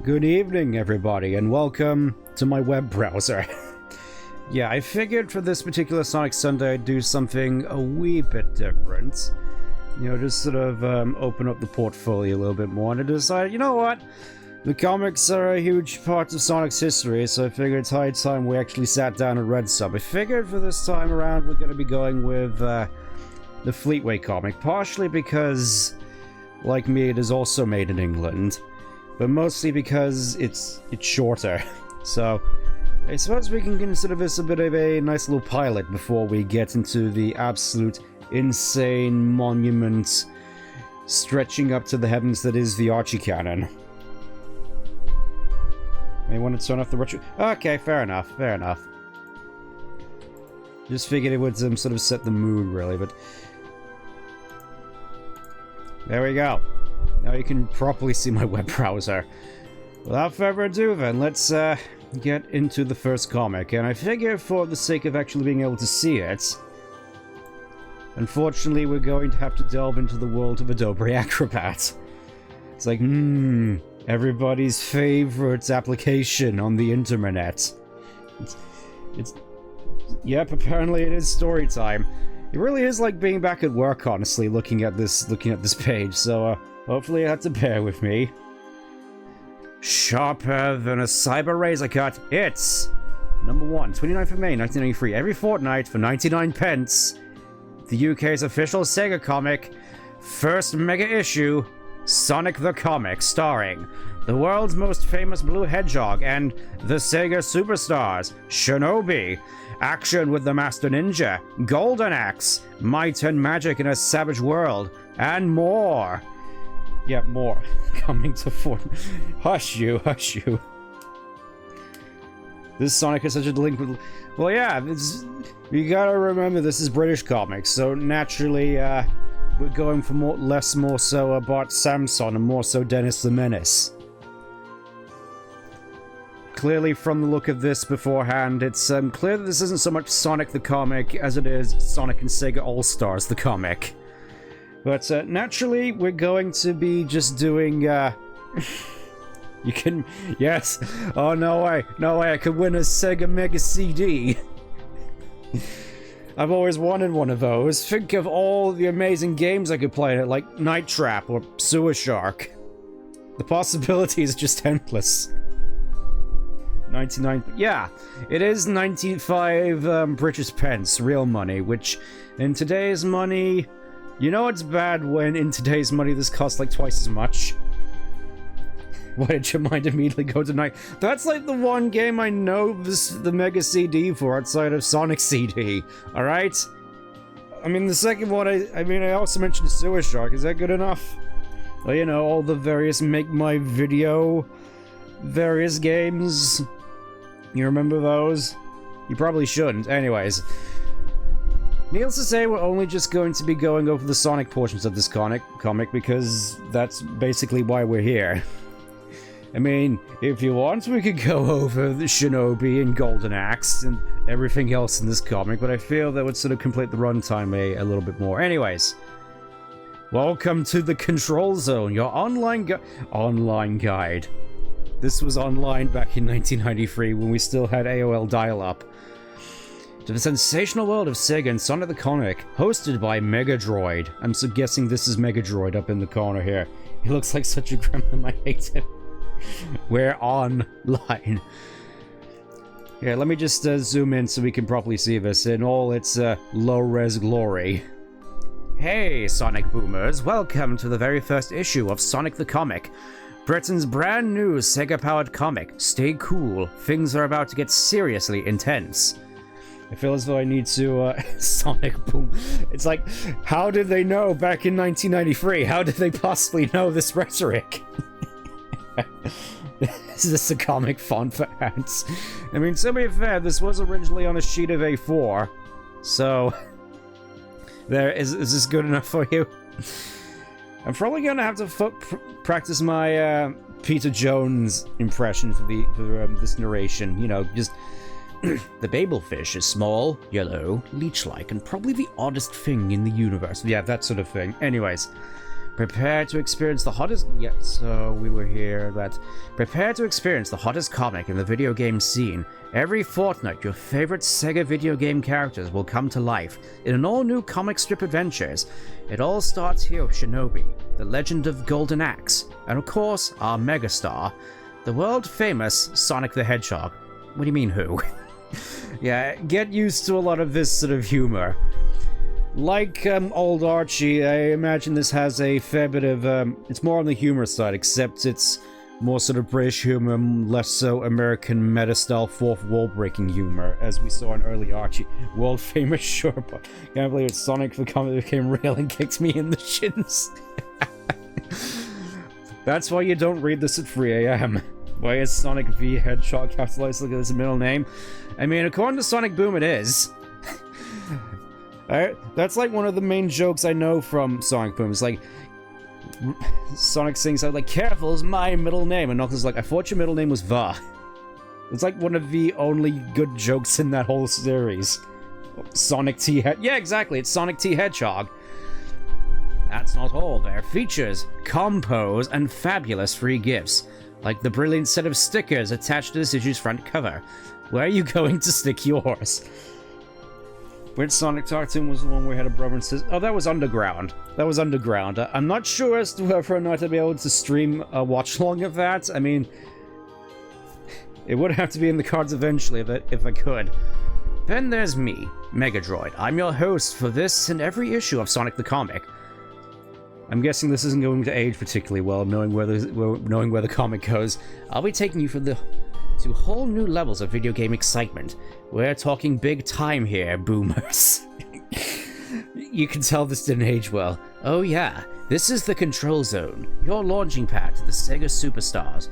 Good evening, everybody, and welcome to my web browser. Yeah, I figured for this particular Sonic Sunday I'd do something a wee bit different. You know, just sort of open up the portfolio a little bit more, and I decided, you know what? The comics are a huge part of Sonic's history, so I figured it's high time we actually sat down and read some. I figured for this time around we're going to be going with the Fleetway comic, partially because, like me, it is also made in England, but mostly because it's shorter. So I suppose we can consider this a bit of a nice little pilot before we get into the absolute insane monument stretching up to the heavens that is the Archie canon. May want to turn off the retro... Okay, fair enough, fair enough. Just figured it would sort of set the mood, really, but... There we go. Now you can properly see my web browser. Without further ado then, let's get into the first comic, and I figure for the sake of actually being able to see it, unfortunately we're going to have to delve into the world of Adobe Acrobat. It's like, everybody's favorite application on the internet. Yep, apparently it is story time. It really is like being back at work, honestly, looking at this page, so hopefully you have to bear with me. Sharper than a cyber razor cut, it's number 1, 29th of May, 1993, every fortnight for 99 pence. The UK's official SEGA comic, first mega issue, Sonic the Comic, starring the world's most famous blue hedgehog and the SEGA superstars, Shinobi, action with the Master Ninja, Golden Axe, might and magic in a savage world, and more. Yeah, more. Coming to Fortnite. Hush you, hush you. This Sonic is such a delinquent... Well, yeah, you gotta remember this is British comics, so naturally, we're going for more so Bart Samson and more so Dennis the Menace. Clearly, from the look of this beforehand, it's clear that this isn't so much Sonic the comic as it is Sonic and Sega All-Stars the comic. But naturally, we're going to be just doing, you can... Yes! Oh, no way! No way, I could win a Sega Mega CD! I've always wanted one of those. Think of all the amazing games I could play in it, like Night Trap or Sewer Shark. The possibilities are just endless. 99... Yeah, it is 95 British pence, real money, which in today's money... You know it's bad when in today's money this costs like twice as much? Why did your mind immediately go to night? That's like the one game I know the Mega CD for outside of Sonic CD, alright? I mean, the second one, I also mentioned Sewer Shark, is that good enough? Well, you know, all the various Make My Video various games. You remember those? You probably shouldn't. Anyways. Needless to say, we're only just going to be going over the Sonic portions of this comic because that's basically why we're here. I mean, if you want, we could go over the Shinobi and Golden Axe and everything else in this comic, but I feel that would sort of complete the runtime a little bit more. Anyways, welcome to the Control Zone, your online guide. This was online back in 1993 when we still had AOL dial-up. To the sensational world of Sega and Sonic the Comic, hosted by Megadroid. I'm so guessing this is Megadroid up in the corner here. He looks like such a gremlin, I hate him. We're online. Yeah, let me just zoom in so we can properly see this in all its low-res glory. Hey, Sonic Boomers, welcome to the very first issue of Sonic the Comic. Britain's brand new Sega-powered comic. Stay cool, things are about to get seriously intense. I feel as though I need to, Sonic Boom. It's like, how did they know back in 1993? How did they possibly know this rhetoric? Is this a comic font for ants? I mean, to be fair, this was originally on a sheet of A4, so... There, is this good enough for you? I'm probably gonna have to practice my, Peter Jones impression for this narration, you know, just... The Babelfish is small, yellow, leech-like, and probably the oddest thing in the universe. Yeah, that sort of thing. Anyways, Prepare to experience the hottest... Yeah, so we were here, that... Prepare to experience the hottest comic in the video game scene. Every fortnight, your favorite SEGA video game characters will come to life in an all-new comic strip adventures. It all starts here with Shinobi, the legend of Golden Axe, and of course, our megastar, the world-famous Sonic the Hedgehog. What do you mean, who? Yeah, get used to a lot of this sort of humor. Like old Archie, I imagine this has a fair bit of, it's more on the humor side, except it's more sort of British humor, less so American meta-style fourth wall-breaking humor, as we saw in early Archie. World-famous, sure, but can't believe it's Sonic the Comet became real and kicks me in the shins. That's why you don't read this at 3 AM. Why is Sonic V Hedgehog capitalized like as a middle name? I mean, according to Sonic Boom, it is. That's like one of the main jokes I know from Sonic Boom. It's like, Sonic sings out like, "Careful is my middle name," and Knuckles is like, "I thought your middle name was Va." It's like one of the only good jokes in that whole series. Sonic T Yeah, exactly, it's Sonic T Hedgehog. That's not all. There are features, combos, and fabulous free gifts, like the brilliant set of stickers attached to this issue's front cover. Where are you going to stick yours? Which Sonic cartoon was the one where we had a brother and sister? Oh, that was Underground. That was Underground. I'm not sure as to whether or not I'd be able to stream a watch-along of that. I mean, it would have to be in the cards eventually if I could. Then there's me, Megadroid. I'm your host for this and every issue of Sonic the Comic. I'm guessing this isn't going to age particularly well, knowing where the comic goes. I'll be taking you to whole new levels of video game excitement. We're talking big time here, boomers. You can tell this didn't age well. Oh yeah, this is the Control Zone, your launching pad to the SEGA Superstars,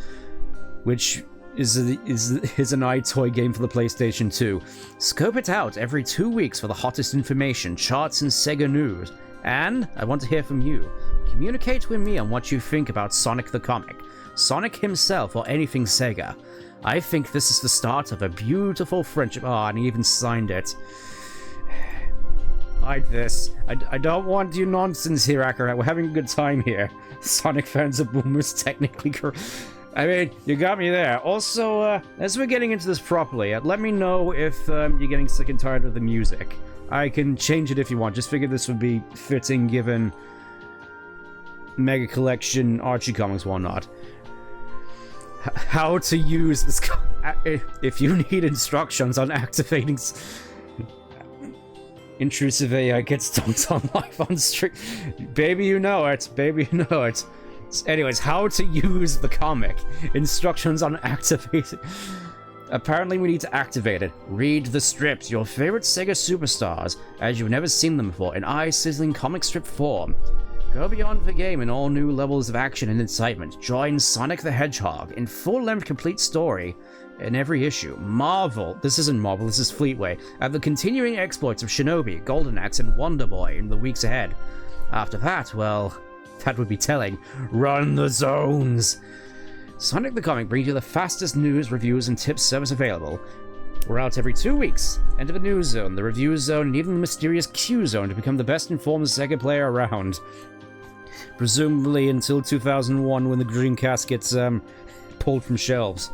which is an iToy game for the PlayStation 2. Scope it out every 2 weeks for the hottest information, charts, and SEGA news. And I want to hear from you. Communicate with me on what you think about Sonic the Comic, Sonic himself, or anything SEGA. I think this is the start of a beautiful friendship. Oh, and he even signed it. Hide this. I don't want you nonsense here, Akarat. We're having a good time here. Sonic fans are boomers, technically correct. I mean, you got me there. Also, as we're getting into this properly, let me know if you're getting sick and tired of the music. I can change it if you want. Just figured this would be fitting given Mega Collection, Archie comics, whatnot. How to use this. If you need instructions on activating. Intrusive AI gets dunked on live on stream. Baby, you know it. Baby, you know it. Anyways, how to use the comic. Instructions on activating. Apparently we need to activate it. Read the strips, your favorite SEGA Superstars, as you've never seen them before, in eye-sizzling comic strip form. Go beyond the game in all new levels of action and excitement. Join Sonic the Hedgehog in full-length complete story in every issue. Marvel, this isn't Marvel, this is Fleetway, at the continuing exploits of Shinobi, Golden Axe, and Wonder Boy in the weeks ahead. After that, well, that would be telling. Run the zones! Sonic the Comic brings you the fastest news, reviews, and tips service available. We're out every 2 weeks. Enter the news zone, the review zone, and even the mysterious Q zone to become the best informed SEGA player around. Presumably until 2001 when the Dreamcast gets pulled from shelves.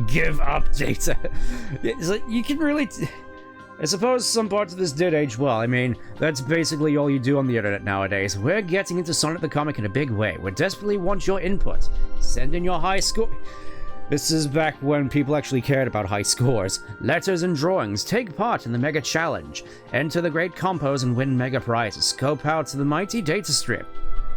Give up data. It's like, you can really... I suppose some parts of this did age well. I mean, that's basically all you do on the internet nowadays. We're getting into Sonic the Comic in a big way. We desperately want your input. Send in your high score... This is back when people actually cared about high scores. Letters and drawings. Take part in the Mega Challenge. Enter the great compos and win mega prizes. Scope out to the mighty data strip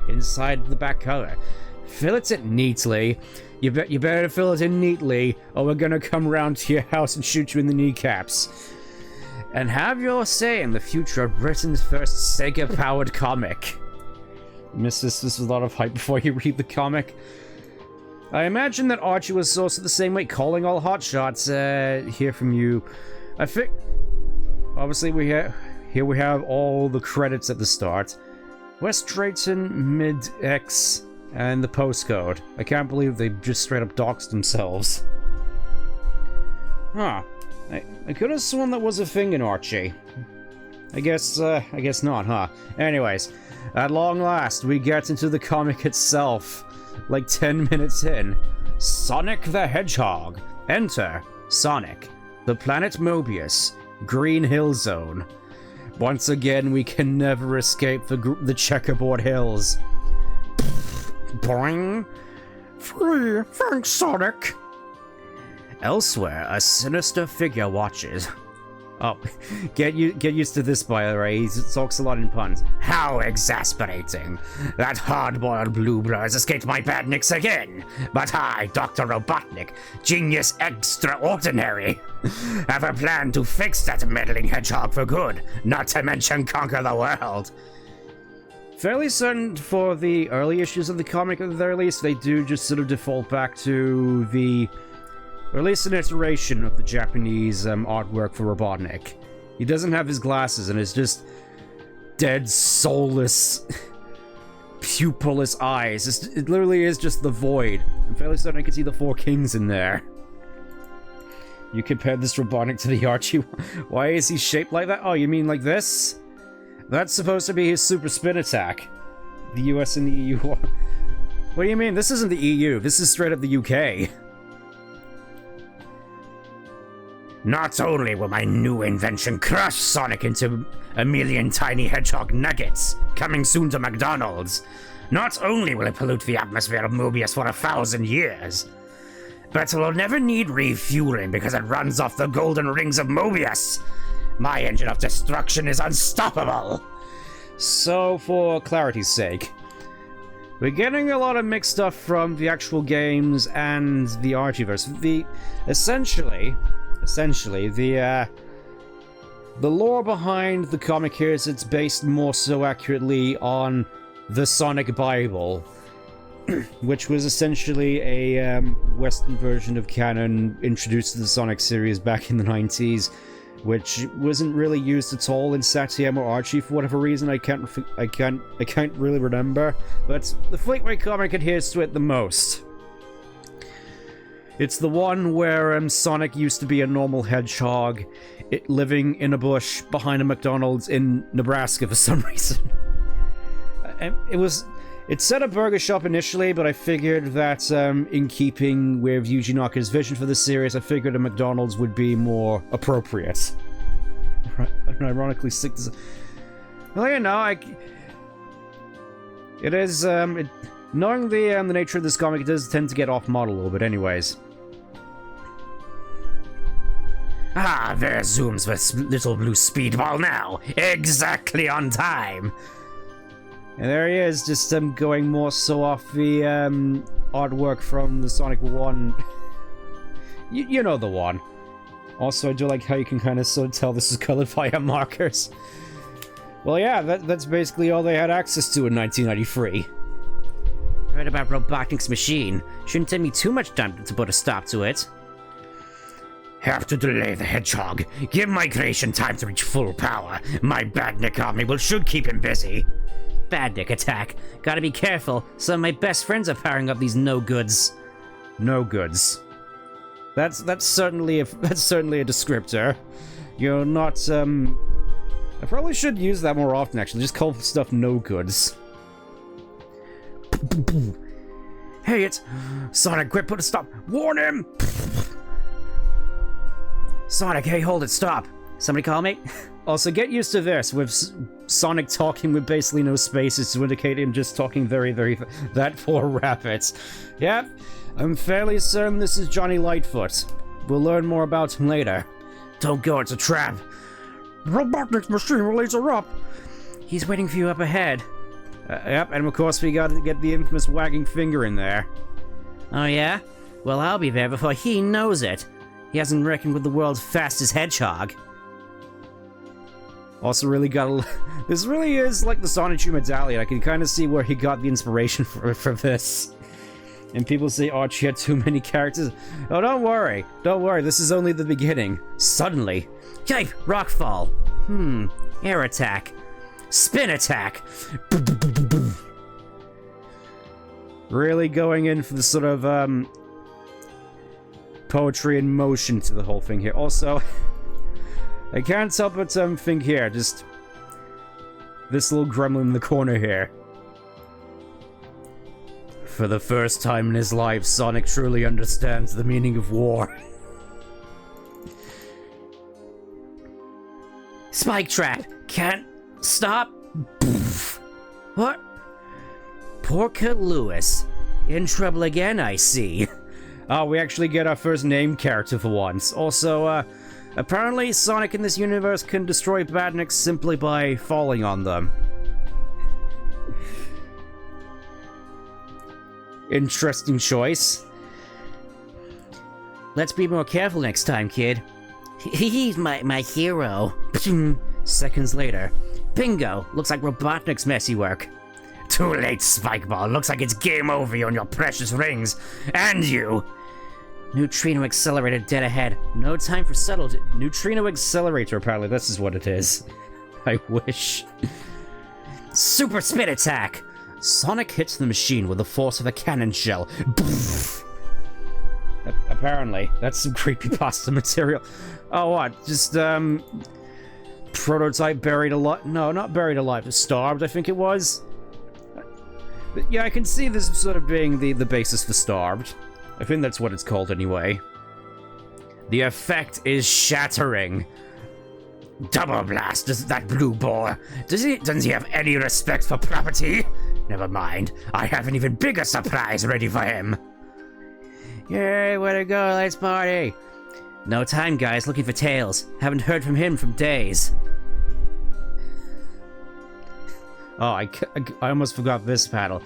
inside the back cover. Fill it in neatly. You better fill it in neatly, or we're gonna come round to your house and shoot you in the kneecaps. And have your say in the future of Britain's first SEGA-powered comic. Miss this is a lot of hype before you read the comic. I imagine that Archie was also the same way, calling all hotshots. Hear from you. I think... Obviously, here we have all the credits at the start. West Drayton, Mid-X, and the postcode. I can't believe they just straight up doxed themselves. Huh. I could have sworn that was a thing in Archie. I guess not, huh? Anyways, at long last, we get into the comic itself, like 10 minutes in. Sonic the Hedgehog. Enter Sonic, the planet Mobius, Green Hill Zone. Once again, we can never escape the checkerboard hills. Boing. Free, thanks, Sonic. Elsewhere, a sinister figure watches. Oh, get used to this, by the way. He talks a lot in puns. How exasperating. That hard-boiled blue blur has escaped my bad nicks again. But I, Dr. Robotnik, genius extraordinary, have a plan to fix that meddling hedgehog for good, not to mention conquer the world. Fairly certain for the early issues of the comic, at the very least, they do just sort of default back to the... or at least an iteration of the Japanese artwork for Robotnik. He doesn't have his glasses and it's just dead, soulless, pupilless eyes. It literally is just the void. I'm fairly certain I can see the Four Kings in there. You compared this Robotnik to the Archie. Why is he shaped like that? Oh, you mean like this? That's supposed to be his super spin attack. The US and the EU. What do you mean? This isn't the EU. This is straight up the UK. Not only will my new invention crush Sonic into a million tiny hedgehog nuggets, coming soon to McDonald's, not only will it pollute the atmosphere of Mobius for 1,000 years, but it will never need refueling because it runs off the golden rings of Mobius. My engine of destruction is unstoppable. So, for clarity's sake, we're getting a lot of mixed stuff from the actual games and the Archieverse. Essentially, the lore behind the comic here is it's based more so accurately on the Sonic Bible, which was essentially a Western version of canon introduced to the Sonic series back in the 90s, which wasn't really used at all in Satyam or Archie for whatever reason. I can't really remember, but the Fleetway comic adheres to it the most. It's the one where Sonic used to be a normal hedgehog, living in a bush behind a McDonald's in Nebraska for some reason. It said a burger shop initially, but I figured that in keeping with Yuji Naka's vision for the series, I figured a McDonald's would be more appropriate. And ironically, stick to... Well, you know, it is, knowing the nature of this comic, it does tend to get off-model a little bit anyways. Ah, there zooms the little blue speedball now. Exactly on time. And there he is, just going more so off the artwork from the Sonic 1. you know the one. Also, I do like how you can kind of sort of tell this is colored via markers. Well, yeah, that's basically all they had access to in 1993. Heard about Robotnik's machine. Shouldn't take me too much time to put a stop to it. Have to delay the hedgehog. Give my creation time to reach full power. My badnik army should keep him busy. Badnik attack. Gotta be careful. Some of my best friends are powering up these no-goods. No-goods. That's certainly a descriptor. You're not, I probably should use that more often, actually. Just call stuff no-goods. Hey, it's... Sonic, quick, put a stop. Warn him! Sonic, hey, hold it, stop. Somebody call me? Also, get used to this, with Sonic talking with basically no spaces to indicate him just talking very, very... That poor rabbit. Yep, I'm fairly certain this is Johnny Lightfoot. We'll learn more about him later. Don't go, it's a trap. Robotnik's machine will laser up. He's waiting for you up ahead. Yep, and of course we gotta get the infamous wagging finger in there. Oh yeah? Well, I'll be there before he knows it. He hasn't reckoned with the world's fastest hedgehog. Also really gotta... This really is like the Sonichu medallion. I can kind of see where he got the inspiration for this. And people say Archie had too many characters. Oh, don't worry. Don't worry, this is only the beginning. Suddenly. Yipe! Rockfall. Air attack. Spin attack. Really going in for the sort of, poetry in motion to the whole thing here. Also, I can't help but think here, just this little gremlin in the corner here. For the first time in his life, Sonic truly understands the meaning of war. Spike trap! Can't stop! What? Poor Kid Lewis. In trouble again, I see. Oh, we actually get our first named character for once. Also, apparently Sonic in this universe can destroy badniks simply by falling on them. Interesting choice. Let's be more careful next time, kid. He's my hero. Seconds later. Bingo! Looks like Robotnik's messy work. Too late, Spikeball. Looks like it's game over you and your precious rings. And you! Neutrino Accelerator dead ahead. No time for subtlety. Neutrino Accelerator, apparently. This is what it is. I wish. Super Spin Attack! Sonic hits the machine with the force of a cannon shell. Apparently. That's some creepypasta material. Oh, what? Just, prototype buried alive? No, not buried alive. Starved, I think it was. But yeah, I can see this sort of being the basis for Starved. I think that's what it's called anyway. The effect is shattering. Double blast, that blue ball. Doesn't he have any respect for property? Never mind. I have an even bigger surprise ready for him. Yay, way to go, let's party. No time, guys, looking for Tails. Haven't heard from him from days. Oh, I almost forgot this battle.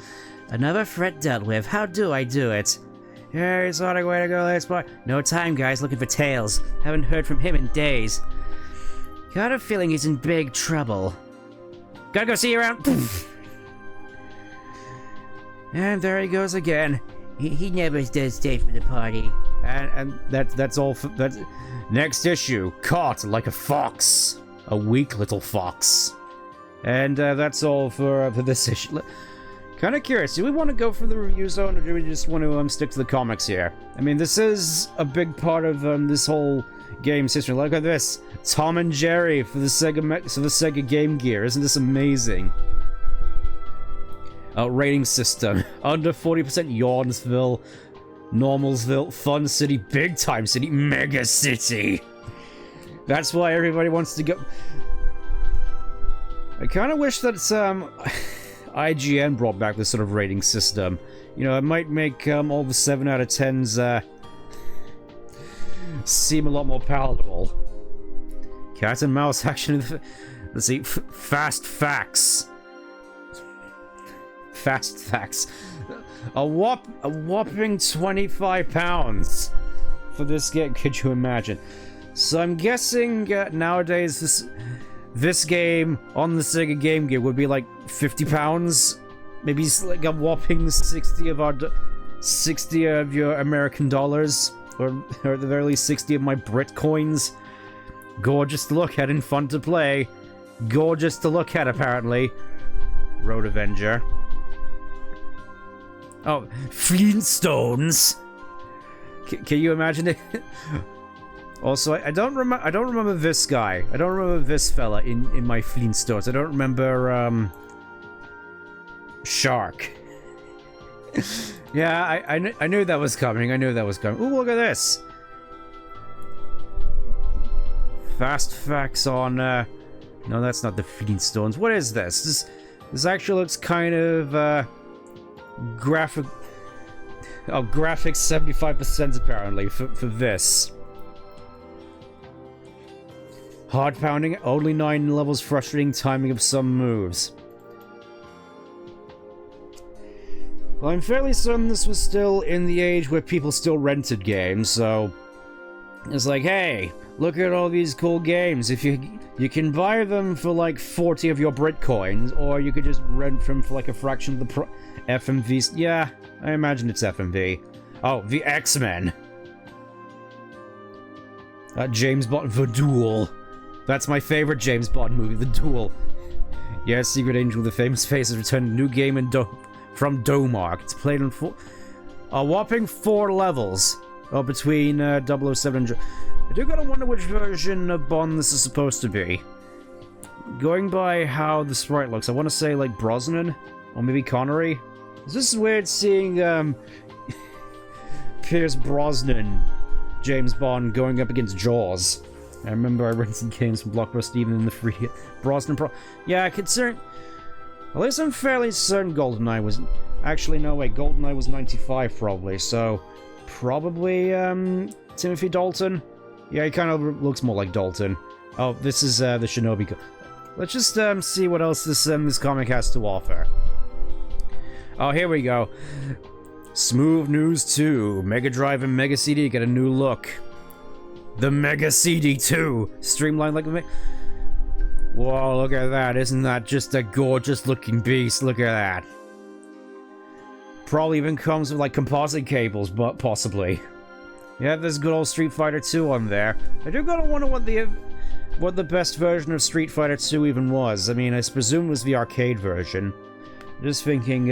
Another threat dealt with. How do I do it? Hey, Sonic, way to go, let's party. No time, guys, looking for Tails. Haven't heard from him in days. Got a feeling he's in big trouble. Gotta go see you around. And there he goes again. He never does stay for the party. And that's all for that. Next issue, Caught Like a Fox. A weak little fox. And that's all for this issue. Kind of curious, do we want to go for the review zone, or do we just want to stick to the comics here? I mean, this is a big part of this whole game's history. Look at this. Tom and Jerry for the Sega Game Gear. Isn't this amazing? Rating system. Under 40% Yawnsville, Normalsville, Fun City, Big Time City, Mega City. That's why everybody wants to go. I kind of wish that IGN brought back this sort of rating system. You know, it might make all the 7 out of 10s seem a lot more palatable. Cat and mouse action. Let's see. Fast facts. Fast facts. A whopping 25 pounds for this game. Could you imagine? So I'm guessing nowadays this game on the Sega Game Gear would be like 50 pounds. Maybe like a whopping 60 of your American dollars, or at the very least 60 of my Brit coins. Gorgeous to look at and fun to play. Gorgeous to look at, apparently. Road Avenger. Oh, Flintstones. Can you imagine it? Also, I don't remember this guy. I don't remember this fella in my Flintstones. I don't remember Shark. Yeah, I knew that was coming. I knew that was coming. Ooh, look at this. Fast facts on no, that's not the Flintstones. What is this? This actually looks kind of graphic. Oh, graphics 75% apparently for this. Hard pounding, only 9 levels, frustrating timing of some moves. Well, I'm fairly certain this was still in the age where people still rented games, so it's like, hey, look at all these cool games. If you can buy them for like 40 of your Brit coins, or you could just rent them for like a fraction of the FMV. Yeah, I imagine it's FMV. Oh, the X-Men. James Bond, The Duel. That's my favorite James Bond movie, The Duel. Yes, Secret Angel, the famous face, has returned a new game from Domark. It's played on a whopping 4 levels between 007 and... I do gotta wonder which version of Bond this is supposed to be. Going by how the sprite looks, I want to say, like, Brosnan? Or maybe Connery? It's just weird seeing, Pierce Brosnan, James Bond, going up against Jaws. I remember I rented games from Blockbuster even in the free Brosnan Pro. Yeah, considering. At least I'm fairly certain GoldenEye was. Actually, no, wait, GoldenEye was 95 probably, so. Probably, Timothy Dalton? Yeah, he kind of looks more like Dalton. Oh, this is, the Shinobi. Let's just, see what else this comic has to offer. Oh, here we go. Smooth News 2. Mega Drive and Mega CD get a new look. The Mega CD 2! Streamlined like a Whoa, look at that. Isn't that just a gorgeous looking beast? Look at that. Probably even comes with, like, composite cables, but possibly. Yeah, there's good old Street Fighter 2 on there. I do gotta wonder what the best version of Street Fighter 2 even was. I mean, I presume it was the arcade version. Just thinking,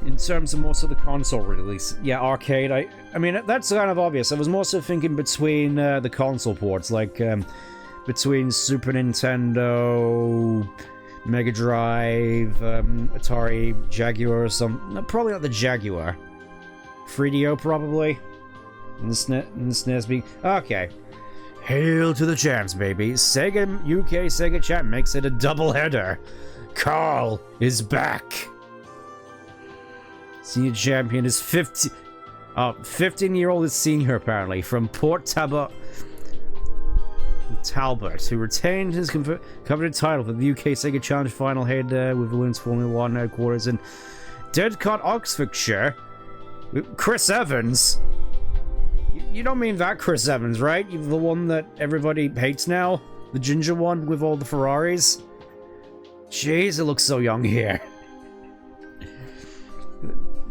in terms of most of the console release, yeah, arcade, I mean, that's kind of obvious. I was more so thinking between, the console ports, like, between Super Nintendo, Mega Drive, Atari, Jaguar or something. No, probably not the Jaguar. 3DO, probably. And the SNES being... Okay. Hail to the champs, baby. Sega UK Sega chat makes it a double header. Carl is back. Senior champion is 15-year-old senior, apparently, from Port Talbot, who retained his coveted title for the UK Sega Challenge Final head with Williams Formula 1 headquarters in Didcot, Oxfordshire. Chris Evans? You don't mean that Chris Evans, right? You're the one that everybody hates now? The ginger one with all the Ferraris? Jeez, it looks so young here.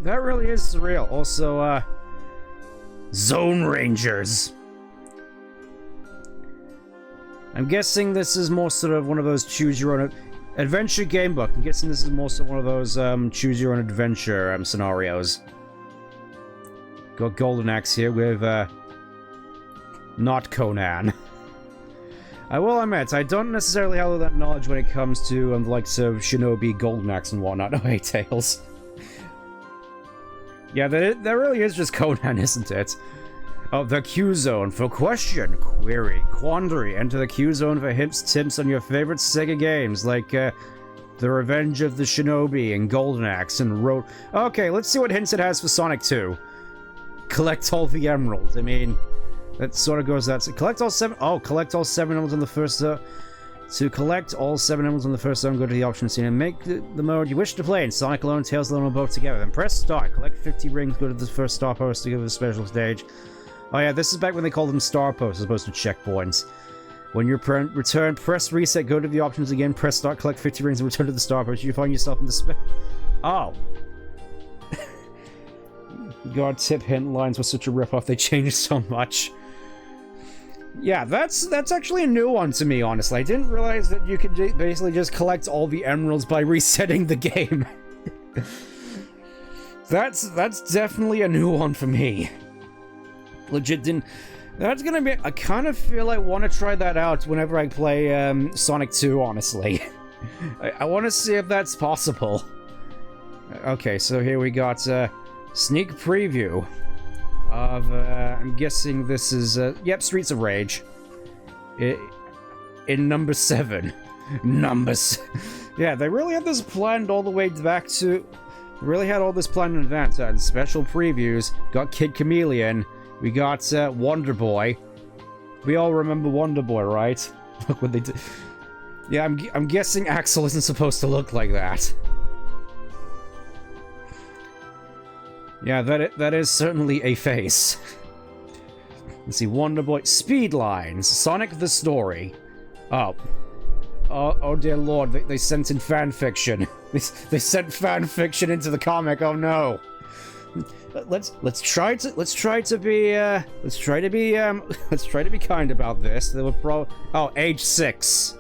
That really is surreal. Also, Zone Rangers. I'm guessing this is more sort of one of those choose-your-own adventure game book. I'm guessing this is more so one of those choose-your-own adventure scenarios. Got Golden Axe here with not Conan. I will admit, I don't necessarily have that knowledge when it comes to the likes of Shinobi, Golden Axe, and whatnot. Oh, hey, Tails. Yeah, that really is just Conan, isn't it? Oh, the Q-Zone for question, query, quandary. Enter the Q-Zone for tips on your favorite Sega games, like, The Revenge of the Shinobi and Golden Axe and Road... Okay, let's see what hints it has for Sonic 2. Collect all the emeralds. I mean, that sort of goes that... Collect all 7... Oh, collect all 7 emeralds on the first... To collect all 7 emeralds on the first zone, go to the options scene and make the mode you wish to play in Sonic alone and Tails alone or both together. Then press start. Collect 50 rings, go to the first star post to give a special stage. Oh yeah, this is back when they called them star posts as opposed to checkpoints. When you return, press reset, go to the options again, press start, collect 50 rings, and return to the star post. You find yourself in the Oh. God, tip hint lines were such a ripoff, they changed so much. Yeah, that's actually a new one to me, honestly. I didn't realize that you could basically just collect all the emeralds by resetting the game. That's definitely a new one for me. Legit didn't... That's gonna be... I kind of feel I want to try that out whenever I play Sonic 2, honestly. I want to see if that's possible. Okay, so here we got sneak preview of... I'm guessing this is... Yep, Streets of Rage. In number 7. Yeah, they really had this planned all the way back to... Really had all this planned in advance. And special previews. Got Kid Chameleon. We got Wonder Boy. We all remember Wonder Boy, right? Look what they did. Yeah, I'm guessing Axel isn't supposed to look like that. Yeah, that is certainly a face. Let's see, Wonder Boy. Speed Lines. Sonic the Story. Oh dear lord, they sent in fan fiction. They sent fan fiction into the comic. Oh no. Let's try to be kind about this. There were age 6.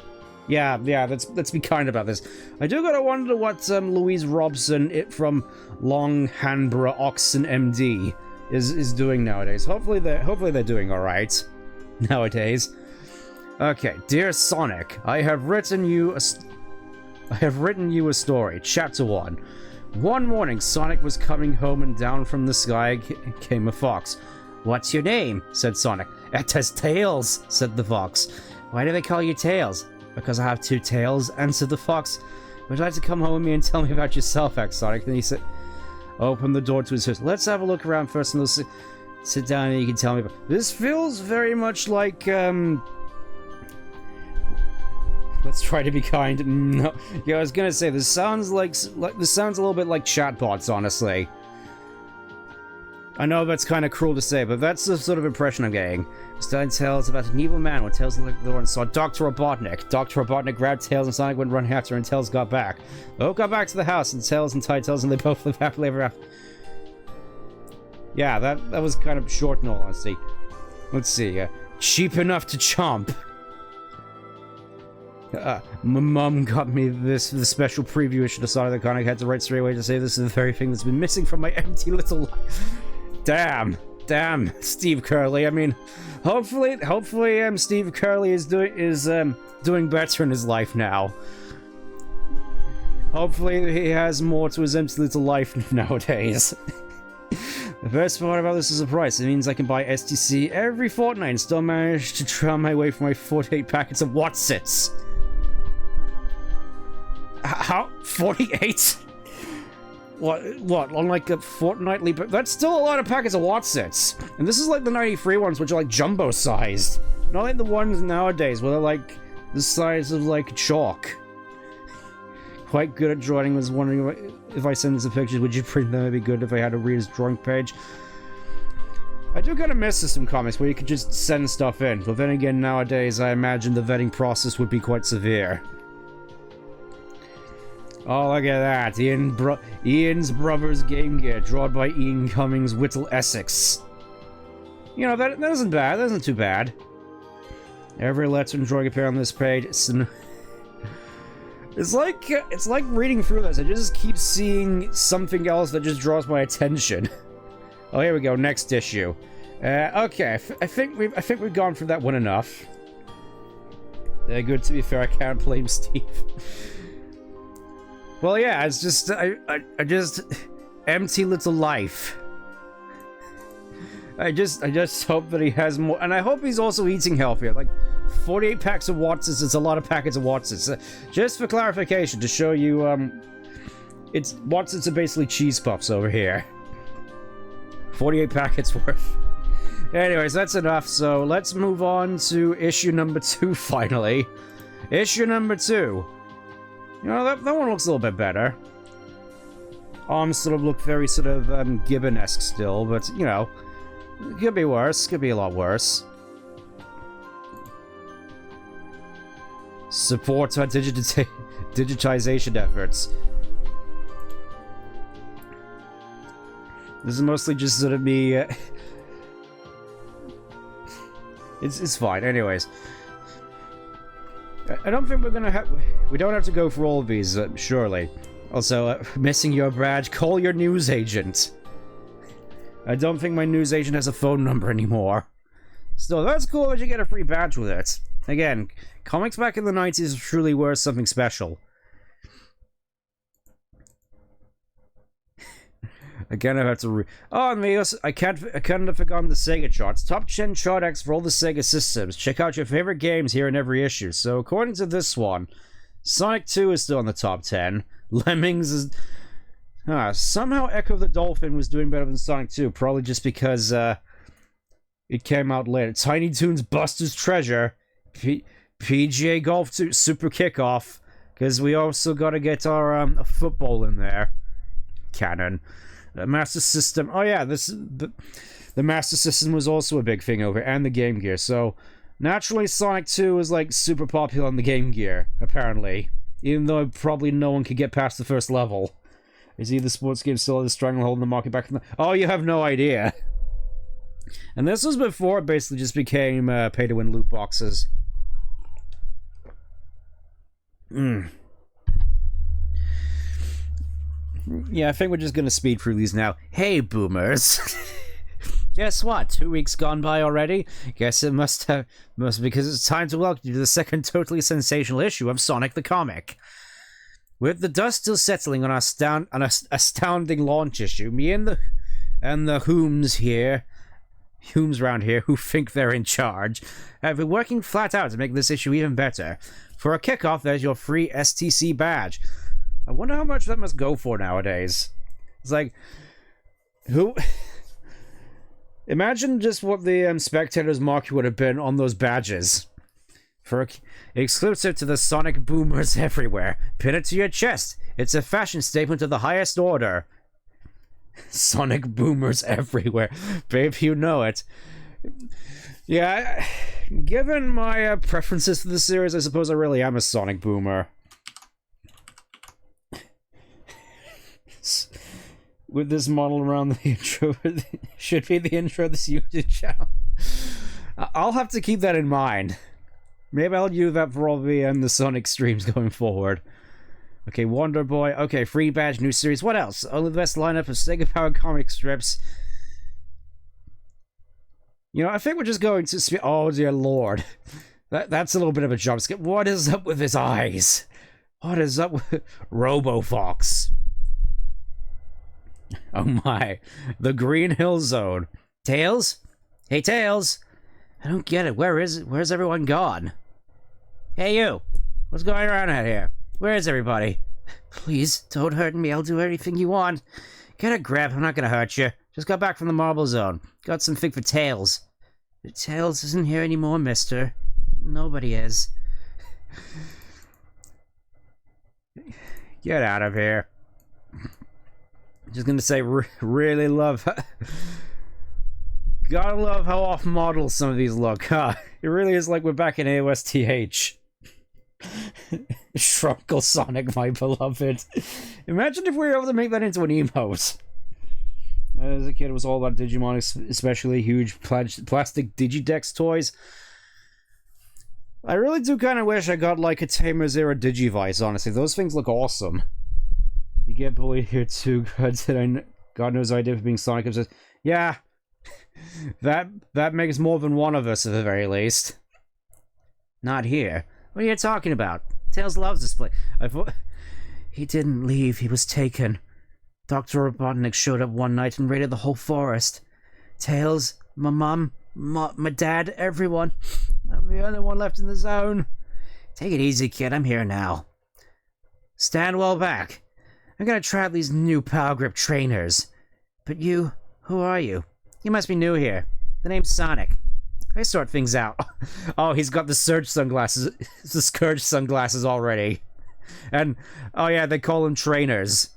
Yeah, let's be kind about this. I do gotta wonder what Louise Robson from Long Hanborough Oxon MD is doing nowadays. Hopefully they're doing all right nowadays. Okay, dear Sonic, I have written you a story. Chapter 1. One morning, Sonic was coming home and down from the sky came a fox. What's your name? Said Sonic. It has Tails, said the fox. Why do they call you Tails? Because I have 2 tails, answered the fox. Would you like to come home with me and tell me about yourself, Sonic? Then he said, open the door to his house. Let's have a look around first and we'll sit down and you can tell me about. This feels very much like, let's try to be kind. No. Yeah, I was gonna say, this sounds this sounds a little bit like chatbots, honestly. I know that's kind of cruel to say, but that's the sort of impression I'm getting. Starting tells about an evil man when Tails looked at the door and saw Dr. Robotnik. Dr. Robotnik grabbed Tails and Sonic went running after and Tails got back. Both got back to the house and Tails and Tails and they both lived happily ever after. Yeah, that was kind of short in all honesty. Let's see, cheap enough to chomp. My mum got me the special preview issue of Sonic the Comic. I had to write straight away to say this is the very thing that's been missing from my empty little life. Damn, Steve Curley. I mean, hopefully, Steve Curley is doing better in his life now. Hopefully, he has more to his empty little life nowadays. The best part about this is the price. It means I can buy STC every fortnight and still manage to try my way for my 48 packets of Watsits. How? 48? What? On like a fortnightly... That's still a lot of packets of Watsits. And this is like the 93 ones, which are like jumbo-sized. Not like the ones nowadays, where they're like the size of like chalk. Quite good at drawing. Was wondering if I send some pictures, would you print them? It'd be good if I had a reader's drawing page. I do kind of miss some comics where you could just send stuff in. But then again, nowadays, I imagine the vetting process would be quite severe. Oh, look at that. Ian's Brothers Game Gear, drawn by Ian Cummings, Whittle, Essex. You know, that isn't bad. That isn't too bad. Every letter and drawing appear on this page. It's like reading through this. I just keep seeing something else that just draws my attention. Oh, here we go. Next issue. Okay, I think we've gone through that one enough. They're good, to be fair. I can't blame Steve. Well, yeah, it's just I just empty little life. I just hope that he has more, and I hope he's also eating healthier. Like 48 packs of Watsits is a lot of packets of Watsits. Just for clarification, to show you, Watsits are basically cheese puffs over here. 48 packets worth. Anyways, that's enough. So let's move on to issue number 2. Finally, issue number 2. You know, that one looks a little bit better. Arms sort of look very sort of Gibbon-esque still, but, you know, could be worse. Could be a lot worse. Support our digitization efforts. This is mostly just sort of me... It's fine. Anyways. I don't think we're gonna have... We don't have to go for all of these, surely. Also, missing your badge, call your news agent. I don't think my news agent has a phone number anymore. Still, that's cool that you get a free badge with it. Again, comics back in the 90s truly were something special. Again, I have to Oh, and I couldn't have forgotten the SEGA charts. Top 10 chart X for all the SEGA systems. Check out your favorite games here in every issue. So, according to this one, Sonic 2 is still in the top 10. Lemmings is... somehow Echo the Dolphin was doing better than Sonic 2. Probably just because, it came out later. Tiny Toons Buster's Treasure. PGA Golf 2 Super Kickoff. Because we also gotta get our, football in there. Canon. Master System. Oh yeah, the Master System was also a big thing over, and the Game Gear. So naturally, Sonic 2 was like super popular on the Game Gear, apparently. Even though probably no one could get past the first level. Is either sports game still at a stranglehold in the market back from the... Oh, you have no idea. And this was before it basically just became pay-to-win loot boxes. Yeah, I think we're just gonna speed through these now. Hey, boomers. Guess what? 2 weeks gone by already? Guess it must because it's time to welcome you to the second totally sensational issue of Sonic the Comic. With the dust still settling on an astounding launch issue, me and the Whooms around here who think they're in charge have been working flat out to make this issue even better. For a kickoff, there's your free STC badge. I wonder how much that must go for nowadays. It's like, who? Imagine just what the spectators' market would have been on those badges. For exclusive to the Sonic boomers everywhere. Pin it to your chest. It's a fashion statement of the highest order. Sonic boomers everywhere. Babe, you know it. Yeah, given my preferences for the series, I suppose I really am a Sonic boomer. With this model around the intro, should be the intro of this YouTube channel. I'll have to keep that in mind. Maybe I'll use that for all the Sonic streams going forward. Okay, Wonder Boy. Okay, free badge, new series. What else? Only the best lineup of SEGA Power comic strips. You know, I think we're just going to... Oh, dear lord. That's a little bit of a jump skip. What is up with his eyes? What is up with... RoboFox. Oh my. The Green Hill Zone. Tails? Hey, Tails! I don't get it. Where's everyone gone? Hey, you! What's going on out here? Where is everybody? Please, don't hurt me. I'll do anything you want. Get a grab. I'm not gonna hurt you. Just got back from the Marble Zone. Got something for Tails. Tails isn't here anymore, mister. Nobody is. Get out of here. Just gonna say, really love... Gotta love how off-model some of these look, huh? It really is like we're back in AOSTH. Shrunkle Sonic, my beloved. Imagine if we were able to make that into an emote. As a kid, it was all about Digimon, especially huge plastic Digidex toys. I really do kind of wish I got like a Tamer's era Digivice, honestly. Those things look awesome. You get bullied here too. God knows I did for being Sonic obsessed. Yeah. That makes more than one of us at the very least. Not here. What are you talking about? Tails loves this place. He didn't leave, he was taken. Dr. Robotnik showed up one night and raided the whole forest. Tails, my mom, my dad, everyone. I'm the only one left in the zone. Take it easy, kid, I'm here now. Stand well back. I'm gonna try out these new Power Grip trainers. But you, who are you? You must be new here. The name's Sonic. I sort things out. Oh, he's got the Surge sunglasses, the Scourge sunglasses already. And, oh yeah, they call them trainers.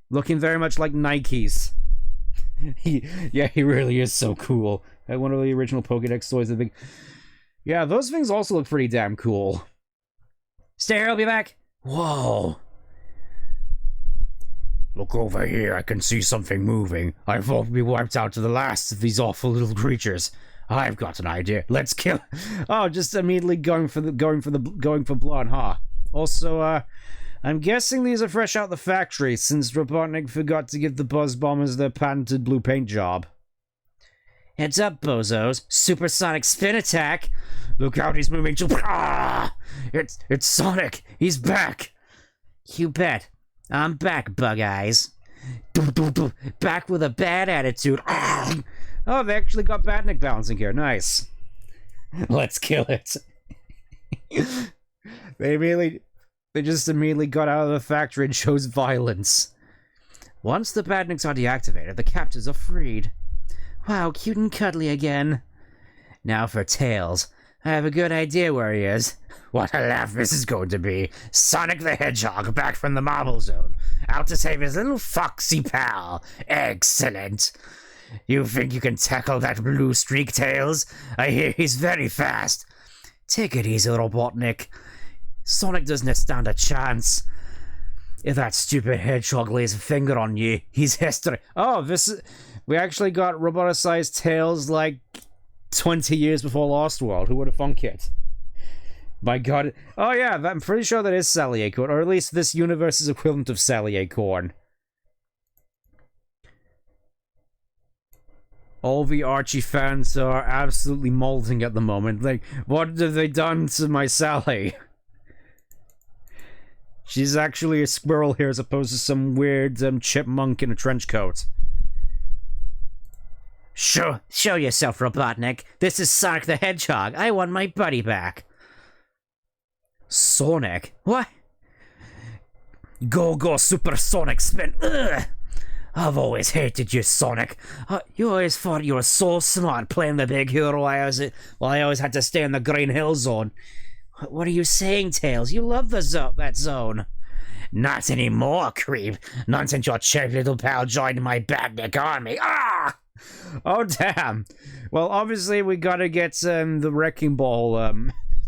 Looking very much like Nikes. He really is so cool. One of the original Pokédex toys, I think. Yeah, those things also look pretty damn cool. Stay here, I'll be back. Whoa. Look over here, I can see something moving. I thought we'd be wiped out to the last of these awful little creatures. I've got an idea. Let's kill. Oh, just immediately going for blood, huh? Also, I'm guessing these are fresh out the factory since Robotnik forgot to give the Buzz Bombers their patented blue paint job. Heads up, bozos! Supersonic spin attack! Look out, he's moving to. Ah! It's Sonic. He's back. You bet. I'm back, Bug Eyes. Back with a bad attitude. Oh, they actually got Batnik balancing here. Nice. Let's kill it. They just immediately got out of the factory and chose violence. Once the Batniks are deactivated, the captives are freed. Wow, cute and cuddly again. Now for Tails. I have a good idea where he is. What a laugh this is going to be. Sonic the Hedgehog back from the Marble Zone. Out to save his little foxy pal. Excellent. You think you can tackle that blue streak, Tails? I hear he's very fast. Take it easy, Robotnik. Sonic doesn't stand a chance. If that stupid hedgehog lays a finger on you, he's history. Oh, we actually got roboticized Tails like 20 years before Lost World. Who would have thunk it? My god. Oh yeah, I'm pretty sure that is Sally Acorn, or at least this universe's equivalent of Sally Acorn. All the Archie fans are absolutely molting at the moment. Like, what have they done to my Sally? She's actually a squirrel here as opposed to some weird chipmunk in a trench coat. Show yourself, Robotnik. This is Sonic the Hedgehog. I want my buddy back. Sonic? What? Go supersonic spin. Ugh. I've always hated you, Sonic. You always thought you were so smart playing the big hero while I always had to stay in the Green Hill Zone. What are you saying, Tails? You love that zone. Not anymore, creep. Not since your chubby little pal joined my Badnik army. Ah! Oh, damn. Well, obviously we gotta get the Wrecking Ball,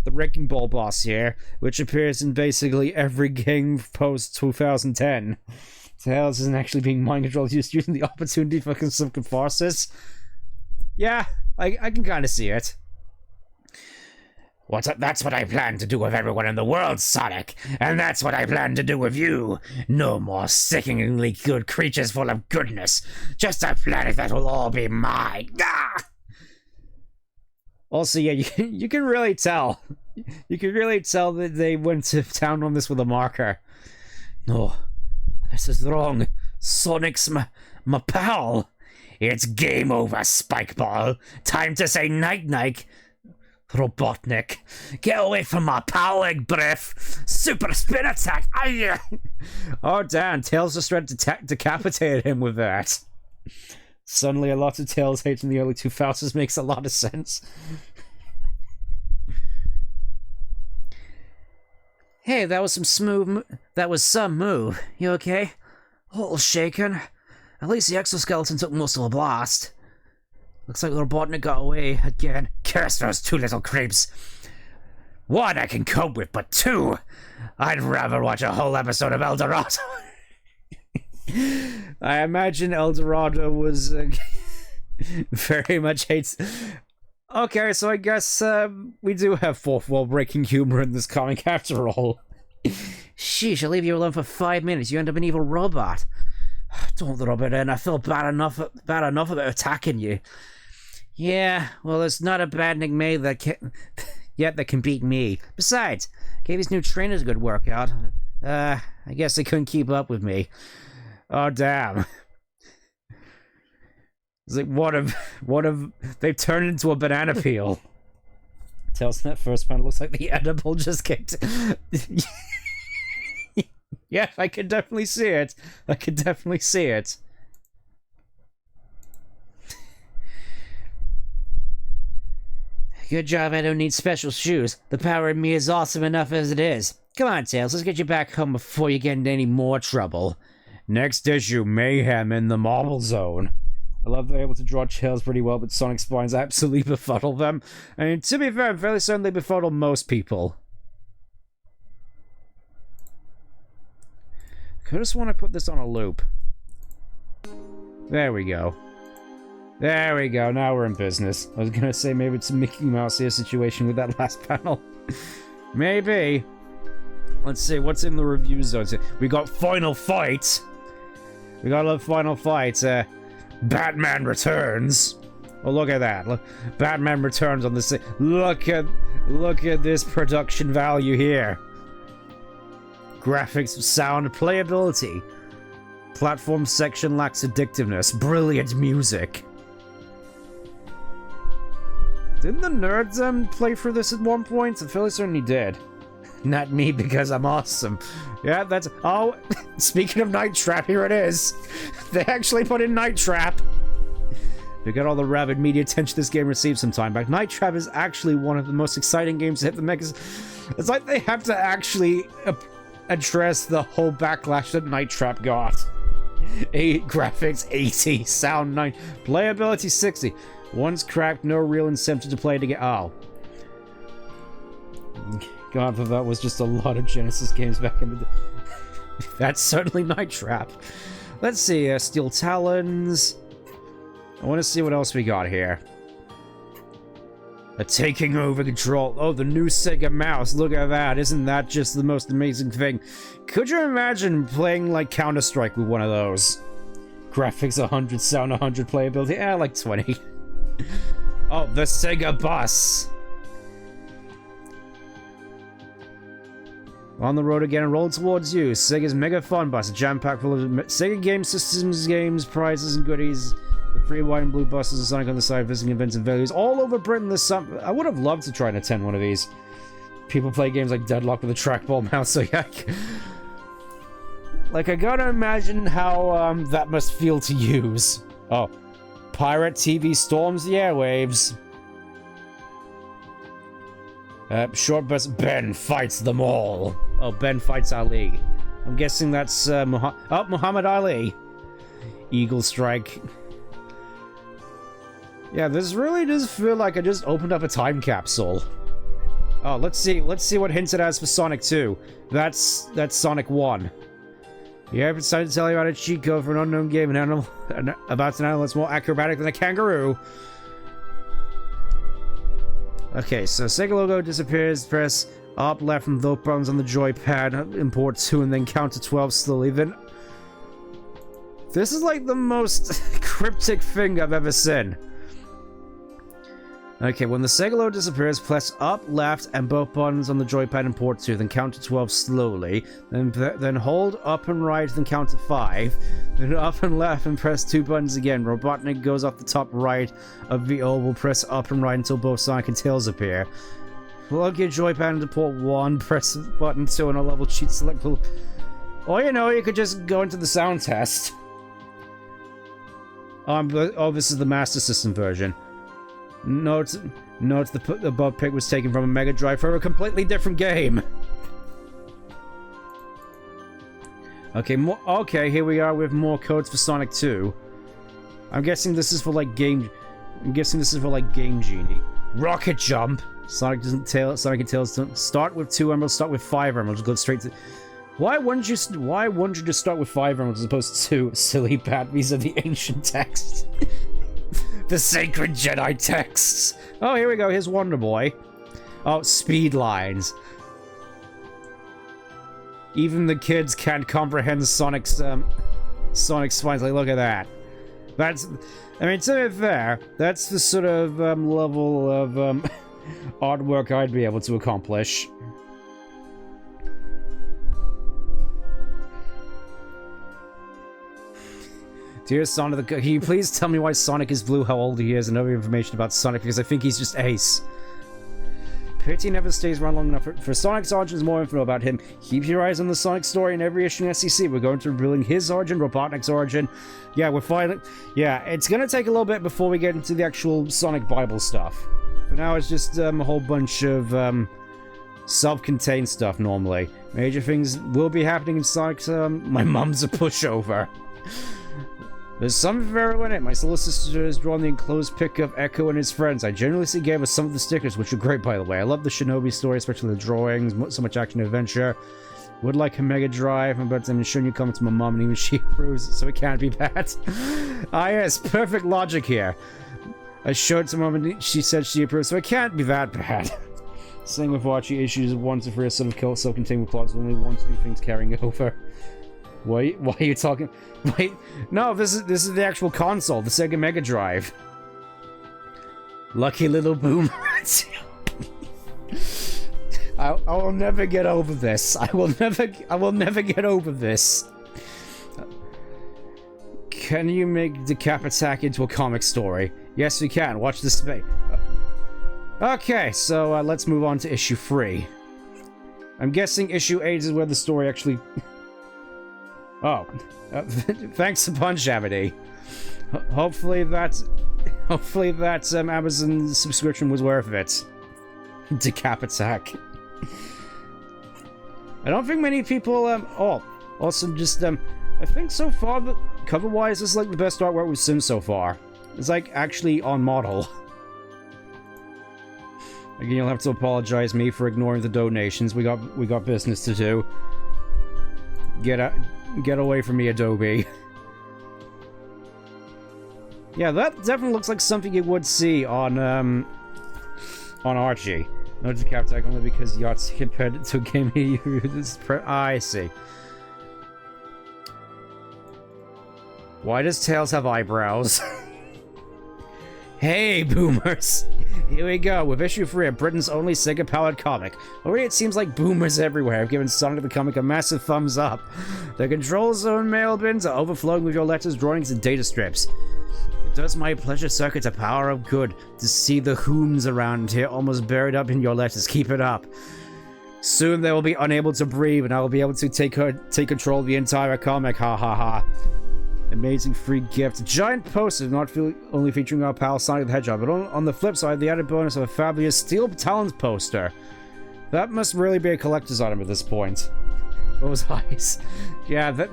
the Wrecking Ball boss here, which appears in basically every game post-2010. Tails isn't actually being mind-controlled, just using the opportunity for some catharsis. Yeah, I can kind of see it. That's what I plan to do with everyone in the world, Sonic. And that's what I plan to do with you. No more sickeningly good creatures full of goodness. Just a planet that will all be mine. Ah! Also, yeah, you can really tell. You can really tell that they went to town on this with a marker. No, this is wrong. Sonic's my pal. It's game over, Spikeball. Time to say night-night. Robotnik, get away from my pal, leg breath. Super spin attack. Aye. Oh damn, Tails just tried to decapitate him with that. Suddenly a lot of Tails hate in the early 2000s makes a lot of sense. Hey, that was some move. You okay? A little shaken. At least the exoskeleton took most of the blast. Looks like Robotnik got away again. Curse those two little creeps. One I can cope with, but two, I'd rather watch a whole episode of El Dorado. I imagine El Dorado was very much hates. Okay, so I guess we do have fourth wall breaking humor in this comic after all. Sheesh, I'll leave you alone for 5 minutes. You end up an evil robot. Don't rub it in. I feel bad enough about attacking you. Yeah, well, there's not a Badnik made that can beat me. Besides, gave his new trainers a good workout. I guess they couldn't keep up with me. Oh damn! It's like what if they turned into a banana peel? Tails in that first panel looks like the edible just kicked. Yeah, I can definitely see it. I can definitely see it. Good job, I don't need special shoes. The power in me is awesome enough as it is. Come on, Tails, let's get you back home before you get into any more trouble. Next issue, Mayhem in the Marble Zone. I love they're able to draw Tails pretty well, but Sonic spines absolutely befuddle them. I mean, to be fair, I'm fairly certain they befuddle most people. I just want to put this on a loop. There we go. There we go, now we're in business. I was gonna say maybe it's a Mickey Mouse here situation with that last panel. Maybe. Let's see, what's in the review zone? We got Final Fight. We got a Final Fight. Batman Returns. Oh, look at that. Look, Batman Returns on this. Look at this production value here. Graphics, sound, playability. Platform section lacks addictiveness. Brilliant music. Didn't the nerds play for this at one point? I feel like certainly did. Not me, because I'm awesome. Yeah, that's... Oh, speaking of Night Trap, here it is. They actually put in Night Trap. We got all the rabid media attention this game received some time back. Night Trap is actually one of the most exciting games to hit the megas. It's like they have to actually address the whole backlash that Night Trap got. 8 graphics, 80, sound 9, playability 60. Once cracked, no real incentive to play it again. Oh. God, that was just a lot of Genesis games back in the day. That's certainly Night Trap. Let's see, Steel Talons. I want to see what else we got here. A taking over control. Oh, the new SEGA mouse. Look at that. Isn't that just the most amazing thing? Could you imagine playing like Counter-Strike with one of those? Graphics 100, sound 100, playability, like 20. Oh, the SEGA bus! On the road again and roll towards you. SEGA's Mega Fun Bus, jam-packed full of SEGA game systems, games, prizes, and goodies. The free white and blue buses are Sonic on the side, visiting events and venues all over Britain this summer. I would have loved to try and attend one of these. People play games like Deadlock with a trackball mouse, so yeah. Like, I gotta imagine how that must feel to use. Oh. Pirate TV storms the airwaves. Short bus. Ben fights them all. Oh, Ben fights Ali. I'm guessing that's Muhammad Ali. Eagle Strike. Yeah, this really does feel like I just opened up a time capsule. Oh, let's see what hints it has for Sonic 2. That's Sonic 1. Yeah, I've decided to tell you about a cheat code for an unknown game, about an animal that's more acrobatic than a kangaroo. Okay, so SEGA logo disappears, press up, left, and both buttons on the joypad, import 2, and then count to 12 slowly, then... This is like the most cryptic thing I've ever seen. Okay, when the SEGA logo disappears, press up, left, and both buttons on the joypad and port 2, then count to 12 slowly, then hold up and right, then count to 5, then up and left and press 2 buttons again. Robotnik goes off the top right of the oval, press up and right until both Sonic and Tails appear. Plug your joypad into port 1, press button 2 on a level sheet, select... Or, you know, you could just go into the sound test. Oh, this is the Master System version. Note the above pic was taken from a Mega Drive for a completely different game. Okay, here we are with more codes for Sonic 2. I'm guessing this is for like Game Genie. Rocket Jump. Sonic and Tails don't start with 2 emeralds, start with 5 emeralds, go straight to... Why wouldn't you just start with 5 emeralds as opposed to 2 silly bad? These are the ancient texts. The sacred Jedi texts. Oh, here we go. Here's Wonder Boy. Oh, speed lines. Even the kids can't comprehend Sonic's spines. Like, look at that. That's, I mean, to be fair, that's the sort of level of artwork I'd be able to accomplish. Dear Sonic, can you please tell me why Sonic is blue, how old he is, and other information about Sonic, because I think he's just ace. Pity never stays around long enough for Sonic's origins, more info about him. Keep your eyes on the Sonic story in every issue in SEC. We're going to be revealing his origin, Robotnik's origin. Yeah, we're finally... Yeah, it's gonna take a little bit before we get into the actual Sonic Bible stuff. For now, it's just a whole bunch of self-contained stuff normally. Major things will be happening in Sonic's... My mum's a pushover. There's something for everyone in it. My little sister has drawn the enclosed pic of Echo and his friends. I generously gave us some of the stickers, which are great, by the way. I love the Shinobi story, especially the drawings, so much action and adventure. Would like a Mega Drive, but I'm sure you comment to my mom, and even she approves, so it can't be bad. Ah, yes, perfect logic here. I showed to mom, and she said she approves, so it can't be that bad. Same with Archie issues of 1 to 3 sort of kill, self-contained with plots, only 1 to 2 things carrying over. Why are you talking? Wait, no, this is the actual console, the Sega Mega Drive. Lucky little boomer. I will never get over this. I will never get over this. Can you make the Cap Attack into a comic story? Yes, we can. Watch this space. Okay, so let's move on to issue 3. I'm guessing issue 8 is where the story actually... Oh, thanks a bunch, Amity. Hopefully that Amazon subscription was worth it. Decap Attack. I don't think many people, also just, I think so far, that cover-wise, this is like the best artwork we've seen so far. It's like actually on model. Again, you'll have to apologize me for ignoring the donations. We got business to do. Get away from me, Adobe. Yeah, that definitely looks like something you would see on Archie. No to Cap Attack only because yachts compared to a game he uses. I see. Why does Tails have eyebrows? Hey, boomers! Here we go, with issue 3 of Britain's only SEGA-powered comic. Already it seems like boomers everywhere have given Sonic the Comic a massive thumbs up. The control zone mail bins are overflowing with your letters, drawings, and data strips. It does my pleasure, sir, it's a power of good to see the whom's around here almost buried up in your letters. Keep it up. Soon they will be unable to breathe, and I will be able to take control of the entire comic. Ha ha ha. Amazing free gift. Giant poster, not only featuring our pal Sonic the Hedgehog, but on the flip side, the added bonus of a fabulous Steel Talons poster. That must really be a collector's item at this point. Those eyes. Yeah, that...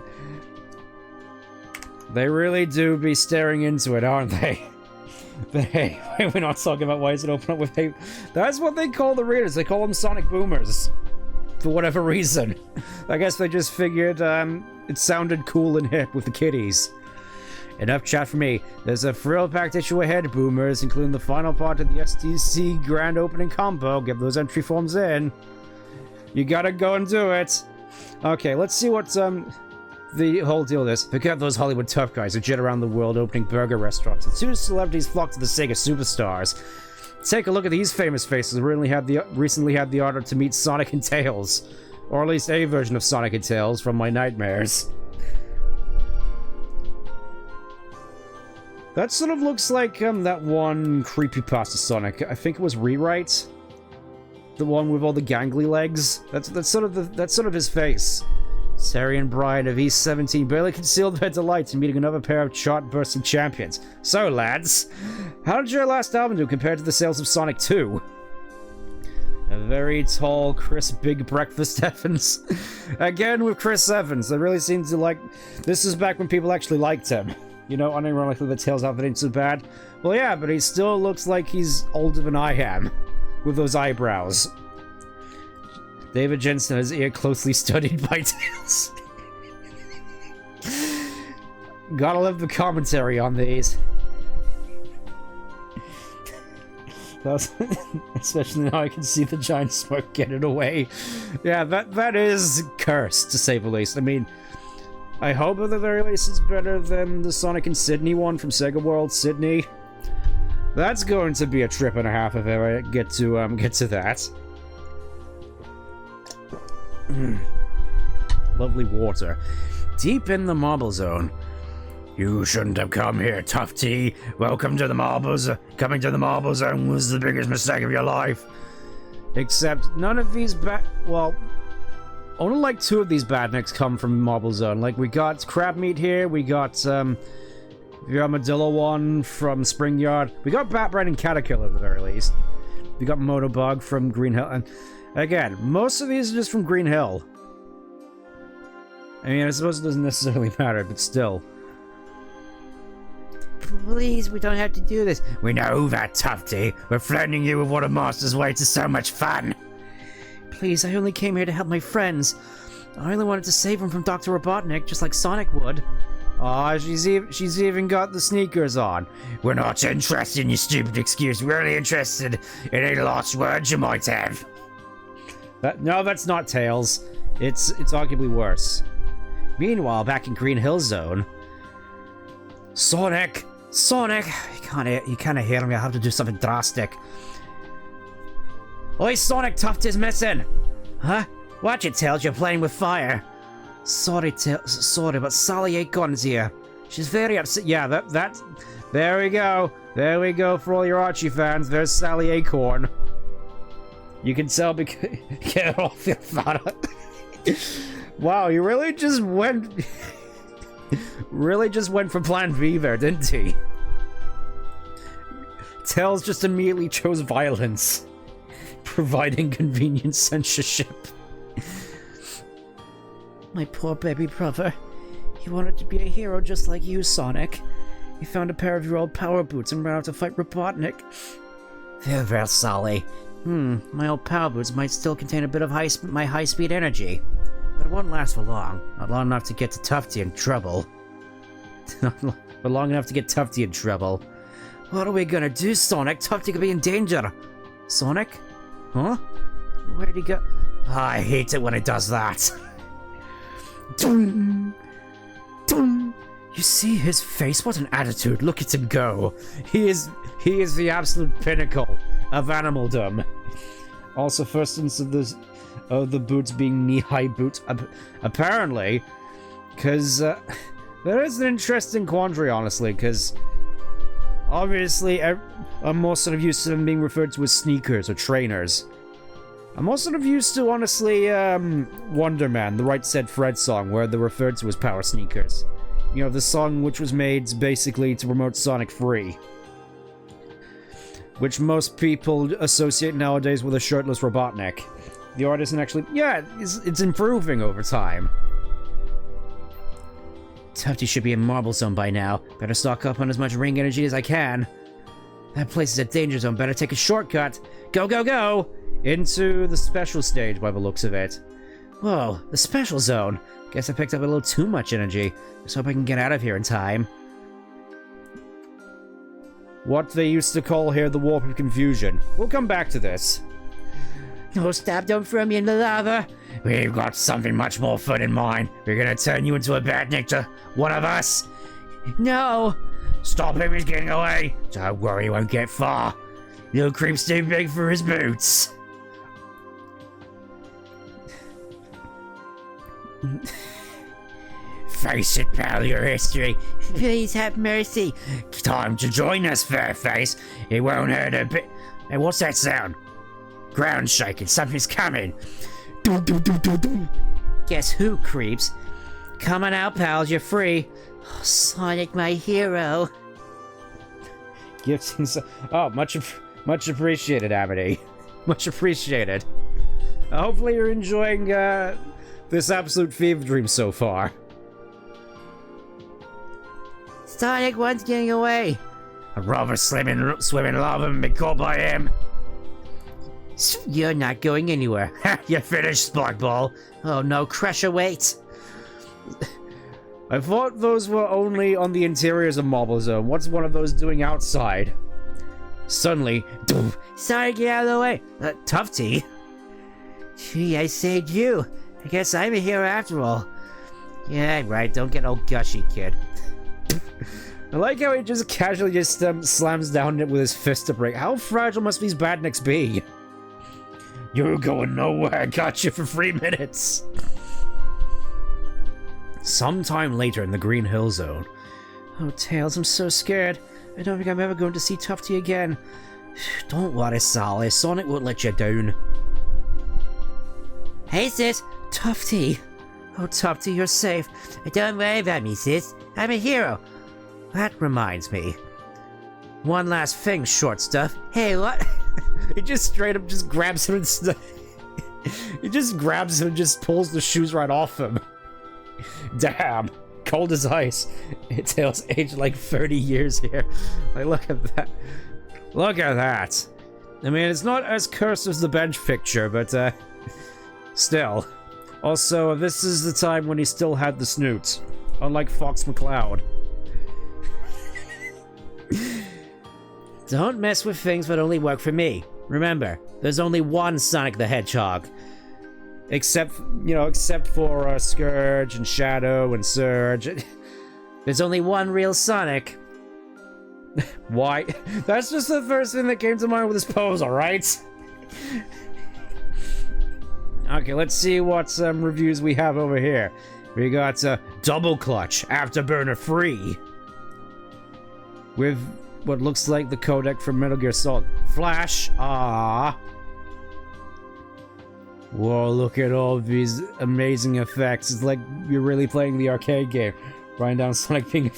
They really do be staring into it, aren't they? But hey, we're not talking about why is it open up with hey. That's what they call the readers. They call them Sonic Boomers. For whatever reason. I guess they just figured it sounded cool and hip with the kiddies. Enough chat for me. There's a thrill-packed issue ahead, Boomers, including the final part of the STC Grand Opening combo. Get those entry forms in. You gotta go and do it. Okay, let's see what the whole deal is. Forget those Hollywood tough guys who jet around the world opening burger restaurants. The two celebrities flock to the SEGA superstars. Take a look at these famous faces who recently had the honor to meet Sonic and Tails. Or at least a version of Sonic and Tails from my nightmares. That sort of looks like that one creepypasta Sonic. I think it was Rewrite. The one with all the gangly legs. That's sort of his face. Sarian Bride of East 17 barely concealed their delight in meeting another pair of chart-bursting champions. So, lads, how did your last album do compared to the sales of Sonic 2? A very tall, crisp, big breakfast Evans. Again with Chris Evans. They really seem to like... This is back when people actually liked him. You know, unironically the Tails outfit ain't so bad. Well, yeah, but he still looks like he's older than I am. With those eyebrows. David Jensen has ear closely studied by Tails. Gotta love the commentary on these. Especially now I can see the giant smoke getting away. Yeah, that is cursed, to say the least. I mean, I hope at the very least it's better than the Sonic and Sydney one from Sega World Sydney. That's going to be a trip and a half if I ever get to that. Lovely water. Deep in the Marble Zone. You shouldn't have come here, Tufty. Welcome to the Marbles. Coming to the Marble Zone was the biggest mistake of your life. Except none of these well, only like 2 of these badniks come from Marble Zone. Like, we got Crab Meat here, we got the Armadillo one from Spring Yard. We got Batbread and Caterpillar at the very least. We got Motobug from Green Hill, and again, most of these are just from Green Hill. I mean, I suppose it doesn't necessarily matter, but still. Please, we don't have to do this. We know that, Tufty. We're threatening you with one of Master's way to so much fun. Please, I only came here to help my friends. I only wanted to save them from Dr. Robotnik, just like Sonic would. Aw, she's even got the sneakers on. We're not interested in your stupid excuse. We're only interested in any lost words you might have. No, that's not Tails. It's arguably worse. Meanwhile, back in Green Hill Zone... Sonic! You can't hear me. I have to do something drastic. Oi, Sonic, Tufty's missing! Huh? Watch it, Tails, you're playing with fire. Sorry, but Sally Acorn's here. She's very upset. Yeah, that... There we go. There we go for all your Archie fans. There's Sally Acorn. You can tell because... Get off your father. Wow, you really just went... really just went for Plan B there, didn't he? Tails just immediately chose violence. Providing convenient censorship. My poor baby brother. He wanted to be a hero just like you, Sonic. He found a pair of your old power boots and ran out to fight Robotnik. There, Sally. My old power boots might still contain a bit of my high-speed energy. But it won't last for long. Not long enough to get to Tufty in trouble. But long enough to get Tufty in trouble. What are we gonna do, Sonic? Tufty could be in danger. Sonic? Huh? Where'd he go? I hate it when it does that. Dum, dum. You see his face? What an attitude. Look at him go. He is the absolute pinnacle of animaldom. Also, first instance of the boots being knee-high boots. Apparently, because there is an interesting quandary, honestly, because obviously I'm more sort of used to them being referred to as sneakers or trainers. I'm more sort of used to, honestly, Wonder Man, the Right Said Fred song, where they're referred to as power sneakers. You know, the song which was made basically to promote Sonic Free. Which most people associate nowadays with a shirtless Robotnik. The art isn't actually... Yeah, it's improving over time. Tufty should be in Marble Zone by now. Better stock up on as much ring energy as I can. That place is a danger zone. Better take a shortcut. Go, go, go! Into the special stage by the looks of it. Whoa, the special zone. Guess I picked up a little too much energy. Let's hope I can get out of here in time. What they used to call here the Warp of Confusion. We'll come back to this. No, stop, don't throw me in the lava. We've got something much more fun in mind. We're gonna turn you into a badnik to one of us. No! Stop him, he's getting away. Don't worry, he won't get far. Little creep's too big for his boots. Face it, pal, your history. Please have mercy. Time to join us, Fairface. It won't hurt a bit. Hey, what's that sound? Ground shaking. Something's coming. Doom, doom, doom, doom, doom. Guess who, creeps? Come on out, pals. You're free. Oh, Sonic, my hero. Gifts. Oh, much appreciated, Amity. Much appreciated. Hopefully you're enjoying this absolute fever dream so far. Sonic one's getting away. I'd rather swim in lava and be caught by him. You're not going anywhere. You're finished, Sparkball. Oh no, Crusher, wait. I thought those were only on the interiors of Marble Zone. What's one of those doing outside? Suddenly, Sonic, get out of the way. Tufty? Gee, I saved you. I guess I'm a hero after all. Yeah, right, don't get all gushy, kid. I like how he just casually just slams down it with his fist to break. How fragile must these badniks be? You're going nowhere. I got you for 3 minutes. Sometime later in the Green Hill Zone. Oh, Tails, I'm so scared. I don't think I'm ever going to see Tufty again. Don't worry, Sally. Sonic won't let you down. Hey, sis. Tufty. Oh, Tufty, you're safe. Don't worry about me, sis. I'm a hero. That reminds me. One last thing, short stuff. Hey, what? He just straight up just grabs him and he just grabs him and just pulls the shoes right off him. Damn. Cold as ice. Tails aged like 30 years here. Like, look at that. Look at that. I mean, it's not as cursed as the bench picture, but still. Also, this is the time when he still had the snoot. Unlike Fox McCloud. Don't mess with things that only work for me. Remember, there's only one Sonic the Hedgehog. Except for Scourge and Shadow and Surge. There's only one real Sonic. Why? That's just the first thing that came to mind with this pose, alright? Okay, let's see what reviews we have over here. We got Double Clutch, Afterburner Free. With what looks like the codec from Metal Gear Solid. Flash, whoa, look at all these amazing effects. It's like you're really playing the arcade game. Riding down Sonic being...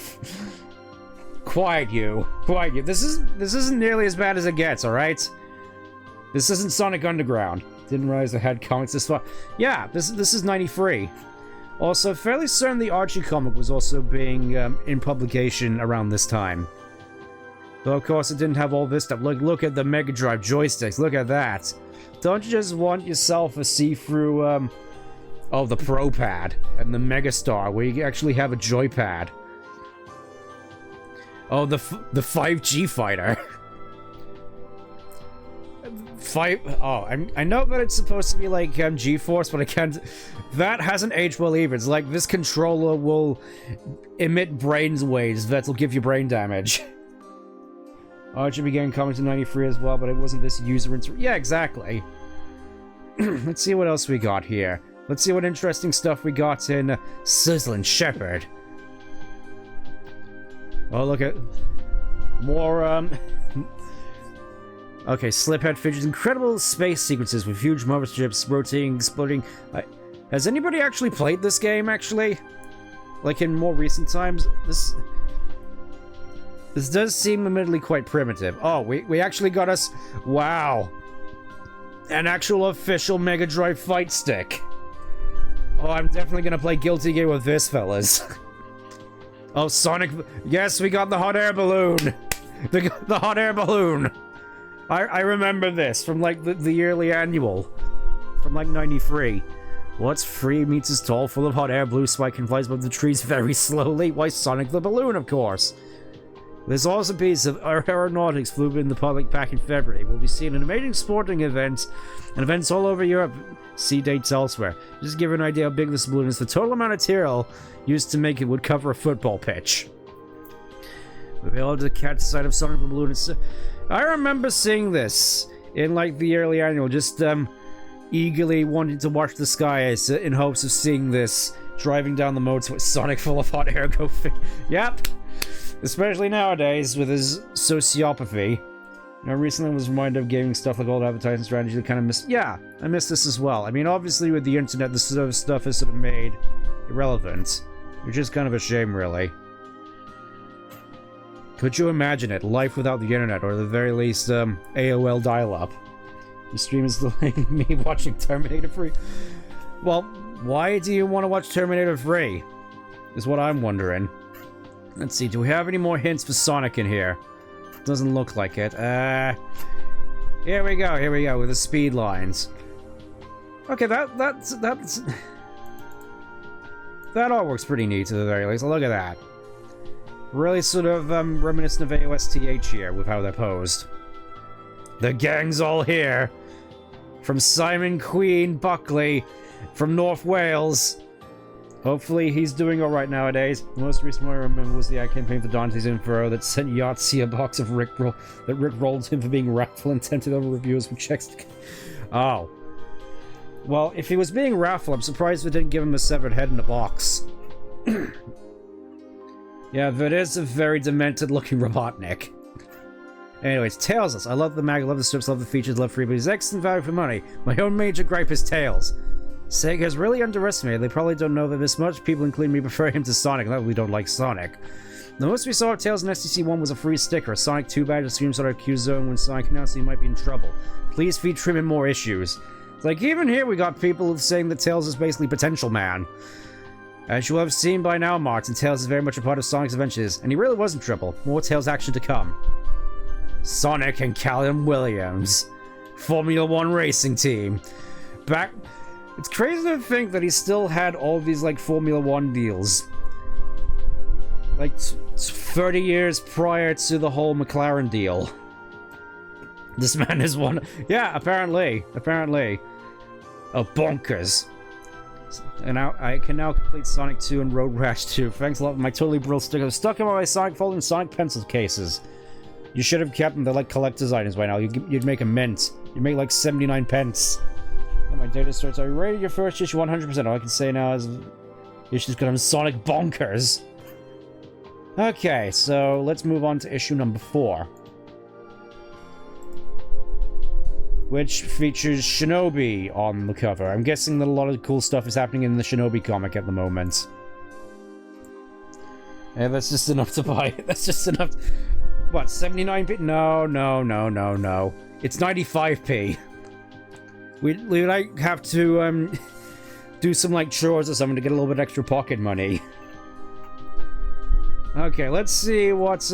Quiet you. Quiet you. This isn't nearly as bad as it gets, alright? This isn't Sonic Underground. Didn't realize I had comics this far. Yeah, this is 93. Also, fairly certain the Archie comic was also being in publication around this time. Though, of course, it didn't have all this stuff. Look at the Mega Drive joysticks. Look at that. Don't you just want yourself a see-through, oh, the Pro Pad and the Megastar, where you actually have a joypad. Oh, the 5G fighter. fight. Oh, I know that it's supposed to be like G-Force, but I can't. That hasn't aged well either. It's like this controller will emit brain waves that'll give you brain damage. Archer began coming to 93 as well, but it wasn't this user yeah, exactly. Let's see what else we got here. Let's see what interesting stuff we got in Sizzling Shepherd. Oh, look at more okay, Sliphead features incredible space sequences with huge motherships rotating, exploding. Has anybody actually played this game, actually? Like, in more recent times? This does seem admittedly quite primitive. Oh, we actually got us... Wow. An actual official Mega Drive fight stick. Oh, I'm definitely gonna play Guilty Gear with this, fellas. Oh, Sonic... Yes, we got the hot air balloon! The hot air balloon! I remember this from, like, the yearly annual. From, like, 93. What's 3 meters tall, full of hot air, blue spike, and flies above the trees very slowly? Why, Sonic the Balloon, of course! This awesome piece of aeronautics flew in the public back in February. We'll be seeing an amazing sporting event and events all over Europe. See dates elsewhere. Just to give you an idea how big this balloon is, the total amount of material used to make it would cover a football pitch. We'll be able to catch sight of Sonic the Balloon. I remember seeing this in, like, the yearly annual, just eagerly wanting to watch the skies in hopes of seeing this, driving down the moats with Sonic full of hot air go Yep. Especially nowadays with his sociopathy. You know, recently I was reminded of gaming stuff like old advertising strategy that kind of missed. Yeah, I missed this as well. I mean, obviously with the internet, this sort of stuff is sort of made irrelevant, which is kind of a shame, really. Could you imagine it? Life without the internet, or at the very least, AOL dial-up. The stream is delaying me watching Terminator 3. Well, why do you want to watch Terminator 3? Is what I'm wondering. Let's see, do we have any more hints for Sonic in here? Doesn't look like it. Here we go, with the speed lines. Okay, that's... That artwork's pretty neat, to the very least. Look at that. Really sort of, reminiscent of AOSTH here, with how they're posed. The gang's all here! From Simon Queen Buckley, from North Wales. Hopefully he's doing alright nowadays. The most recent one I remember was the ad campaign for Dante's Inferno that sent Yahtzee a box of Rick rolled him for being wrathful and tempted over reviewers with checks to... Oh. Well, if he was being wrathful, I'm surprised they didn't give him a severed head in a box. Yeah, that is a very demented-looking Robotnik. Anyways, Tails. I love the mag, love the strips, love the features, love freebies. Excellent value for money. My own major gripe is Tails. SEGA has really underestimated. They probably don't know that this much. People, including me, prefer him to Sonic, and that we don't like Sonic. The most we saw of Tails in STC1 was a free sticker, a Sonic 2 badge, a screenshot of Q Zone when Sonic announced he might be in trouble. Please feature him in more issues. It's like, even here we got people saying that Tails is basically Potential Man. As you will have seen by now, Martin, Tails is very much a part of Sonic's adventures, and he really was in trouble. More Tails action to come. Sonic and Callum Williams. Formula 1 racing team. Back... It's crazy to think that he still had all these, like, Formula 1 deals. Like, 30 years prior to the whole McLaren deal. This man is one... Yeah, apparently. Oh, bonkers. And now I can now complete Sonic 2 and Road Rash 2. Thanks a lot for my totally brilliant sticker. Stuck in my Sonic folder and Sonic pencil cases. You should have kept them. They're like collector's items by now. You'd make a mint. You'd make like 79 pence. And my data starts. Are you ready? Your first issue 100%. All I can say now is issue's gonna have Sonic bonkers. Okay, so let's move on to issue number 4. Which features Shinobi on the cover. I'm guessing that a lot of cool stuff is happening in the Shinobi comic at the moment. Yeah, that's just enough to buy. That's just enough. What, 79p? No. It's 95p. We like have to do some like chores or something to get a little bit extra pocket money. Okay, let's see what's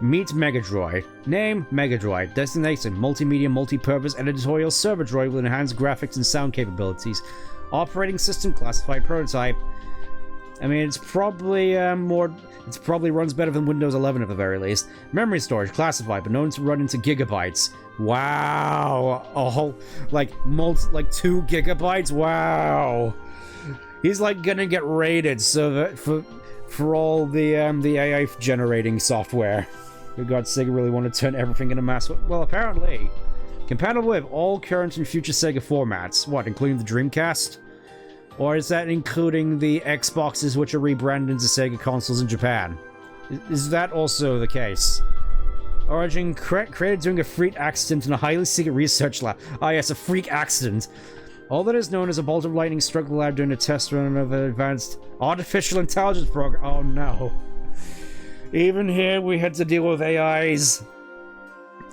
Meet Megadroid. Name, Megadroid. Destination, multimedia, multi-purpose, editorial server droid with enhanced graphics and sound capabilities. Operating system, classified prototype. I mean, it's probably it probably runs better than Windows 11 at the very least. Memory storage classified, but known to run into gigabytes. Wow, a whole like 2 gigabytes. Wow, he's like gonna get raided so that for all the AI generating software. Good God, Sega really want to turn everything into mass. Well, apparently, compatible with all current and future Sega formats. What, including the Dreamcast? Or is that including the Xboxes which are rebranded into Sega consoles in Japan? Is that also the case? Origin created during a freak accident in a highly secret research lab. Ah yes, a freak accident. All that is known as a bolt of lightning struck the lab during a test run of an advanced artificial intelligence program. Oh no. Even here we had to deal with AIs.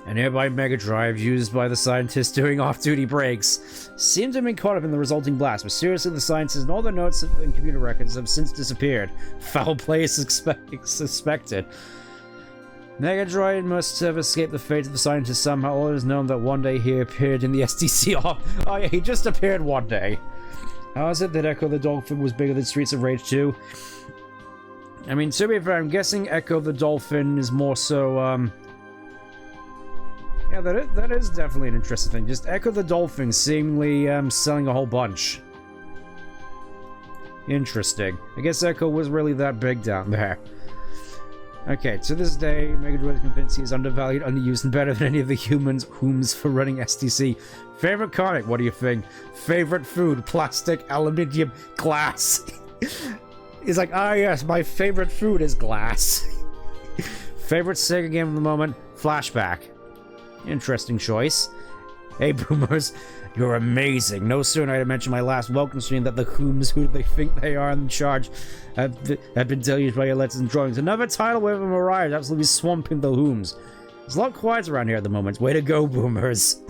A nearby Mega Drive used by the scientists doing off-duty breaks seemed to have been caught up in the resulting blast. Mysteriously, the scientists and all their notes and computer records have since disappeared. Foul play is suspected. Mega Drive must have escaped the fate of the scientists somehow. All it is known that one day he appeared in the SDC. Oh yeah, he just appeared one day. How is it that Echo the Dolphin was bigger than Streets of Rage 2? I mean, to be fair, I'm guessing Echo the Dolphin is more so, yeah, that is definitely an interesting thing. Just Echo the Dolphin seemingly, selling a whole bunch. Interesting. I guess Echo was really that big down there. Okay, to this day, Mega Drive is convinced he is undervalued, underused, and better than any of the humans whom's for running STC. Favorite comic? What do you think? Favorite food? Plastic, aluminium, glass. He's like, ah yes, my favorite food is glass. Favorite Sega game of the moment? Flashback. Interesting choice. Hey boomers, you're amazing. No sooner had I mentioned my last welcome stream that the whom's who they think they are in charge have been deluged by your letters and drawings. Another tidal wave of Mariah is absolutely swamping the whom's. It's a lot quiet around here at the moment. Way to go, boomers.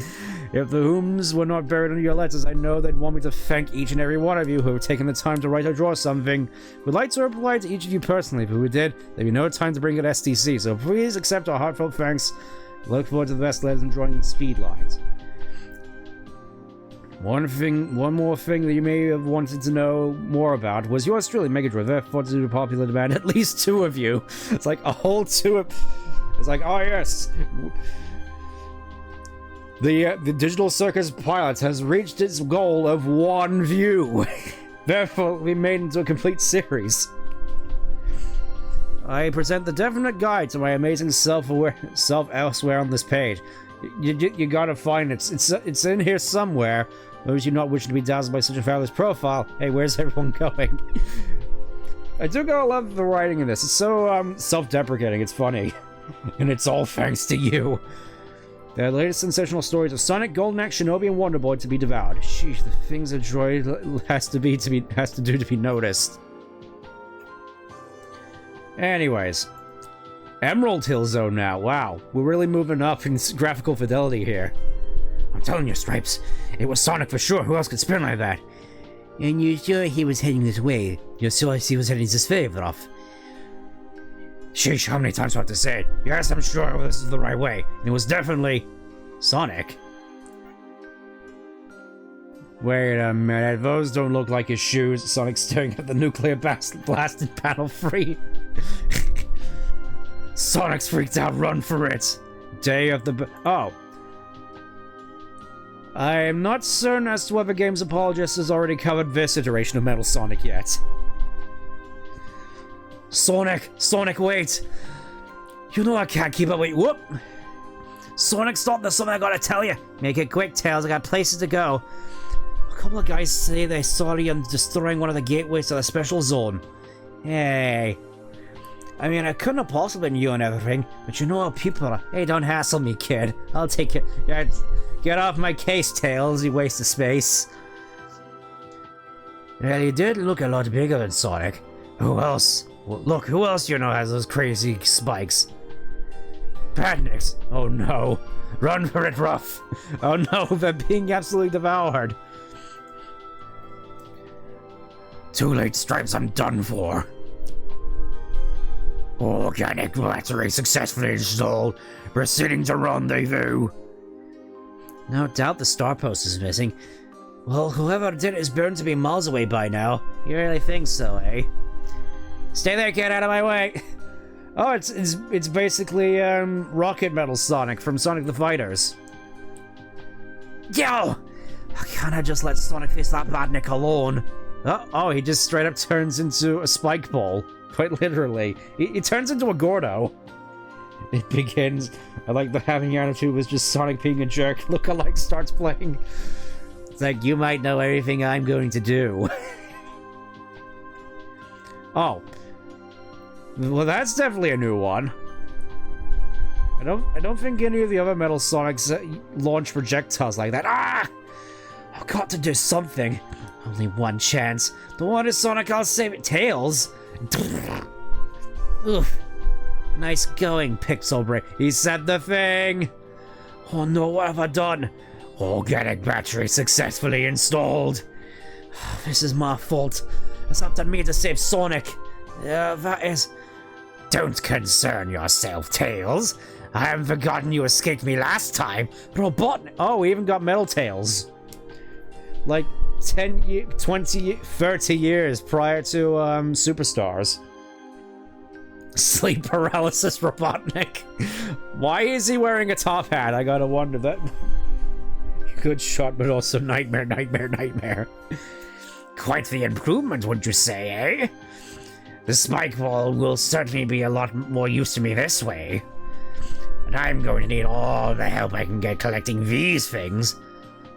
If the whom's were not buried under your letters, I know they'd want me to thank each and every one of you who have taken the time to write or draw something. We'd like to reply to each of you personally, but if we did, there'd be no time to bring it STC, so please accept our heartfelt thanks. Look forward to the best letters and drawing speed lines. One more thing that you may have wanted to know more about was yours truly, Mega Drive. Therefore, due to popular demand, at least 2 of you. It's like a whole 2 of... It's like, oh yes. The Digital Circus Pilot has reached its goal of 1 view. Therefore, we made into a complete series. I present the definite guide to my amazing self elsewhere on this page. You gotta find it. It's in here somewhere. Those you not wishing to be dazzled by such a fabulous profile. Hey, where's everyone going? I do gotta love the writing in this. It's so self-deprecating. It's funny, and it's all thanks to you. The latest sensational stories of Sonic, Golden Axe, Shinobi, and Wonder Boy to be devoured. Sheesh, the things a droid has to do to be noticed. Anyways, Emerald Hill Zone now. Wow, we're really moving up in graphical fidelity here. I'm telling you, Stripes, it was Sonic for sure. Who else could spin like that? And you sure he was heading this way? You sure he was heading this way, Ruff? Sheesh, how many times do I have to say it? Yes, I'm sure this is the right way. And it was definitely Sonic. Wait a minute, those don't look like his shoes. Sonic's staring at the nuclear blast in panel 3. Sonic's freaked out, run for it. Day of the... Oh. I am not certain as to whether Games Apologist has already covered this iteration of Metal Sonic yet. Sonic, wait! You know I can't keep up with you. Whoop! Sonic, stop, there's something I gotta tell you. Make it quick, Tails, I got places to go. A couple of guys say they saw you destroying one of the gateways to the special zone. Hey. I mean, I couldn't have possibly been you and everything, but you know how people are. Hey, don't hassle me, kid. I'll take it. Yeah, get off my case, Tails, you waste of space. Well, you did look a lot bigger than Sonic. Who else? Well, look, who else you know has those crazy spikes? Badniks. Oh no. Run for it, Ruff. Oh no, they're being absolutely devoured. Too late, Stripes, I'm done for. Organic battery successfully installed. Proceeding to rendezvous. No doubt the star post is missing. Well, whoever did it is bound to be miles away by now. You really think so, eh? Stay there, get out of my way! Oh, it's basically, Rocket Metal Sonic from Sonic the Fighters. Yo! Can't I just let Sonic face that badnik alone? Oh, he just straight up turns into a spike ball. Quite literally. He turns into a Gordo. It begins. I like the having attitude was just Sonic being a jerk. Lookalike starts playing. It's like, you might know everything I'm going to do. Oh. Well, that's definitely a new one. I don't think any of the other Metal Sonics launch projectiles like that. Ah! I've got to do something. Only one chance. The one is Sonic, I'll save it. Tails? Oof. Nice going, Pixel Break. He said the thing! Oh no, what have I done? Organic battery successfully installed. This is my fault. It's up to me to save Sonic. That is... Don't concern yourself, Tails. I haven't forgotten you escaped me last time. Robotnik... Oh, we even got Metal Tails. Like 10, 20, 30 years prior to Superstars. Sleep paralysis Robotnik. Why is he wearing a top hat? I gotta wonder that. Good shot, but also nightmare, nightmare, nightmare. Quite the improvement, wouldn't you say, eh? The spike ball will certainly be a lot more use to me this way. And I'm going to need all the help I can get collecting these things.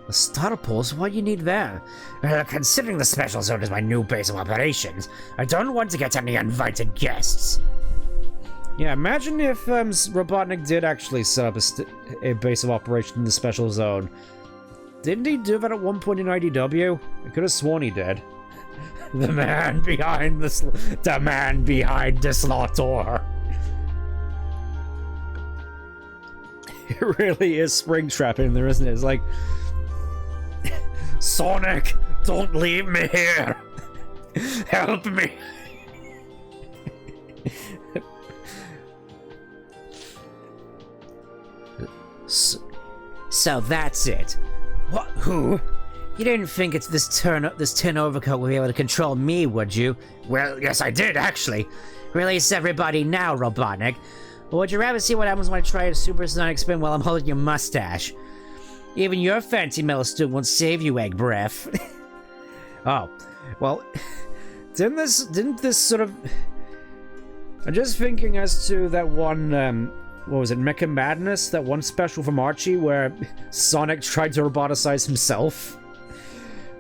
The starter poles? What do you need there? Well, considering the special zone is my new base of operations, I don't want to get any uninvited guests. Yeah, imagine if Robotnik did actually set up a base of operation in the special zone. Didn't he do that at one point in IDW? I could have sworn he did. The man behind the slot door. It really is Springtrap in there, isn't it? It's like, Sonic, don't leave me here. Help me. So that's it. What? Who? You didn't think it's this tin overcoat would be able to control me, would you? Well, yes I did, actually. Release everybody now, Robotnik. Or would you rather see what happens when I try a supersonic spin while I'm holding your mustache? Even your fancy metal suit won't save you, egg breath. Oh, well, didn't this sort of... I'm just thinking as to that one, what was it, Mecha Madness? That one special from Archie where Sonic tried to roboticize himself?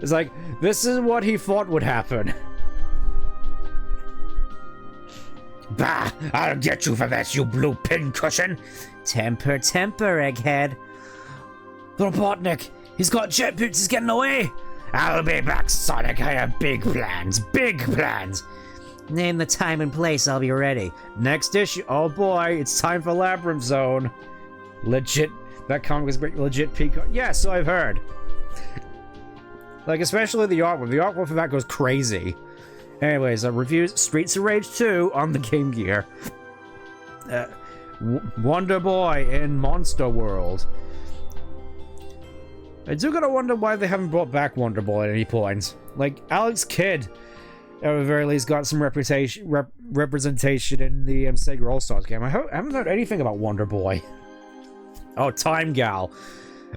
It's like, this is what he thought would happen. Bah! I'll get you for this, you blue pincushion! Temper, temper, egghead. Robotnik! He's got jet boots, he's getting away! I'll be back, Sonic, I have big plans, big plans! Name the time and place, I'll be ready. Next issue, oh boy, it's time for Labyrinth Zone. Legit, that comic was great, legit peak. Yeah, so I've heard. Like, especially the artwork. The artwork for that goes crazy. Anyways, reviews Streets of Rage 2 on the Game Gear. Wonder Boy in Monster World. I do gotta wonder why they haven't brought back Wonder Boy at any point. Like, Alex Kidd, at the very least, got some representation in the Sega All-Stars game. I haven't heard anything about Wonder Boy. Oh, Time Gal.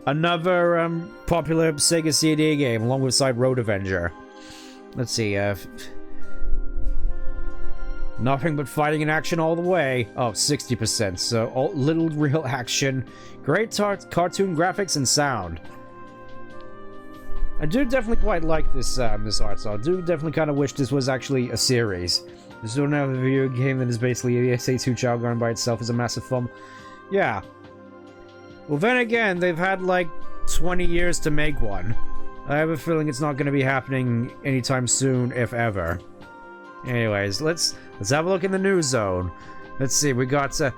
Another popular Sega CD game alongside Road Avenger. Let's see, nothing but fighting and action all the way. Oh, 60%, so little real action. Great cartoon graphics and sound. I do definitely quite like this this art style. I do definitely kind of wish this was actually a series. This don't have a video game that is basically a SA2 child gun by itself is a massive fun. Yeah. Well, then again, they've had like 20 years to make one. I have a feeling it's not going to be happening anytime soon, if ever. Anyways, let's have a look in the news zone. Let's see, we got the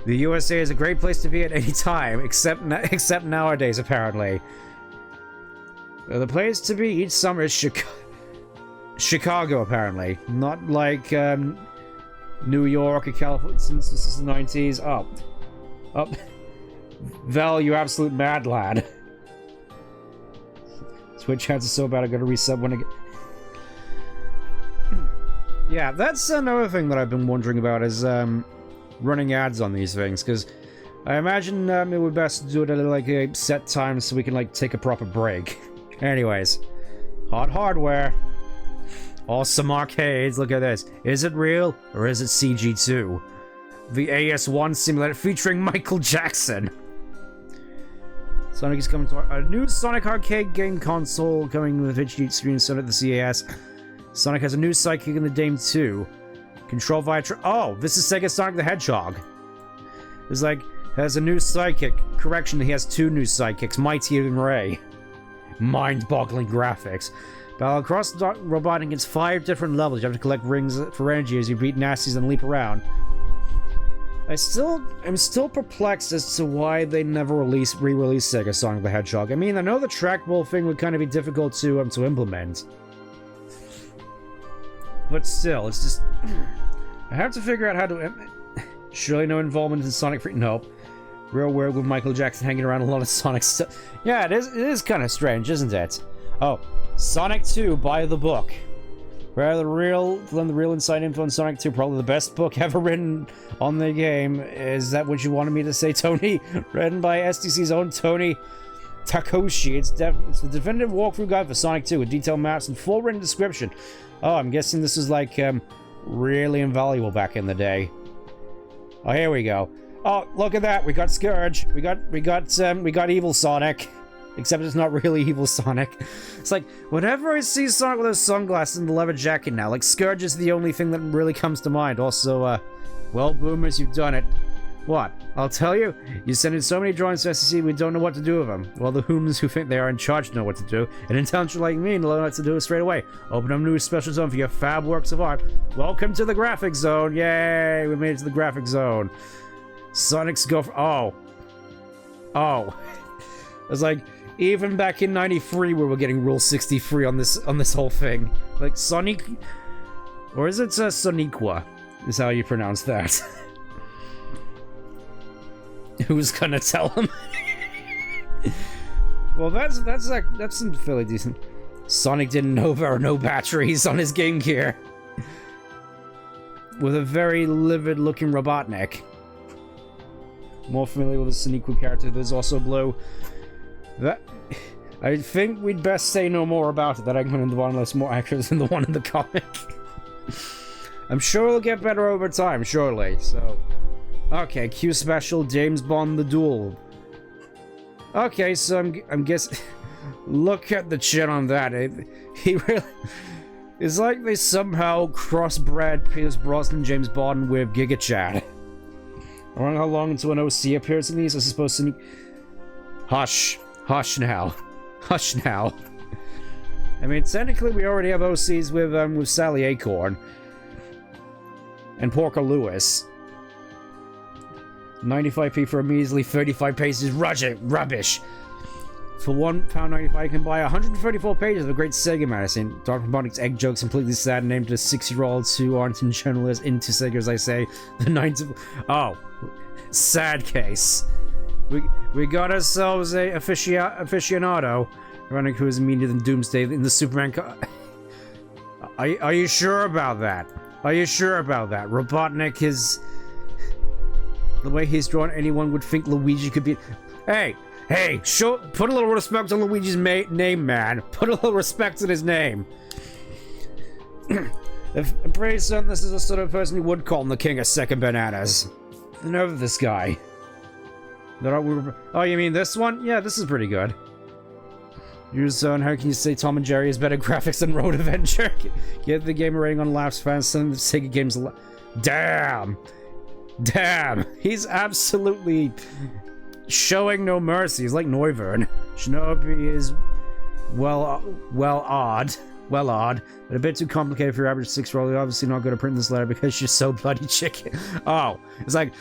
USA is a great place to be at any time, except nowadays apparently. The place to be each summer is Chicago apparently, not like New York or California since this is the 90s. Oh, Val, you absolute mad lad. Switch hands are so bad I gotta resub when I get... Yeah, that's another thing that I've been wondering about is running ads on these things, because I imagine it would best do it at like a set time so we can like take a proper break. Anyways, hot hardware. Awesome arcades, look at this. Is it real or is it CG2? The AS1 simulator featuring Michael Jackson. Sonic is coming to a new Sonic arcade game console coming with HD screen Sonic the CAS. Sonic has a new sidekick in the game too. Control via oh, this is Sega Sonic the Hedgehog. It's like, has a new sidekick. Correction, he has two new sidekicks, Mighty and Ray. Mind-boggling graphics. Battle across Robotnik against 5 different levels. You have to collect rings for energy as you beat nasties and leap around. I'm still perplexed as to why they never re-released Sega Sonic the Hedgehog. I mean, I know the trackball thing would kind of be difficult to implement. But still, it's just... I have to figure out how to... Surely no involvement in Sonic Free... Nope. Real weird with Michael Jackson hanging around a lot of Sonic stuff. Yeah, it is kind of strange, isn't it? Oh, Sonic 2, by the book. Rather the real inside info on Sonic 2, probably the best book ever written on the game. Is that what you wanted me to say, Tony? Written by SDC's own Tony Takoshi. It's the definitive walkthrough guide for Sonic 2 with detailed maps and full written description. Oh, I'm guessing this is like really invaluable back in the day. Oh, here we go. Oh, look at that! We got Scourge. We got Evil Sonic. Except it's not really Evil Sonic. It's like, whenever I see Sonic with those sunglasses and the leather jacket now, like, Scourge is the only thing that really comes to mind. Also, well, boomers, you've done it. What? I'll tell you, you send in so many drawings to SEC, we don't know what to do with them. Well, the humans who think they are in charge know what to do, and intelligent like me know what to do straight away. Open up a new special zone for your fab works of art. Welcome to the graphic zone. Yay, we made it to the graphic zone. Sonic's go for... Oh. It's like... Even back in '93, we were getting Rule 63 on this whole thing. Like Sonic, or is it Soniqua? Is how you pronounce that? Who's gonna tell him? Well, that's some fairly decent. Sonic didn't know there were no batteries on his Game Gear. With a very livid-looking Robotnik. More familiar with the Soniqua character, there's also Blue. I think we'd best say no more about it. That Eggman in the one is more accurate than the one in the comic. I'm sure it'll get better over time, surely. So, okay, Q Special, James Bond, The Duel. Okay, so I'm guessing. Look at the chin on that. He really. It's like they somehow crossbred Pierce Brosnan, James Bond with Giga Chad. I wonder how long until an OC appears in these. I suppose. Hush. Hush now. Hush now. I mean, technically we already have OCs with Sally Acorn. And Porker Lewis. 95p for a measly 35 pages rubbish. For £1.95 you can buy 134 pages of a great Sega magazine. Dr. Robotnik's egg jokes completely sad and aimed at 6-year-olds who aren't in general as into Sega as I say. The 9s of... Oh. Sad case. We got ourselves a aficionado, running who is meaner than Doomsday in the Superman. Are you sure about that? Are you sure about that? Robotnik is the way he's drawn. Anyone would think Luigi could be. Hey, put a little respect on Luigi's name, man. Put a little respect on his name. I'm pretty certain this is the sort of person we would call him the king of second bananas. The nerve of this guy. Oh, you mean this one? Yeah, this is pretty good. Your zone, how can you say Tom and Jerry has better graphics than Road Avenger? Give the game a rating on Laughs fans, send the Sega games a Damn! He's absolutely showing no mercy. He's like Noivern. Shinobi is well odd, but a bit too complicated for your average 6-year-old. You're obviously not going to print this letter because you're so bloody chicken. Oh, it's like...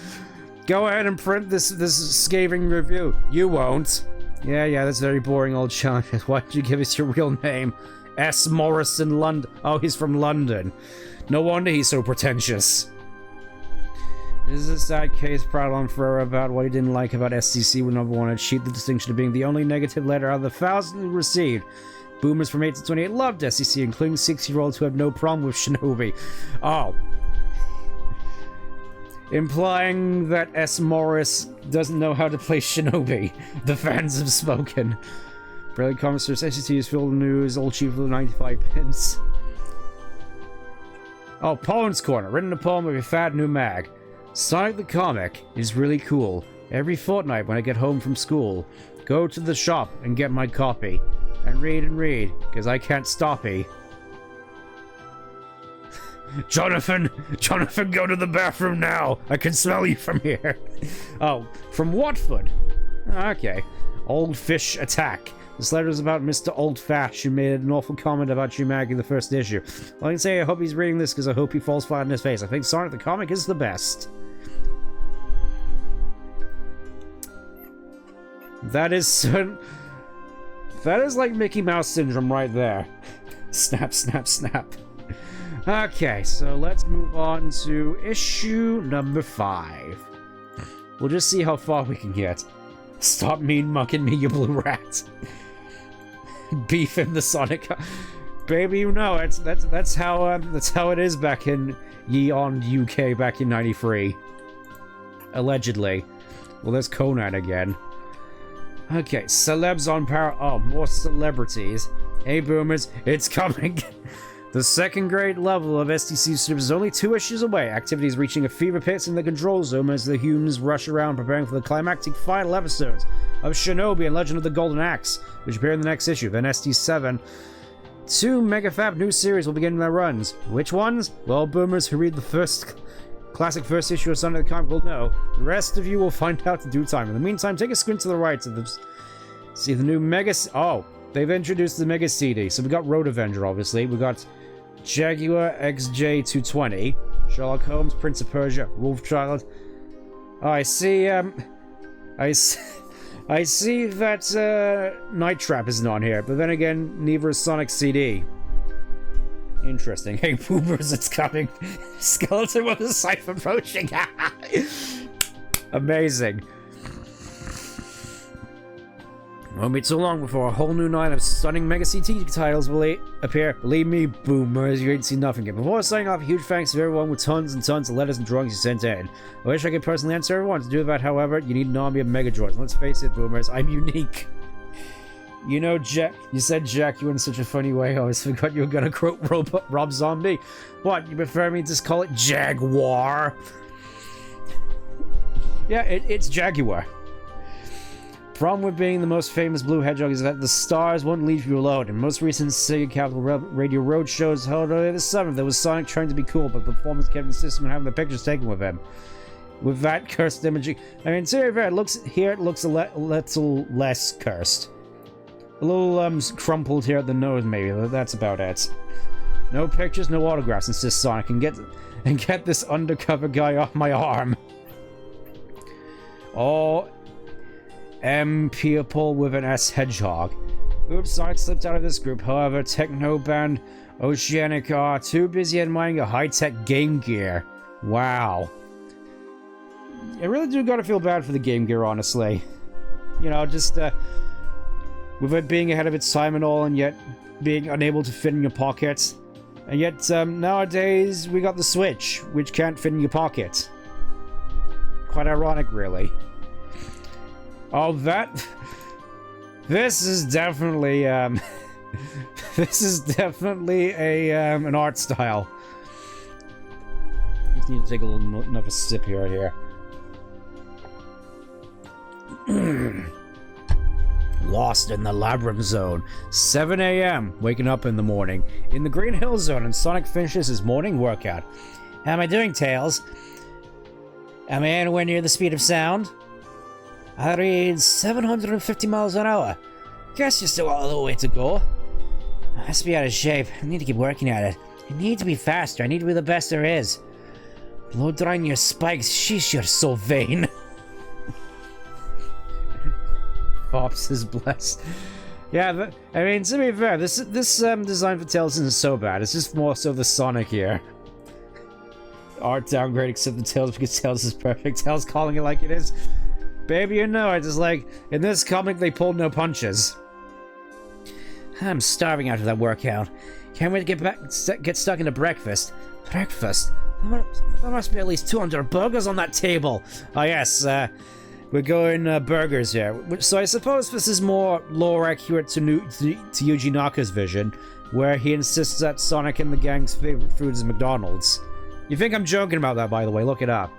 Go ahead and print this scathing review. You won't. Yeah, that's very boring old challenge. Why did you give us your real name? S. Morrison London. Oh, he's from London. No wonder he's so pretentious. This is a sad case prattle on forever about what he didn't like about SCC when number one achieved the distinction of being the only negative letter out of the thousands received. Boomers from 8 to 28 loved SEC, including 6-year-olds who have no problem with Shinobi. Oh. Implying that S. Morris doesn't know how to play Shinobi. The fans have spoken. Bradley Commissar's SEC is filled with news, all cheap for the 95 pence. Oh, Poem's Corner. Written a poem of a fat new mag. Sonic the Comic is really cool. Every fortnight when I get home from school, go to the shop and get my copy. And read, because I can't stop it. Jonathan, go to the bathroom now. I can smell you from here. Oh, from Watford. Okay. Old Fish Attack. This letter is about Mr. Oldfash, who made an awful comment about you in the first issue. Well, I can say I hope he's reading this because I hope he falls flat on his face. I think Sonic the Comic is the best. That is like Mickey Mouse syndrome right there. Snap, snap, snap. Okay, so let's move on to issue number 5. We'll just see how far we can get. Stop mean mucking me, you blue rat. Beef in the Sonic. Baby, you know it. That's how it is back in Yeon UK back in '93. Allegedly. Well, there's Conan again. Okay, celebs on power. Oh, more celebrities. Hey, boomers, it's coming. The second grade level of STC Super is only 2 issues away. Activities reaching a fever pitch in the control zone as the humans rush around preparing for the climactic final episodes of Shinobi and Legend of the Golden Axe, which appear in the next issue. Then ST7. 2 MegaFab new series will begin their runs. Which ones? Well, boomers who read the classic first issue of Sonic the Comic will know. The rest of you will find out in due time. In the meantime, take a squint to the right to see the new Mega... Oh, they've introduced the Mega CD. So we got Road Avenger, obviously. We got Jaguar XJ220, Sherlock Holmes, Prince of Persia, Wolfchild. Oh, I see that Night Trap isn't on here, but then again, neither is Sonic CD. Interesting. Hey, boomers, it's coming. Skeleton with a scythe approaching. Amazing. Won't be too long before a whole new line of stunning Mega CT titles will appear. Believe me, boomers, you ain't seen nothing yet. Before signing off, huge thanks to everyone with tons and tons of letters and drawings you sent in. I wish I could personally answer everyone. To do that, however, you need an army of Mega Droids. Let's face it, boomers, I'm unique. You know, Jack, you said Jack, you in such a funny way. I always forgot you were gonna quote Rob Zombie. What, you prefer me to just call it Jaguar? Yeah, it's Jaguar. Problem with being the most famous blue hedgehog is that the stars won't leave you alone. In most recent SEGA Capital Radio Road shows held earlier this summer, there was Sonic trying to be cool, but the performance kept insisting on having the pictures taken with him. With that cursed imaging, I mean, to be fair, it looks a little less cursed. A little crumpled here at the nose, maybe. But that's about it. No pictures, no autographs, insists Sonic, and get this undercover guy off my arm. Oh. People with an S hedgehog. Oops, Sonic slipped out of this group. However, techno band Oceanic are too busy admiring a high-tech Game Gear. Wow. I really do gotta feel bad for the Game Gear, honestly. You know, just with it being ahead of its time and all, and yet being unable to fit in your pocket. And yet, nowadays, we got the Switch, which can't fit in your pocket. Quite ironic, really. Oh, this is definitely, this is definitely an art style. Just need to take another sip here. Lost in the Labyrinth Zone. 7 a.m. Waking up in the morning. In the Green Hill Zone, and Sonic finishes his morning workout. How am I doing, Tails? Am I anywhere near the speed of sound? I read 750 miles an hour. Guess you still got a little way to go. I must be out of shape. I need to keep working at it. I need to be faster. I need to be the best there is. Blow drying your spikes. Sheesh, you're so vain. Pops is blessed. Yeah, but, I mean, to be fair, this design for Tails isn't so bad. It's just more so the Sonic here. Art downgrade, except the Tails because Tails is perfect. Tails calling it like it is. Baby, you know, it's just like, in this comic, they pulled no punches. I'm starving after that workout. Can't wait to get stuck into breakfast. Breakfast? There must be at least 200 burgers on that table. Oh yes, we're going burgers here. So I suppose this is more lore accurate to Yuji Naka's vision, where he insists that Sonic and the gang's favorite food is McDonald's. You think I'm joking about that, by the way? Look it up.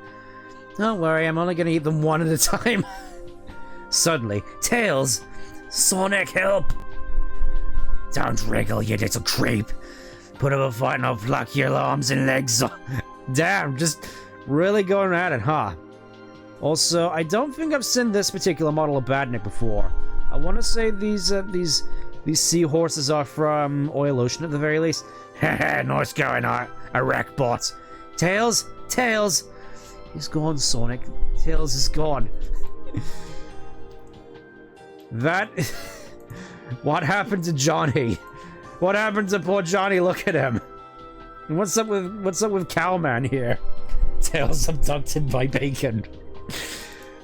Don't worry, I'm only gonna eat them one at a time. Suddenly, Tails! Sonic, help! Don't wriggle, you little creep. Put up a fight and I'll pluck your arms and legs off. Damn, just really going at it, huh? Also, I don't think I've seen this particular model of Badnik before. I want to say these seahorses are from Oil Ocean at the very least. Haha, nice going, a wreck bot. Tails? Tails! He's gone, Sonic. Tails is gone. That... What happened to Johnny? What happened to poor Johnny? Look at him. And what's up with Cowman here? Tails abducted by Bacon.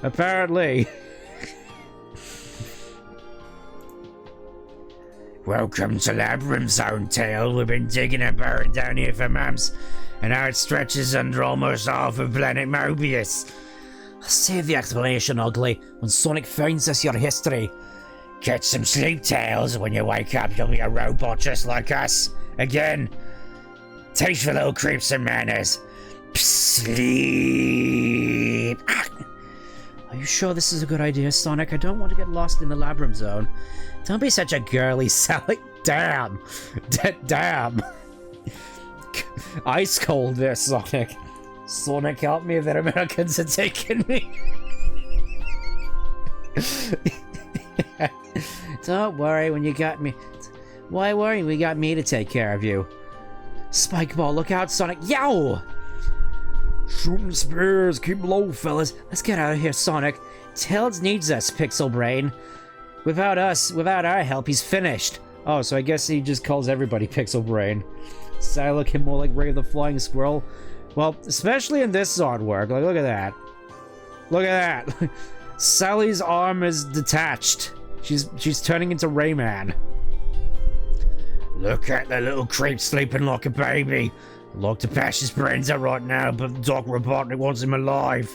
Apparently. Welcome to Labyrinth Zone, Tail. We've been digging and burrowing down here for months, and now it stretches under almost half of planet Mobius. Save the explanation, Ugly. When Sonic finds us your history. Get some sleep, Tails. When you wake up, you'll be a robot just like us. Again. Teach the little creeps some manners. Sleep. Are you sure this is a good idea, Sonic? I don't want to get lost in the Labyrinth Zone. Don't be such a girly Sally. Damn. Damn. Ice cold there, Sonic. Sonic, help me. The Americans are taking me. Don't worry when you got me. Why worry? We got me to take care of you. Spike ball, look out, Sonic. Yow! Shooting spears, keep low, fellas. Let's get out of here, Sonic. Tails needs us, Pixel Brain. Without our help, he's finished. Oh, so I guess he just calls everybody Pixel Brain. So I look him more like Ray the Flying Squirrel. Well, especially in this artwork. Like, look at that. Look at that. Sally's arm is detached. She's turning into Rayman. Look at the little creep sleeping like a baby. I'd like to bash his brains out right now, but Doc Robotnik wants him alive.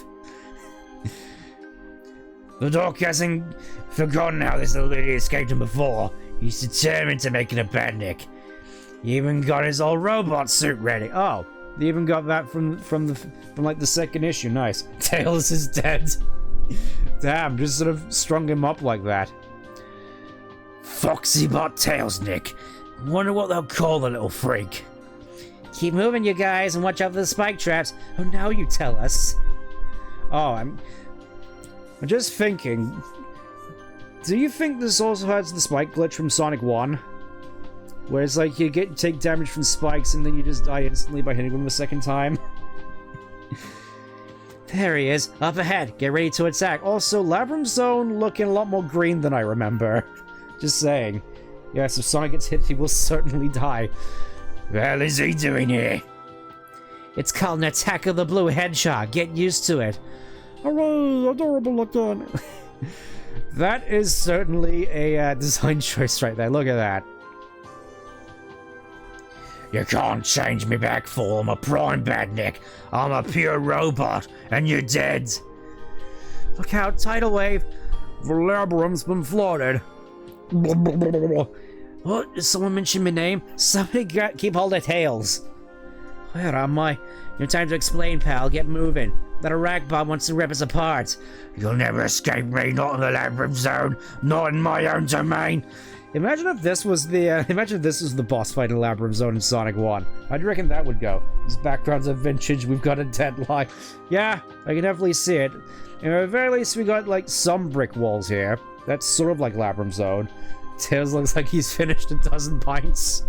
The Doc hasn't forgotten how this little idiot escaped him before. He's determined to make it a Badnik. He even got his old robot suit ready. Oh, they even got that from like the second issue. Nice. Tails is dead. Damn, just sort of strung him up like that. Foxy bot Tails, Nick. Wonder what they'll call the little freak. Keep moving, you guys, and watch out for the spike traps. Oh, now you tell us. Oh, I'm just thinking. Do you think this also has the spike glitch from Sonic 1? Where it's like you take damage from spikes and then you just die instantly by hitting them the second time? There he is, up ahead. Get ready to attack. Also, Labyrinth Zone looking a lot more green than I remember. Just saying. Yes, if Sonic gets hit, he will certainly die. What the hell is he doing here? It's called an attack of the blue hedgehog. Get used to it. Hooray, adorable looking. That is certainly a design choice right there. Look at that. You can't change me back form, a prime Badnik. I'm a pure robot, and you're dead. Look out, tidal wave. The labyrinth's been flooded. What? Did someone mention my name? Somebody keep hold of Tails. Where am I? No time to explain, pal. Get moving. That Ragbot wants to rip us apart. You'll never escape me, not in the Labyrinth Zone, not in my own domain. Imagine if this was the boss fight in Labyrinth Zone in Sonic 1. How do you reckon that would go? These backgrounds are vintage, we've got a deadline. Yeah, I can definitely see it. And at the very least, we got, like, some brick walls here. That's sort of like Labyrinth Zone. Tails looks like he's finished a dozen pints.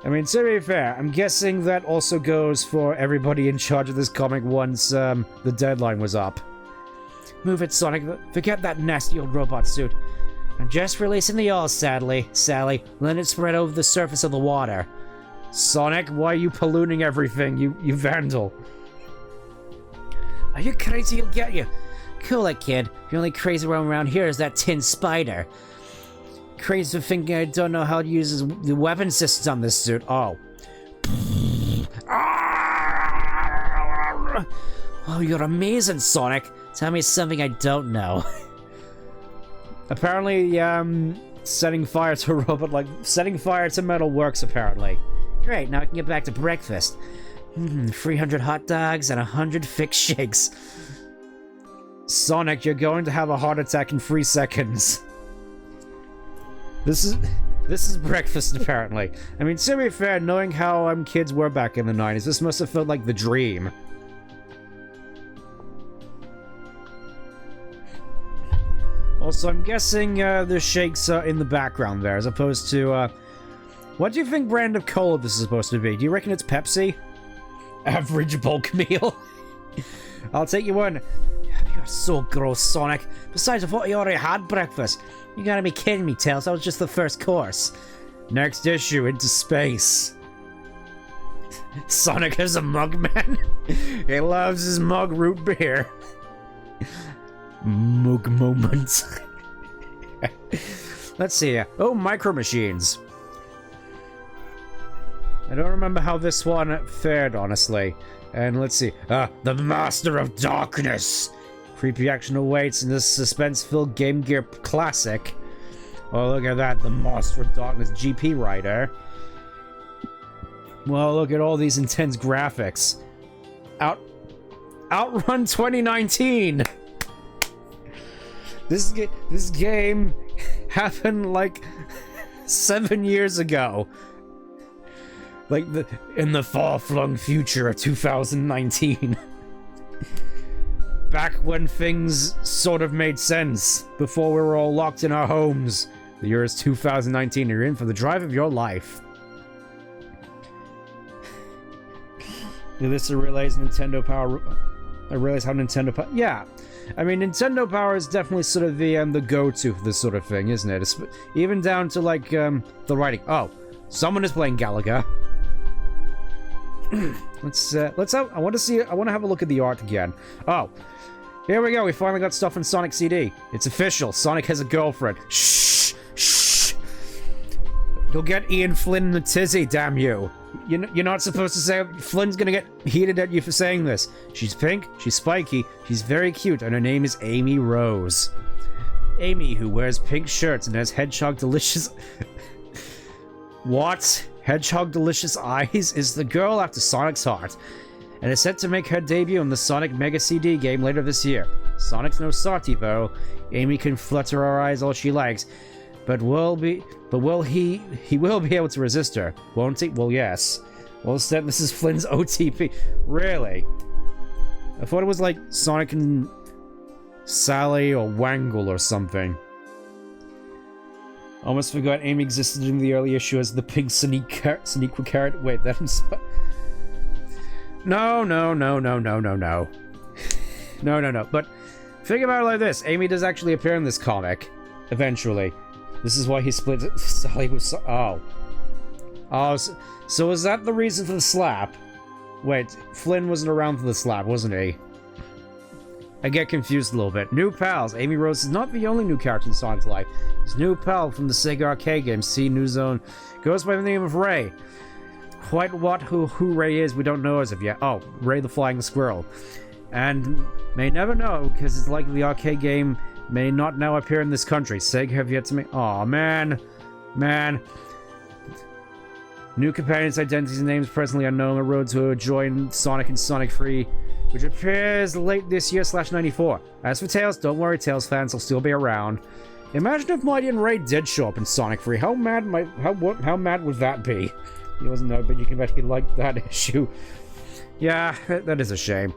I mean, to be fair, I'm guessing that also goes for everybody in charge of this comic once the deadline was up. Move it, Sonic. Forget that nasty old robot suit. I'm just releasing the oil, sadly, Sally. Let it spread over the surface of the water. Sonic, why are you polluting everything, you vandal? Are you crazy? He'll get you. Cool it, kid. The only crazy one around here is that tin spider. crazy for thinking I don't know how to use the weapon systems on this suit. Oh. Oh, you're amazing, Sonic. Tell me something I don't know. Apparently, setting fire to a robot, like, setting fire to metal works, apparently. Great, now I can get back to breakfast. 300 hot dogs and 100 thick shakes. Sonic, you're going to have a heart attack in 3 seconds. This is breakfast, apparently. I mean, to be fair, knowing how kids were back in the 90s, this must have felt like the dream. Also, I'm guessing the shakes are in the background there, as opposed to, what do you think brand of cola this is supposed to be? Do you reckon it's Pepsi? Average bulk meal? I'll take you one. You're so gross, Sonic. Besides, I thought you already had breakfast. You gotta be kidding me, Tails. That was just the first course. Next issue, into space. Sonic is a mug man. He loves his mug root beer. Mug moment. Let's see here. Oh, Micro Machines. I don't remember how this one fared, honestly. And let's see. The Master of Darkness. Creepy action awaits in this suspense-filled Game Gear classic. Oh, look at that. The Master of Darkness GP Rider. Well, look at all these intense graphics. Outrun 2019! This game happened like 7 years ago. Like in the far-flung future of 2019. Back when things sort of made sense, before we were all locked in our homes. The year is 2019, and you're in for the drive of your life. This relays Nintendo Power. I realize how Nintendo Power. Yeah, I mean Nintendo Power is definitely sort of the go-to for this sort of thing, isn't it? It's, even down to like the writing. Oh, someone is playing Galaga. let's have. I want to have a look at the art again. Oh, here we go. We finally got stuff in Sonic CD. It's official. Sonic has a girlfriend. Shh, shh. You'll get Ian Flynn in the tizzy, damn you. You're not supposed to say. Flynn's gonna get heated at you for saying this. She's pink, she's spiky, she's very cute, and her name is Amy Rose. Amy, who wears pink shirts and has Hedgehog Delicious... What? Hedgehog Delicious Eyes is the girl after Sonic's heart, and is set to make her debut in the Sonic Mega CD game later this year. Sonic's no softie, though. Amy can flutter her eyes all she likes, but will he will be able to resist her, won't he? Well, yes. Well said, Mrs. Flynn's OTP. Really? I thought it was like Sonic and Sally or Wangle or something. Almost forgot Amy existed in the early issue as the pig Sneakwa Carrot. Wait, that inspired... No. No. But think about it like this. Amy does actually appear in this comic. Eventually. This is why he split Sally with... Oh, so is that the reason for the slap? Wait, Flynn wasn't around for the slap, wasn't he? I get confused a little bit. New pals. Amy Rose is not the only new character in Sonic's life. His new pal from the SEGA arcade game, C New Zone, goes by the name of Ray. Quite who Ray is, we don't know as of yet. Oh, Ray the Flying Squirrel. And may never know, because it's likely the arcade game may not now appear in this country. SEGA have yet to make... Aw, man. New companions' identities and names presently unknown are road to join Sonic and Sonic 3, which appears late this year /94. As for Tails, don't worry, Tails fans will still be around. Imagine if Mighty and Ray did show up in Sonic 3. How mad would that be? He wasn't there, but you can bet he liked that issue. Yeah, that is a shame.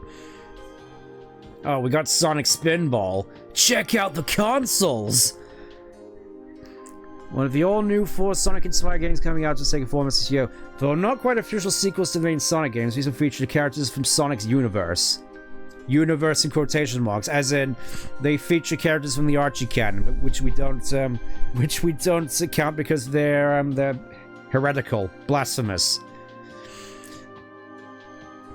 Oh, we got Sonic Spinball. Check out the consoles! One of the all-new 4 Sonic-inspired games coming out to Sega formats this year. Though not quite official sequels to the main Sonic games, these will feature the characters from Sonic's universe. Universe in quotation marks, as in, they feature characters from the Archie canon, which we don't count because they're heretical, blasphemous.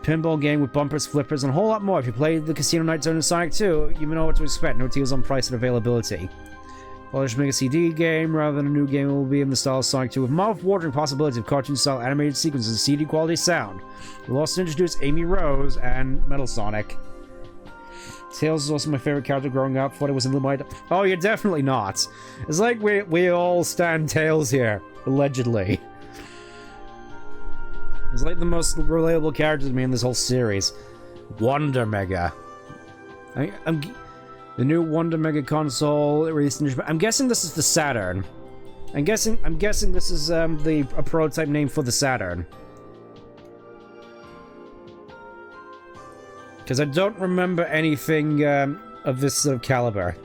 Pinball game with bumpers, flippers, and a whole lot more. If you played the Casino Night Zone in Sonic 2, you know what to expect. No deals on price and availability. Polished Mega CD game, rather than a new game, it will be in the style of Sonic 2 with mouth-watering possibilities of cartoon-style animated sequences and CD-quality sound. We'll also introduce Amy Rose and Metal Sonic. Tails is also my favorite character growing up. Thought it was in the mind. Oh, you're definitely not. It's like we all stand Tails here, allegedly. It's like the most relatable character to me in this whole series. Wonder Mega. The new Wonder Mega console released in Japan. I'm guessing this is the Saturn. I'm guessing this is a prototype name for the Saturn. Because I don't remember anything of this caliber.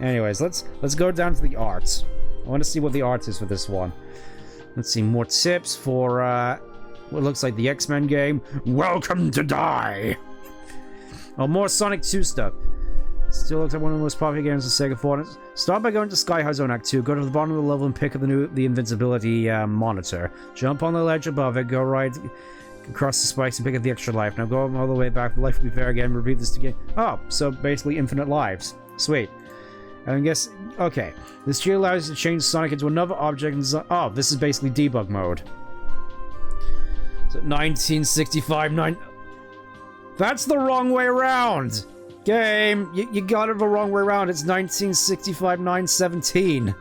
Anyways, let's go down to the art. I want to see what the art is for this one. Let's see, more tips for what looks like the X-Men game. Welcome to Die! Oh, more Sonic 2 stuff. Still looks like one of the most popular games of SEGA for it. Start by going to Sky High Zone Act 2, go to the bottom of the level and pick up the invincibility monitor. Jump on the ledge above it, go right across the spikes and pick up the extra life. Now go all the way back, life will be fair again, repeat this again. Oh, so basically infinite lives. Sweet. And I guess, okay. This tree allows you to change Sonic into another object and oh, this is basically debug mode. So 1965, that's the wrong way around! Game, you got it the wrong way around. It's 1965, 917.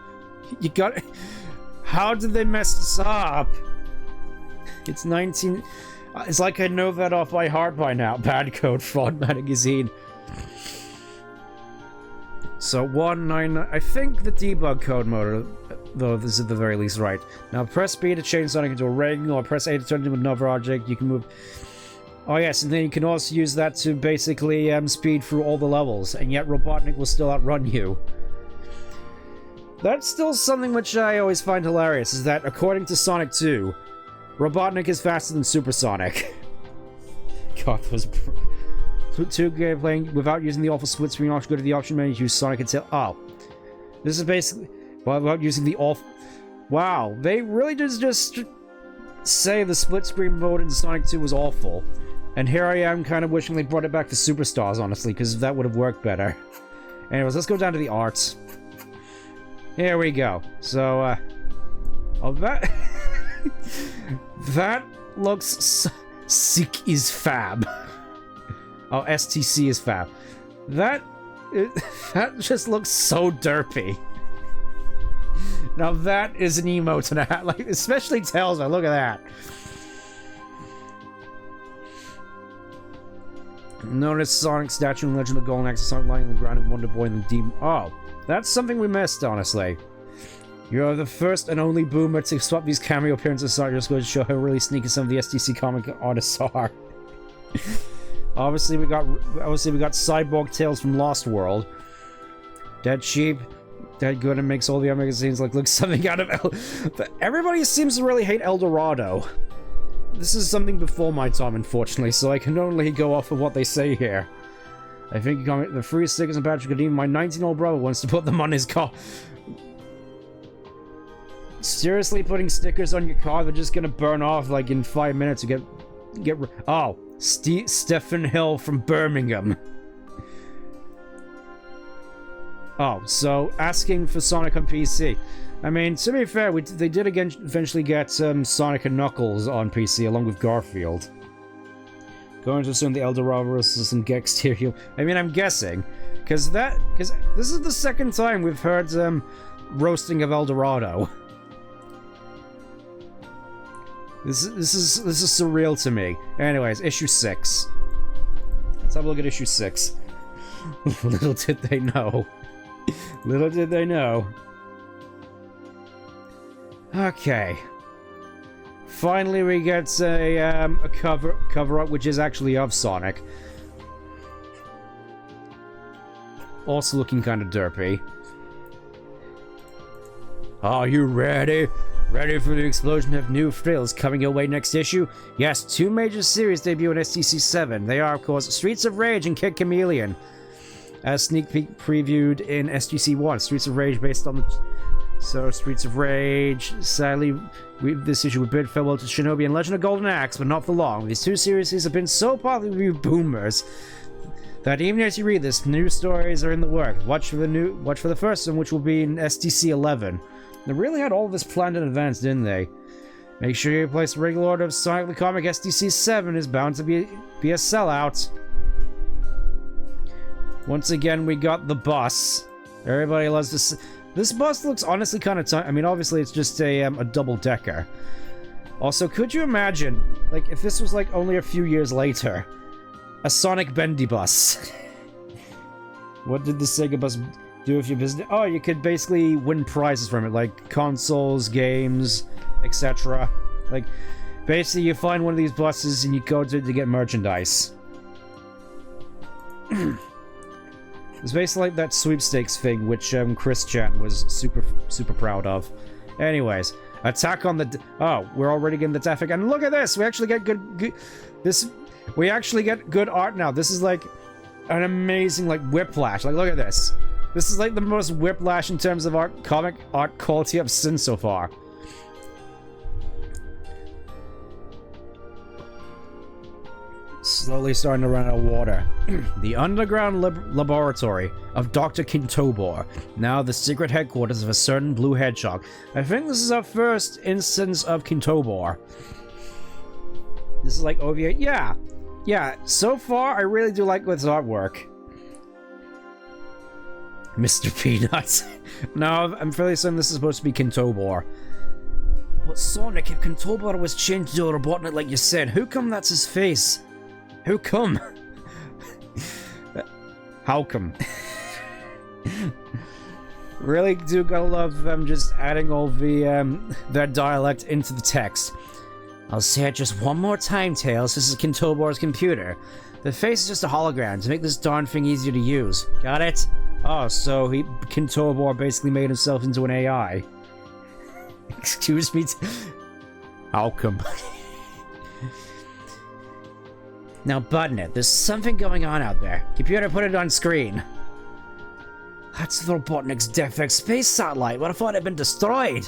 You got it. How did they mess this up? It's 19... It's like I know that off by heart by now. Bad code, fraud magazine. So 199... I think the debug code mode, though, this is at the very least right. Now press B to change Sonic into a ring, or press A to turn it into another object. You can move... Oh yes, and then you can also use that to basically speed through all the levels, and yet Robotnik will still outrun you. That's still something which I always find hilarious, is that according to Sonic 2, Robotnik is faster than Supersonic. God, those... 2 playing without using the awful split screen option, go to the option menu, use Sonic and Tails. Oh. This is basically... Without using the awful... Wow, they really just say the split screen mode in Sonic 2 was awful. And here I am kind of wishing they brought it back to Superstars, honestly, because that would have worked better. Anyways, let's go down to the arts. Here we go. So, oh, that... that looks... Sick is fab. Oh, STC is fab. That just looks so derpy. Now that is an emote and a hat, like, especially Tails. Look at that. Notice Sonic statue and Legend of the Golden Axe, Sonic lying on the ground and Wonder Boy and the Demon. Oh, that's something we missed, honestly. You're the first and only boomer to swap these cameo appearances. Sonic just goes to show how really sneaky some of the SDC comic artists are. Obviously, we got Cyborg Tails from Lost World. Dead Sheep. Dead Good and makes all the other magazines look something out of everybody seems to really hate El Dorado. This is something before my time, unfortunately, so I can only go off of what they say here. I think the free stickers and Patrick Godin, my 19-year-old brother wants to put them on his car. Seriously, putting stickers on your car, they're just gonna burn off like in 5 minutes to get oh, Stephen Hill from Birmingham. Oh, so asking for Sonic on PC. I mean, to be fair, they did eventually get Sonic and Knuckles on PC along with Garfield. Going to assume the El Dorado is some exterior. I mean, I'm guessing, because this is the second time we've heard roasting of El Dorado. This is surreal to me. Anyways, issue 6. Let's have a look at issue 6. Little did they know. Little did they know. Okay. Finally, we get a cover up, which is actually of Sonic. Also looking kind of derpy. Are you ready? Ready for the explosion of new thrills coming your way next issue? Yes, 2 major series debut in STC 7. They are, of course, Streets of Rage and Kid Chameleon. As sneak peek previewed in SGC 1. Streets of Rage based on the... So, Streets of Rage. Sadly, this issue would bid farewell to Shinobi and Legend of Golden Axe, but not for long. These 2 series have been so popular with boomers That even as you read this, new stories are in the works. Watch for the first one, which will be in STC 11. They really had all of this planned in advance, didn't they? Make sure you place a regular order of Sonic the Comic. STC 7 is bound to be a sellout. Once again, we got the bus. Everybody loves this. This bus looks honestly kind of I mean, obviously it's just a double-decker. Also, could you imagine, like, if this was like only a few years later? A Sonic Bendy bus. What did the SEGA bus do if you visited? Oh, you could basically win prizes from it, like consoles, games, etc. Like, basically you find one of these buses and you go to it to get merchandise. It's basically like that sweepstakes thing, which Chris Chan was super proud of. Anyways, attack on the... Oh, we're already getting the traffic, and look at this! We actually get good we actually get good art now. This is like an amazing, like, whiplash. Like, look at this. This is like the most whiplash in terms of comic art quality I've seen so far. Slowly starting to run out of water. The underground laboratory of Dr. Kintobor. Now the secret headquarters of a certain blue hedgehog. I think this is our first instance of Kintobor. This is like OVA. Yeah. Yeah, so far I really do like this artwork. Mr. Peanut. No, I'm fairly certain this is supposed to be Kintobor. But Sonic, if Kintobor was changed to a Robotnik like you said, how come that's his face? How come? How come? Really do gotta love them just adding all the their dialect into the text. I'll say it just one more time, Tails. This is Kintobor's computer. The face is just a hologram to make this darn thing easier to use. Got it? Oh, so Kintobor basically made himself into an AI. Excuse me? How come? Now, Button-It, there's something going on out there. Computer, put it on screen. That's the Robotnik's Defect space satellite. What if it had been destroyed?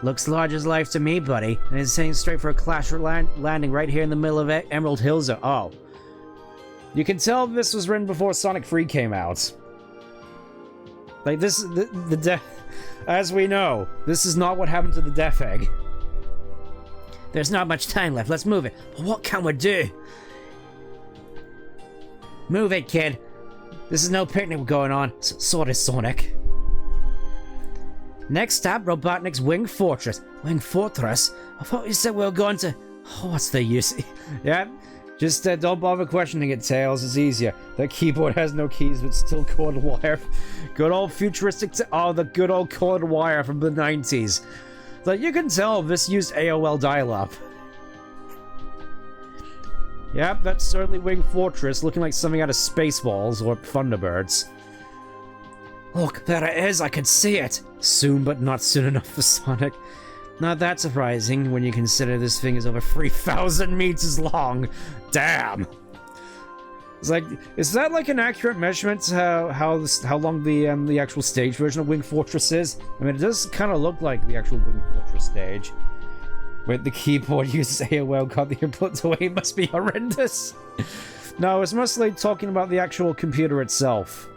Looks large as life to me, buddy. And it's heading straight for a crash landing right here in the middle of Emerald Hills. Oh. You can tell this was written before Sonic 3 came out. Like, this, as we know, this is not what happened to the Death Egg. There's not much time left, let's move it. But what can we do? Move it, kid. This is no picnic going on. Sort of, Sonic. Next stop, Robotnik's Wing Fortress. Wing Fortress? I thought you said we were going to... Oh, what's the use? Yeah, just don't bother questioning it, Tails. It's easier. That keyboard has no keys, but still corded wire. Good old futuristic... Oh, the good old corded wire from the 90s. Like, you can tell this used AOL dial-up. Yep, that's certainly Wing Fortress, looking like something out of Spaceballs or Thunderbirds. Look, there it is, I can see it! Soon, but not soon enough for Sonic. Not that surprising when you consider this thing is over 3,000 meters long. Damn! It's like, is that like an accurate measurement to how long the actual stage version of Wing Fortress is? I mean, it does kind of look like the actual Wing Fortress stage. Wait, the keyboard uses AOL, got the input away, must be horrendous. No, it's mostly talking about the actual computer itself.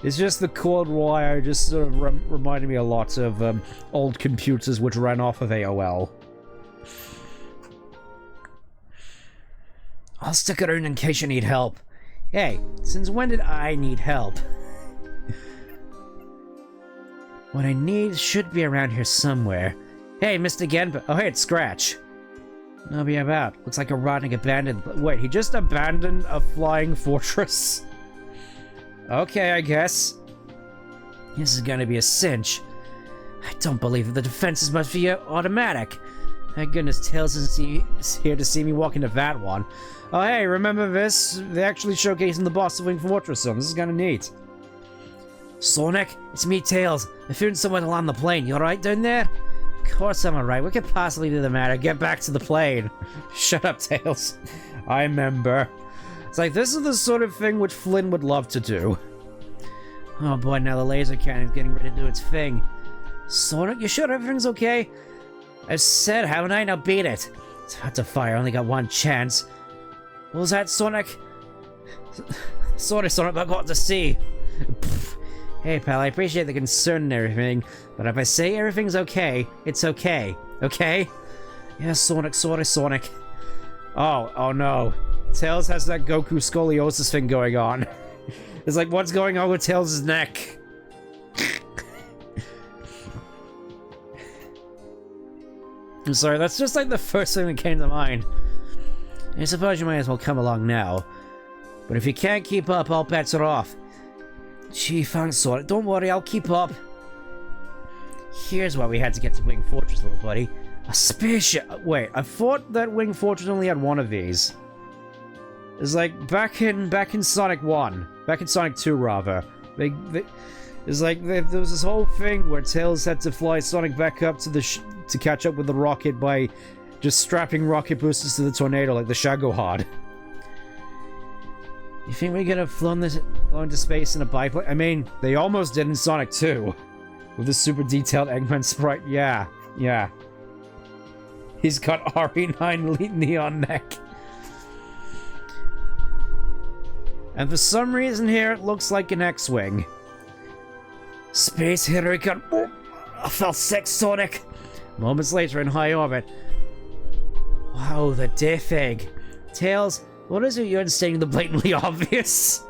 It's just the cord wire just sort of reminded me a lot of old computers which ran off of AOL. I'll stick around in case you need help. Hey, since when did I need help? What I need should be around here somewhere. Hey, Mr. Genba. Oh, hey, it's Scratch. I'll be about. Looks like a Robotnik abandoned. Wait, he just abandoned a flying fortress? Okay, I guess. This is gonna be a cinch. I don't believe that the defenses must be automatic. Thank goodness Tails is here to see me walk into that one. Oh hey, remember this? They actually showcasing the boss of Wing Fortress film. This is kinda neat. Sonic, it's me, Tails. I found someone to land the plane. You alright down there? Of course I'm alright. What could possibly be the matter? Get back to the plane. Shut up, Tails. I remember. It's like, this is the sort of thing which Flynn would love to do. Oh boy, now the laser cannon's getting ready to do its thing. Sonic, you sure everything's okay? I've said, haven't I? Now beat it. It's about to fire, I only got one chance. What was that, Sonic? Sorry, Sonic, but I got to see. Hey, pal, I appreciate the concern and everything, but if I say everything's okay, it's okay. Okay? Yeah, Sonic, sorry, Sonic. Oh no. Tails has that Goku scoliosis thing going on. It's like, what's going on with Tails' neck? I'm sorry, that's just like the first thing that came to mind. I suppose you might as well come along now. But if you can't keep up, all bets are off. Gee, thanks, Sonic. Don't worry, I'll keep up. Here's why we had to get to Wing Fortress, little buddy. A spaceship. Wait, I thought that Wing Fortress only had one of these. It's like back in Sonic 1, back in Sonic 2 rather. It's like there was this whole thing where Tails had to fly Sonic back up to catch up with the rocket by just strapping rocket boosters to the tornado like the Shago Hard. You think we could have flown into space in a biplane? I mean, they almost did in Sonic 2 with the super detailed Eggman sprite. Yeah. He's got RE9 neon neck. And for some reason here, it looks like an X-Wing. Space Hurricane. Oh, I felt sick, Sonic. Moments later in high orbit. Wow, the Death Egg. Tails, what is it you're stating the blatantly obvious?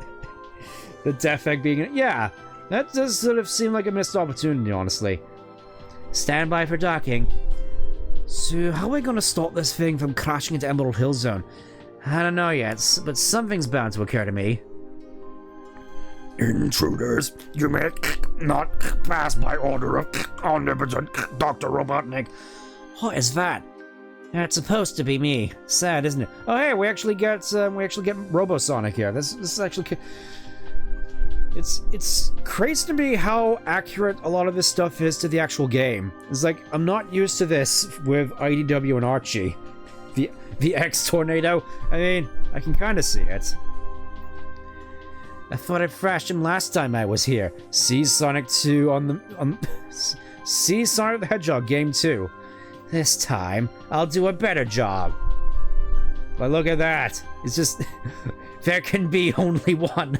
The Death Egg being... Yeah, that does sort of seem like a missed opportunity, honestly. Stand by for docking. So, how are we going to stop this thing from crashing into Emerald Hill Zone? I don't know yet, but something's bound to occur to me. Intruders, you may not pass by order of omnipotent Dr. Robotnik. What is that? It's supposed to be me. Sad, isn't it? Oh, hey, we actually get Robosonic here. This is actually... It's crazy to me how accurate a lot of this stuff is to the actual game. It's like, I'm not used to this with IDW and Archie. The X-Tornado. I mean, I can kind of see it. I thought I thrashed him last time I was here. See Sonic 2 see Sonic the Hedgehog Game 2. This time, I'll do a better job. But look at that. It's just... there can be only one.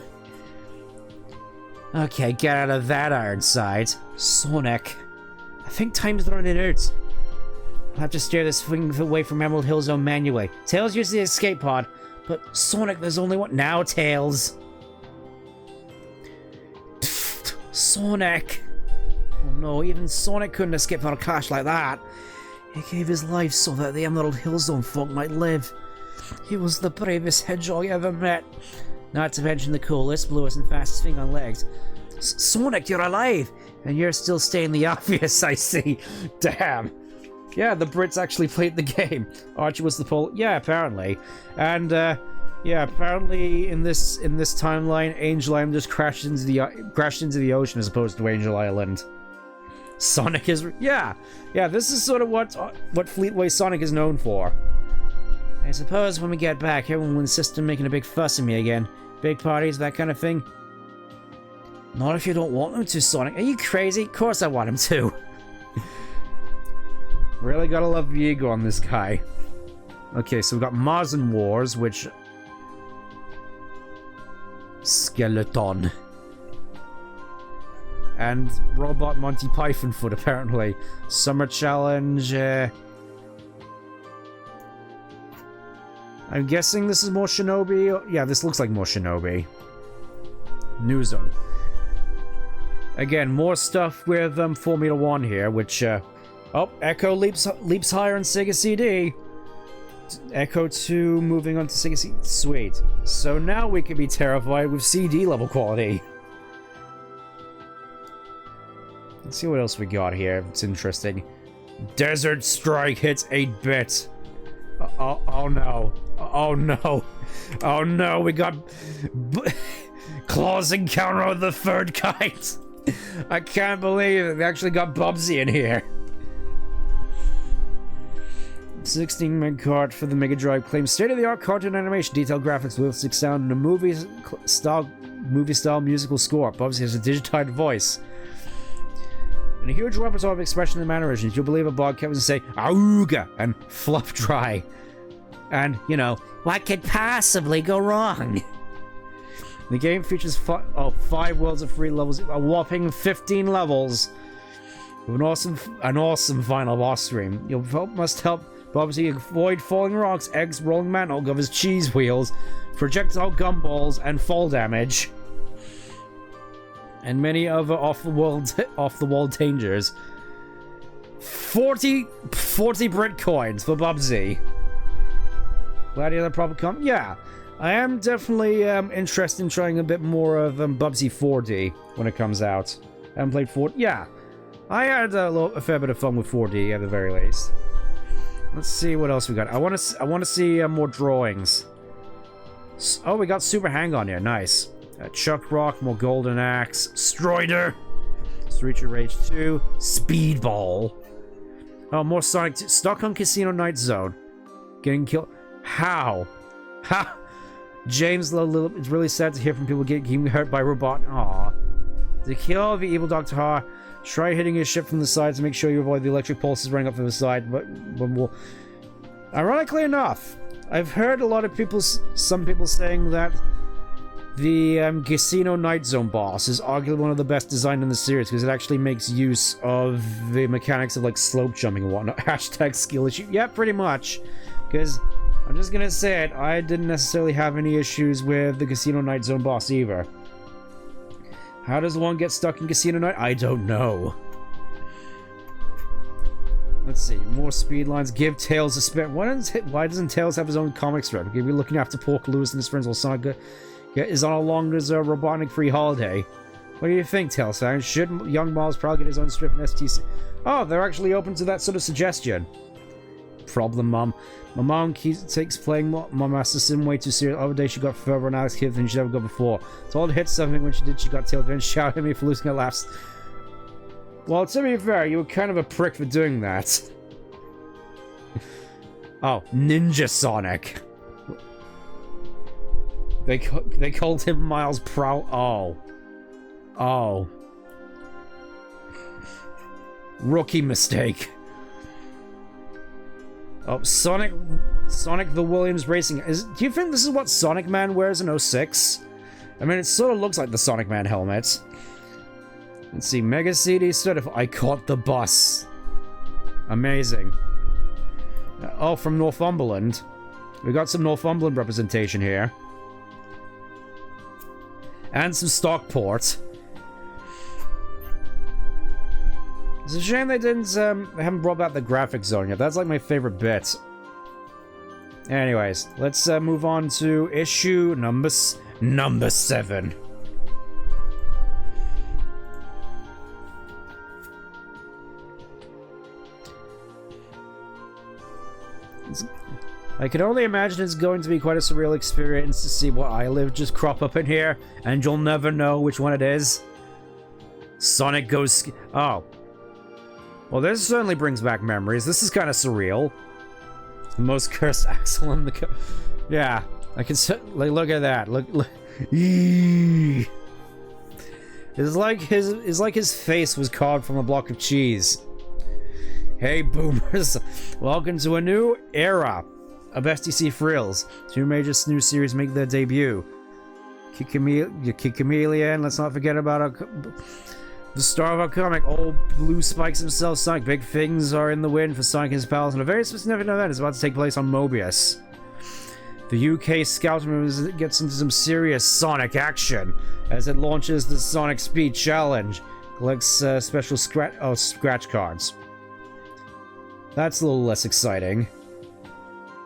Okay, get out of that iron sight. Sonic. I think time's running out. I'll have to steer this thing away from Emerald Hill Zone manually. Tails uses the escape pod, but Sonic, there's only one. Now, Tails. Sonic. Oh no, even Sonic couldn't escape on a crash like that. He gave his life so that the Emerald Hill Zone folk might live. He was the bravest hedgehog I ever met. Not to mention the coolest, bluest, and fastest thing on legs. Sonic, you're alive! And you're still stating the obvious, I see. Damn. Yeah, the Brits actually played the game. Archie was the pole. Yeah, apparently. And, yeah, apparently in this timeline, Angel Island just crashed into the ocean as opposed to Angel Island. Sonic is... Yeah, this is sort of what Fleetway Sonic is known for. I suppose when we get back, everyone will insist on making a big fuss of me again. Big parties, that kind of thing. Not if you don't want them to, Sonic. Are you crazy? Of course I want him to. Really gotta love the ego on this guy. Okay, so we've got Marzen Wars, which... Skeleton. And Robot Monty Python Foot, apparently. Summer Challenge, I'm guessing this is more Shinobi. Yeah, this looks like more Shinobi. New Zone. Again, more stuff with Formula 1 here, which, oh, Echo leaps higher on Sega CD. Echo 2 moving on to Sega CD. Sweet. So now we can be terrified with CD level quality. Let's see what else we got here. It's interesting. Desert Strike hits 8-bit. Oh no. Oh no. Oh no, we got Claw's Encounter of the Third Kind. I can't believe it. They actually got Bubsy in here. 16-meg cart for the Mega Drive claims state-of-the-art cartoon animation, detailed graphics, realistic sound, and a movie-style musical score. Bubsy has a digitized voice. And a huge repertoire of expression and mannerisms. You'll believe a bog Kevin say, "Auga!" and "fluff dry." And, you know, What could possibly go wrong? The game features 5 worlds of free levels, a whopping 15 levels, with an awesome final boss stream. You must help Bubsy avoid falling rocks, eggs, rolling mantle, covers cheese wheels, projectile gumballs, and fall damage, and many other off-the-wall dangers. 40 Brit coins for Bubsy. Glad you had a proper comp. Yeah, I am definitely interested in trying a bit more of Bubsy 4D when it comes out. I haven't played 4D. Yeah, I had a fair bit of fun with 4D at the very least. Let's see what else we got. I want to see more drawings. Oh, we got Super Hang-On here. Nice. Chuck Rock, more Golden Axe, Stroider, Street Rage 2, Speedball. Oh, more Sonic 2. Stockholm Casino Night Zone. Getting killed. How? How? James, it's really sad to hear from people getting hurt by robot. Aw. To kill the evil Dr. Ha, try hitting his ship from the side to make sure you avoid the electric pulses running up from the side. But we'll... Ironically enough, I've heard a lot of some people saying that the Casino Night Zone boss is arguably one of the best designed in the series because it actually makes use of the mechanics of like slope jumping and whatnot. Hashtag skill issue. Yeah, pretty much. Because I'm just gonna say it, I didn't necessarily have any issues with the Casino Night Zone boss either. How does one get stuck in Casino Night? I don't know. Let's see, more speed lines. Give Tails a spin. Why doesn't Tails have his own comic strip? He'll be looking after Pork Lewis and his friends while Sonic is on a long robotic-free holiday. What do you think, Tails? Should young Miles probably get his own strip in STC? Oh, they're actually open to that sort of suggestion. Problem, Mom. My mom takes playing Mom Master Sim way too serious. The other day she got further on Alex Kidd than she'd ever got before. Told her to hit something when she did, she got tailed and shouted at me for losing her laughs. Well, to be fair, you were kind of a prick for doing that. Oh, Ninja Sonic. They called him Miles Prowl. Oh. Oh. Rookie mistake. Oh, Sonic the Williams Racing. Do you think this is what Sonic Man wears in 06? I mean, it sort of looks like the Sonic Man helmet. Let's see, Mega CD certified. I caught the bus. Amazing. Oh, from Northumberland. We got some Northumberland representation here. And some Stockport. It's a shame they haven't brought back the graphic zone yet. That's like my favorite bit. Anyways, let's move on to issue number 7. I can only imagine it's going to be quite a surreal experience to see what I live just crop up in here, and you'll never know which one it is. Sonic goes... Oh. Well, this certainly brings back memories. This is kind of surreal. The most cursed axle in the... Yeah. I can... Like, look at that. Look... It's like his face was carved from a block of cheese. Hey, boomers. Welcome to a new era of STC frills. 2 major new series make their debut. Kid Chameleon. Let's not forget about the star of our comic, old blue spikes himself, Sonic. Big things are in the wind for Sonic and his pals, and a very significant event is about to take place on Mobius. The UK Scout Movement gets into some serious Sonic action as it launches the Sonic Speed Challenge. Collects special scratch cards. That's a little less exciting.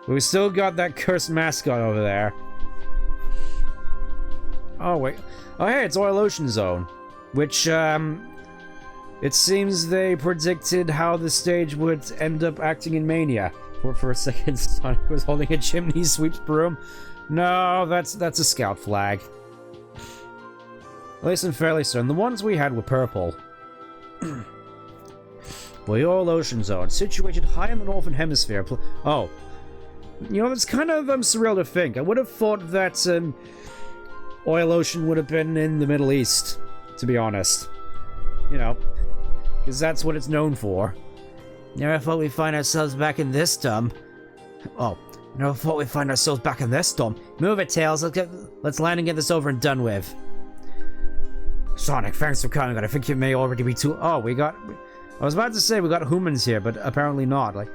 But we still got that cursed mascot over there. Oh, wait. Oh, hey, it's Oil Ocean Zone. Which, it seems they predicted how the stage would end up acting in Mania. For a second, Sonic was holding a chimney sweeps broom. No, that's a scout flag. At least I'm fairly certain. The ones we had were purple. Well, the Oil Ocean Zone, situated high in the northern hemisphere. Oh. You know, it's kind of surreal to think. I would have thought that Oil Ocean would have been in the Middle East. To be honest. You know, because that's what it's known for. Never thought we'd find ourselves back in this dump. Oh, Never thought we'd find ourselves back in this storm. Move it, Tails. Let's land and get this over and done with. Sonic, thanks for coming, but I think you may already be too... Oh, I was about to say we got humans here, but apparently not. Like,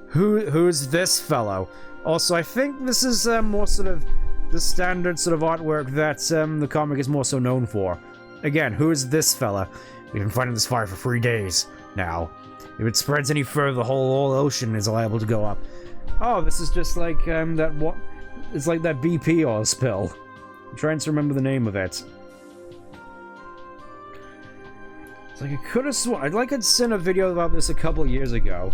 who's this fellow? Also, I think this is more sort of the standard sort of artwork that the comic is more so known for. Again, who is this fella? We've been fighting this fire for 3 days now. If it spreads any further, the whole ocean is liable to go up. Oh, this is just like it's like that BP oil spill. I'm trying to remember the name of it. It's like I could have sworn. I'd seen a video about this a couple years ago.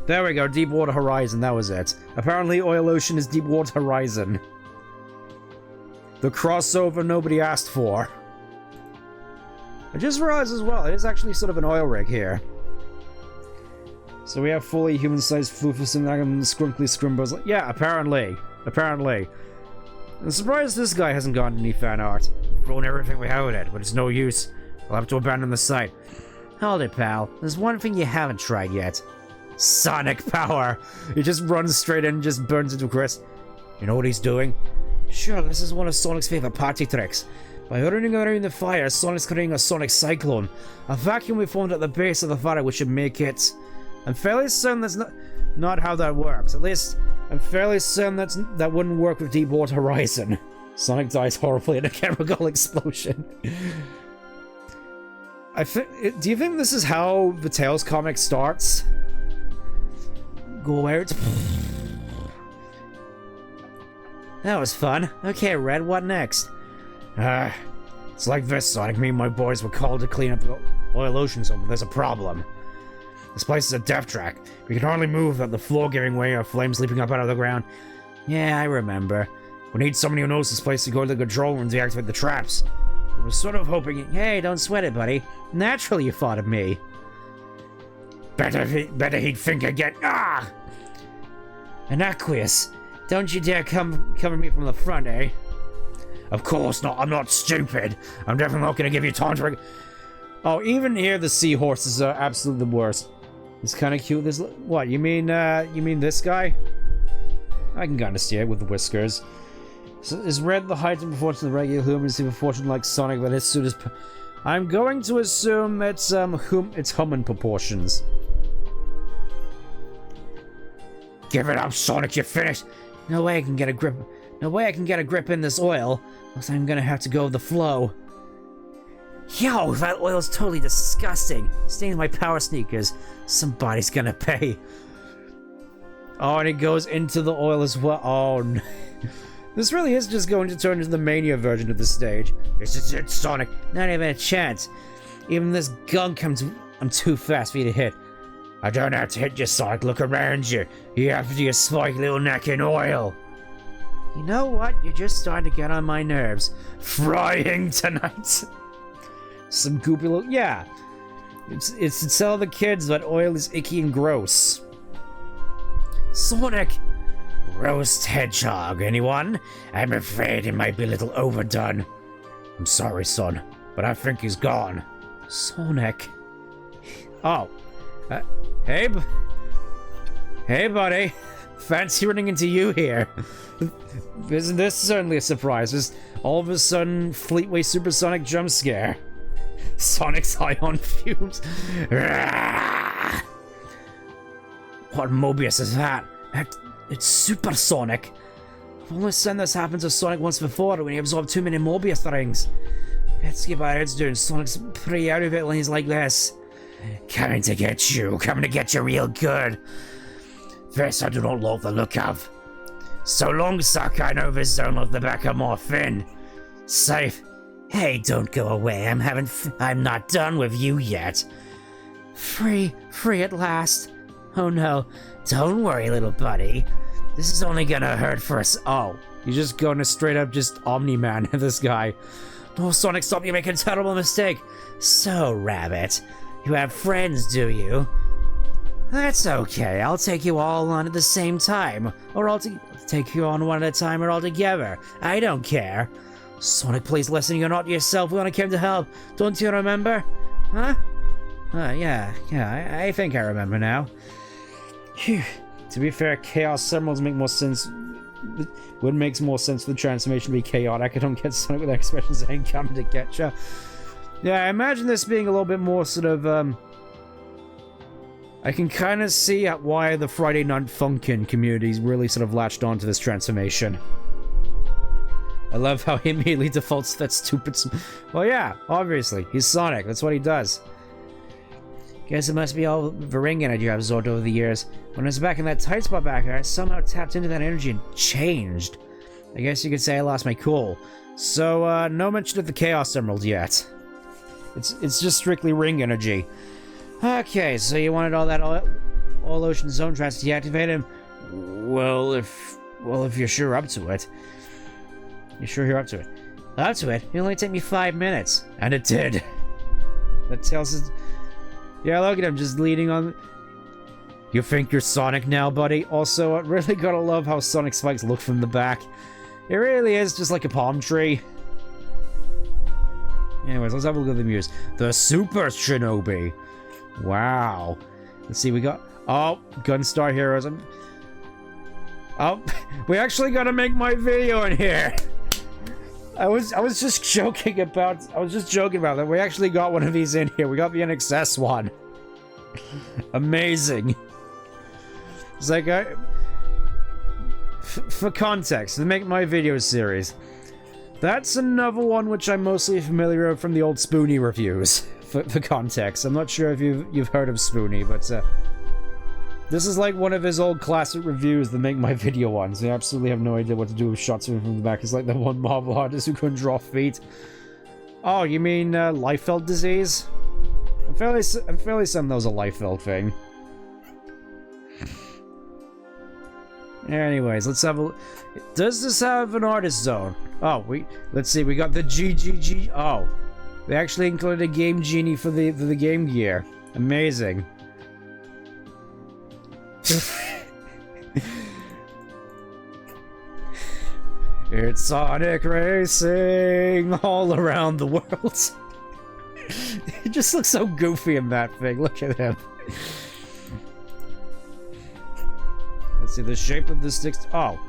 There we go, Deepwater Horizon, that was it. Apparently Oil Ocean is Deepwater Horizon. The crossover nobody asked for. I just realized as well, it is actually sort of an oil rig here. So we have fully human-sized floofus and scrinkly scrimbos. Yeah, apparently. Apparently. I'm surprised this guy hasn't gotten any fan art. We've thrown everything we have at it, but it's no use. We'll have to abandon the site. Hold it, pal. There's one thing you haven't tried yet. Sonic power! He just runs straight in and just burns into a crisp. You know what he's doing? Sure, this is one of Sonic's favorite party tricks. By running around the fire, Sonic's creating a sonic cyclone. A vacuum we formed at the base of the fire which should make it... I'm fairly certain that's not how that works. At least, I'm fairly certain that wouldn't work with Deepwater Horizon. Sonic dies horribly in a chemical explosion. Do you think this is how the Tails comic starts? Go out. That was fun. Okay, Red, what next? It's like this, Sonic. Me and my boys were called to clean up the Oil Ocean Zone, but there's a problem. This place is a death trap. We can hardly move without the floor giving way or flames leaping up out of the ground. Yeah, I remember. We need somebody who knows this place to go to the control room to deactivate the traps. We were sort of hoping... Hey, don't sweat it, buddy. Naturally you thought of me. Better he'd think again. Ah! An Aqueous. Don't you dare come at me from the front, eh? Of course not. I'm not stupid. I'm definitely not going to give you time to... Oh, even here the seahorses are absolutely the worst. It's kind of cute. This... What, you mean this guy? I can kind of see it with the whiskers. So is Red the height and proportion of the regular human? Is he proportion like Sonic, but his suit is... I'm going to assume it's human proportions. Give it up, Sonic, you're finished. No way I can get a grip. No way I can get a grip in this oil. Else I'm gonna have to go with the flow. Yo, that oil's totally disgusting. Stains my power sneakers. Somebody's gonna pay. Oh, and it goes into the oil as well. Oh, no. This really is just going to turn into the Mania version of this stage. This is it, Sonic. Not even a chance. Even this gunk I'm too fast for you to hit. I don't have to hit you, Sonic. Look around you. You have your spiky little neck in oil. You know what? You're just starting to get on my nerves. Frying tonight. Some goopy little... Yeah. It's to tell the kids that oil is icky and gross. Sonic! Roast hedgehog, anyone? I'm afraid it might be a little overdone. I'm sorry, son, but I think he's gone. Sonic. Oh. Hey, buddy. Fancy running into you here. Isn't this certainly a surprise? Just all of a sudden, Fleetway Supersonic jump scare. Sonic's high on fumes. What Mobius is that? It's supersonic. I've only seen this happen to Sonic once before when he absorbed too many Mobius rings. Let's get our heads doing. Sonic's pretty out of it when he's like this. Coming to get you real good. This I do not love the look of. So long, sucker, I know this don't look the back of my fin. Safe. Hey, don't go away. I'm not done with you yet. Free at last. Oh no, don't worry, little buddy. This is only gonna hurt for us. Oh, you're just gonna straight up just Omni-Man this guy. No, Sonic, stop, you're making a terrible mistake. So, Rabbit, you have friends, do you? That's okay, I'll take you all on at the same time. Or I'll take you on one at a time or all together. I don't care. Sonic, please listen, you're not yourself. We only came to help. Don't you remember? Huh? Yeah, I think I remember now. Phew. To be fair, Chaos Emeralds make more sense. Would makes more sense for the transformation to be chaotic. I don't get Sonic with that expression saying "come to get ya." Yeah, I imagine this being a little bit more sort of I can kind of see why the Friday Night Funkin' communities really sort of latched onto this transformation. I love how he immediately defaults to that stupid... Well, yeah, obviously. He's Sonic. That's what he does. Guess it must be all the ring energy I've absorbed over the years. When I was back in that tight spot back there, I somehow tapped into that energy and changed. I guess you could say I lost my cool. So, no mention of the Chaos Emerald yet. It's just strictly ring energy. Okay, so you wanted all that all-ocean zone trance deactivated? Well, if you're sure up to it. You're sure you're up to it? Up to it? It'll only take me 5 minutes. And it did. That tells us... Yeah, look at him, just leading on... You think you're Sonic now, buddy? Also, I really gotta love how Sonic spikes look from the back. It really is just like a palm tree. Anyways, let's have a look at the muse. The Super Shinobi. Wow. Let's see, we got... Oh, Gunstar Heroes. Oh, we actually gotta make my video in here. I was just joking about that. We actually got one of these in here. We got the NXS one. Amazing. It's like, for context, to make my video series, that's another one which I'm mostly familiar with from the old Spoonie reviews. For context, I'm not sure if you've heard of Spoonie, but this is like one of his old classic reviews that make my video ones. I absolutely have no idea what to do with shots of him from the back. It's like that one Marvel artist who couldn't draw feet. Oh, you mean Liefeld disease? I'm fairly certain that was a Liefeld thing. Anyways, let's have a... Does this have an artist zone? Oh, let's see, we got the GGG... Oh, they actually included a Game Genie for the Game Gear. Amazing. It's Sonic Racing all around the world. It just looks so goofy in that thing. Look at him. Let's see, the shape of the sticks. Oh.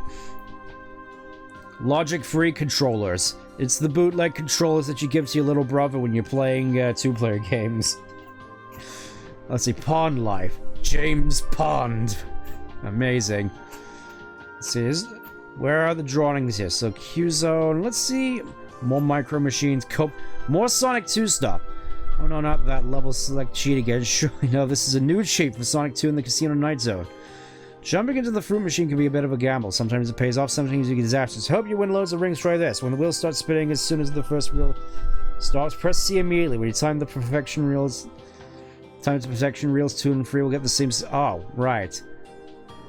Logic-free controllers. It's the bootleg controllers that you give to your little brother when you're playing two-player games. Let's see, Pond Life. James Pond. Amazing. Let's see, where are the drawings here? So, Q-Zone. Let's see. More Micro Machines. More Sonic 2 stuff. Oh no, not that. Level select cheat again. Surely no, this is a new cheat for Sonic 2 in the Casino Night Zone. Jumping into the fruit machine can be a bit of a gamble. Sometimes it pays off, sometimes you get disasters. Hope you win loads of rings, try this. When the wheels start spinning, as soon as the first wheel starts, press C immediately. When you time the perfection reels... Time to perfection reels 2 and 3 will get the same... Oh, right.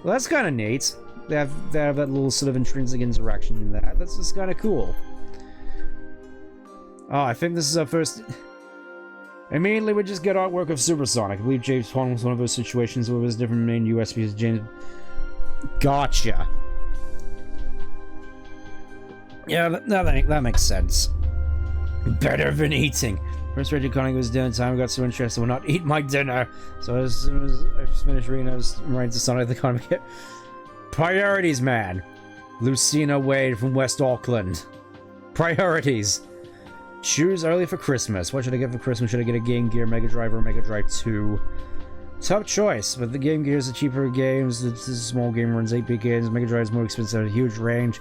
Well, that's kind of neat. They have that little sort of intrinsic interaction in that. That's just kind of cool. Oh, I think this is our first... Immediately, we just get artwork of Super Sonic. I believe James Pond was one of those situations where there's different main USBs. James... Gotcha. Yeah, that makes sense. Better than eating. First Reggie Conning was dinner time. I got so interested I would not eat my dinner. So as soon as I finished reading, I was right to Sonic the Comic. Priorities, man. Lucina Wade from West Auckland. Priorities. Choose early for Christmas. What should I get for Christmas? Should I get a Game Gear, Mega Drive, or Mega Drive 2? Tough choice, but the Game Gear is the cheaper games. It's a small game, runs 8-bit games. Mega Drive is more expensive, a huge range,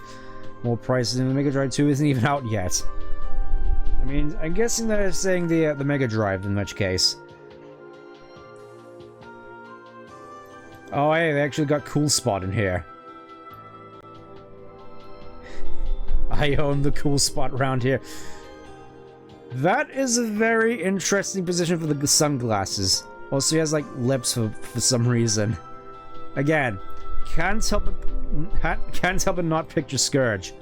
more prices, and the Mega Drive 2 isn't even out yet. I mean, I'm guessing they're saying the Mega Drive in which case. Oh, hey, they actually got Cool Spot in here. I own the Cool Spot around here. That is a very interesting position for the sunglasses. Also, he has, like, lips for some reason. Again, can't help but not picture Scourge.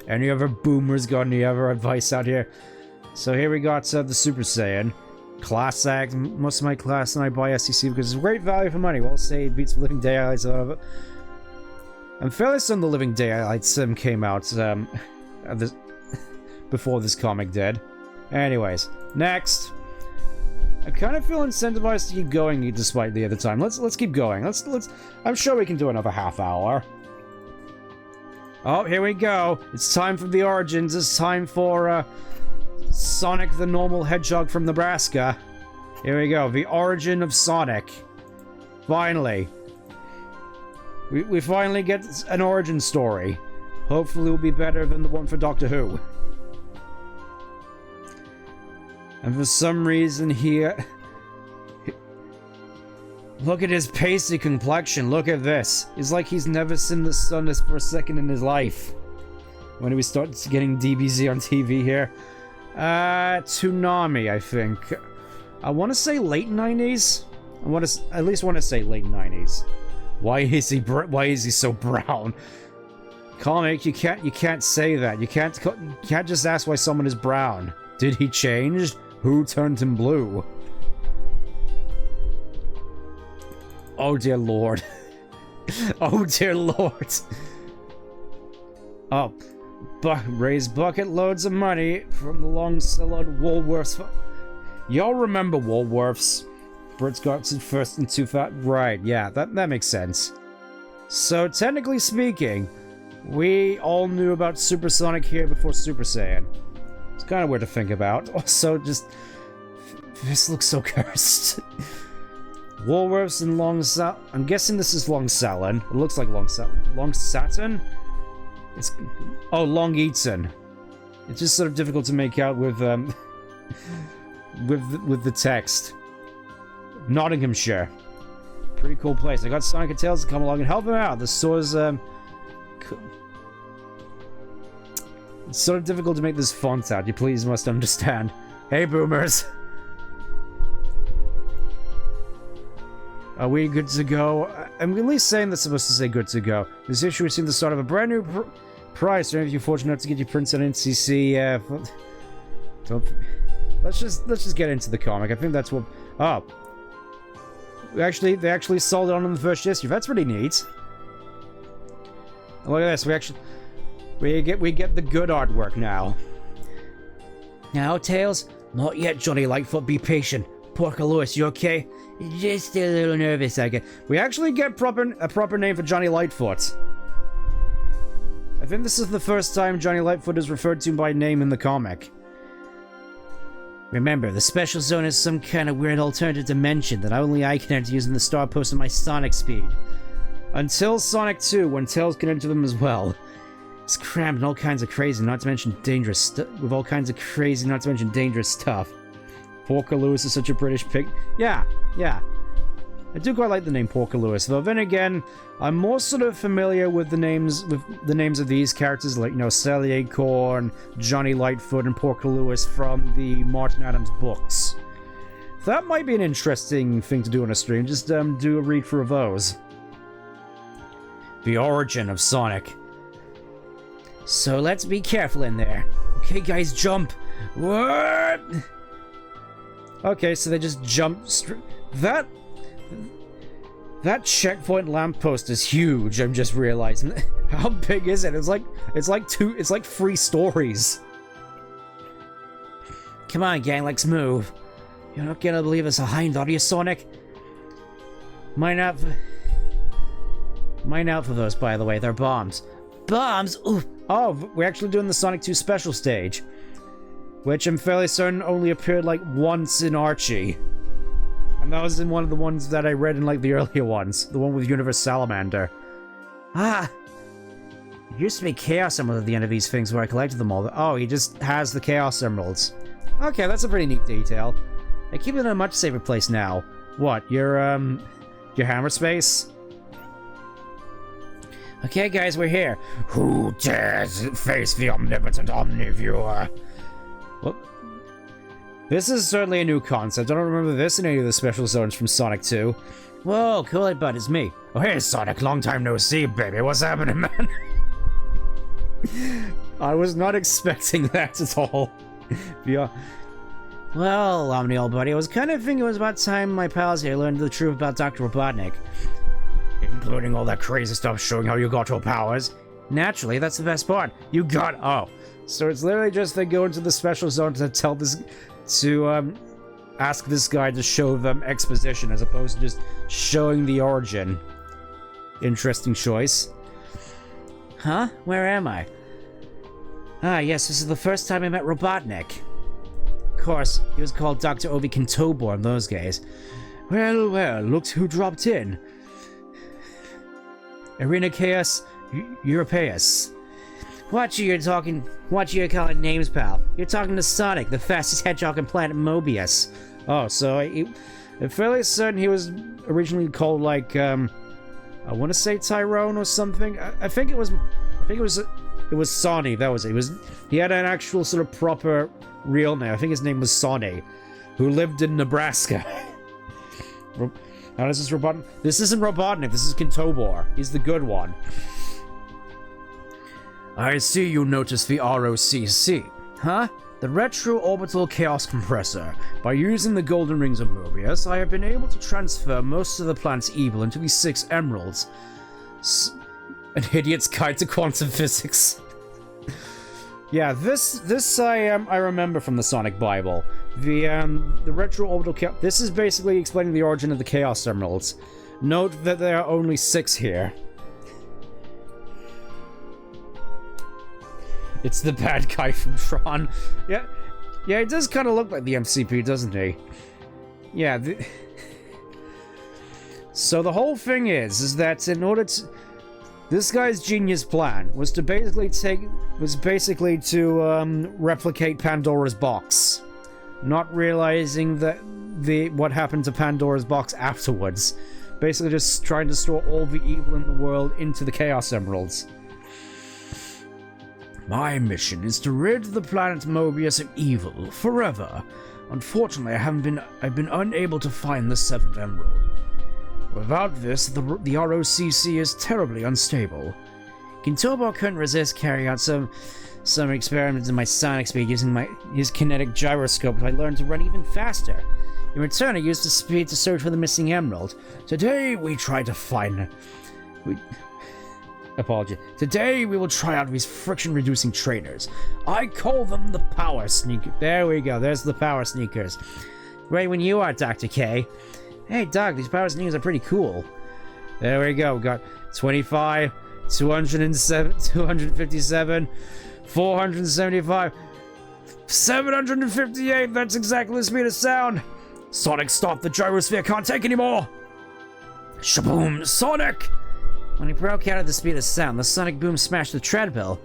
Any other boomers got any other advice out here? So here we got the Super Saiyan. Class Act. Most of my class and I buy SEC because it's great value for money. Well, say it beats Living Daylights out of it. I'm fairly certain the Living Daylights sim came out before this comic did. Anyways, next. I kind of feel incentivized to keep going despite the other time. Let's keep going. Let's. I'm sure we can do another half hour. Oh, here we go. It's time for the origins. It's time for Sonic the Normal Hedgehog from Nebraska. Here we go. The origin of Sonic. Finally. We finally get an origin story. Hopefully it'll be better than the one for Doctor Who. And for some reason here... Look at his pasty complexion. Look at this. It's like he's never seen the sun for a second in his life. When do we start getting DBZ on TV here? Toonami, I think. I want to say late 90s. At least want to say late 90s. Why is he so brown? Comic, you can't say that. You can't just ask why someone is brown. Did he change? Who turned him blue? Oh dear lord. Oh dear lord. Oh. Raise bucket loads of money from the long-selling Woolworths. Y'all remember Woolworths? Brits got it first in 2000. Right, yeah, that makes sense. So, technically speaking, we all knew about Supersonic here before Super Saiyan. It's kind of weird to think about. Also, just... This looks so cursed. Woolworths and Long Saturn. I'm guessing this is Long Salon. It looks like Long Saturn? It's... Oh, Long Eaton. It's just sort of difficult to make out with, with the text. Nottinghamshire. Pretty cool place. I got Sonic and Tails to come along and help him out. The store's, It's sort of difficult to make this font out. You please must understand. Hey, boomers. Are we good to go? I'm at least saying that's supposed to say good to go. This issue is the start of a brand new prize. So if you're fortunate enough to get your prints on NCC, let's just get into the comic. I think that's what. Oh, they actually sold it on the first issue. That's pretty neat. Look at this. We get the good artwork now. Now, Tails, not yet, Johnny Lightfoot. Be patient. Porker Lewis, you okay? Just a little nervous, I guess. We actually get a proper name for Johnny Lightfoot. I think this is the first time Johnny Lightfoot is referred to by name in the comic. Remember, the Special Zone is some kind of weird alternative dimension that only I can enter using the star post of my Sonic speed. Until Sonic 2, when Tails can enter them as well. It's crammed in all kinds of crazy, not to mention dangerous stuff. With all kinds of crazy, not to mention dangerous stuff. Porker Lewis is such a British pig. Yeah. I do quite like the name Porker Lewis, though. Then again, I'm more sort of familiar with the names of these characters, like, you know, Sally Acorn, Johnny Lightfoot, and Porker Lewis from the Martin Adams books. That might be an interesting thing to do on a stream. Just do a read through of those. The origin of Sonic. So let's be careful in there. Okay, guys, jump. What? Okay, so they just jump straight. That checkpoint lamppost is huge. I'm just realizing. How big is it? It's like 3 stories. Come on, gang, let's move. You're not gonna believe us behind, are you, Sonic? Mine out for those, by the way. They're bombs. Bombs? Ooh. Oh, we're actually doing the Sonic 2 special stage. Which I'm fairly certain only appeared like once in Archie. And that was in one of the ones that I read in like the earlier ones. The one with Universe Salamander. Ah! There used to be Chaos Emerald at the end of these things where I collected them all. Oh, he just has the Chaos Emeralds. Okay, that's a pretty neat detail. I keep it in a much safer place now. What, your hammer space? Okay, guys, we're here. Who dares face the omnipotent Omnivore? Well, this is certainly a new concept. I don't remember this in any of the special zones from Sonic 2. Whoa, cool it, bud, it's me. Oh, hey, Sonic, long time no see, baby. What's happening, man? I was not expecting that at all. Yeah. Well, Omni, old buddy, I was kind of thinking it was about time my pals here learned the truth about Dr. Robotnik. Including all that crazy stuff showing how you got your powers. Naturally, that's the best part. You got... Oh. So it's literally just they go into the special zone to tell this... ask this guy to show them exposition as opposed to just showing the origin. Interesting choice. Huh? Where am I? Ah, yes, this is the first time I met Robotnik. Of course, he was called Dr. Ovi Kintobor in those days. Well, well, look who dropped in. Irinaceus Europaeus. What you calling names, pal? You're talking to Sonic, the fastest hedgehog on planet Mobius. Oh, so I'm fairly certain he was originally called, like, I want to say Tyrone or something. I think it was Sonny. That was it. He had an actual sort of proper real name. I think his name was Sonny, who lived in Nebraska. How does this Robotnik? This isn't Robotnik. This is Kintobor. He's the good one. I see you noticed the ROCC. Huh? The Retro-Orbital Chaos Compressor. By using the Golden Rings of Mobius, I have been able to transfer most of the planet's evil into these 6 emeralds. An idiot's guide to quantum physics. Yeah, this I remember from the Sonic Bible. The Retro-Orbital Chaos... This is basically explaining the origin of the Chaos Emeralds. Note that there are only 6 here. It's the bad guy from Tron. Yeah, he does kind of look like the MCP, doesn't he? Yeah. So the whole thing is that in order to... This guy's genius plan was to basically replicate Pandora's box, not realizing that what happened to Pandora's box afterwards. Basically, just trying to store all the evil in the world into the Chaos Emeralds. My mission is to rid the planet Mobius of evil forever. Unfortunately, I've been unable to find the 7th emerald. Without this, the ROCC is terribly unstable. Kintobor couldn't resist carrying out some experiments in my sonic speed using his kinetic gyroscope. I learned to run even faster. In return, I used the speed to search for the missing emerald. Today, we try to find... Today, we will try out these friction-reducing trainers. I call them the Power Sneakers. There we go. There's the Power Sneakers. Right when you are, Dr. K. Hey, Doc, these Power Sneakers are pretty cool. There we go. We got 25, 207, 257, 475, 758. That's exactly the speed of sound. Sonic, stop. The gyrosphere can't take anymore. Shaboom, Sonic! When he broke out at the speed of sound, the sonic boom smashed the treadmill.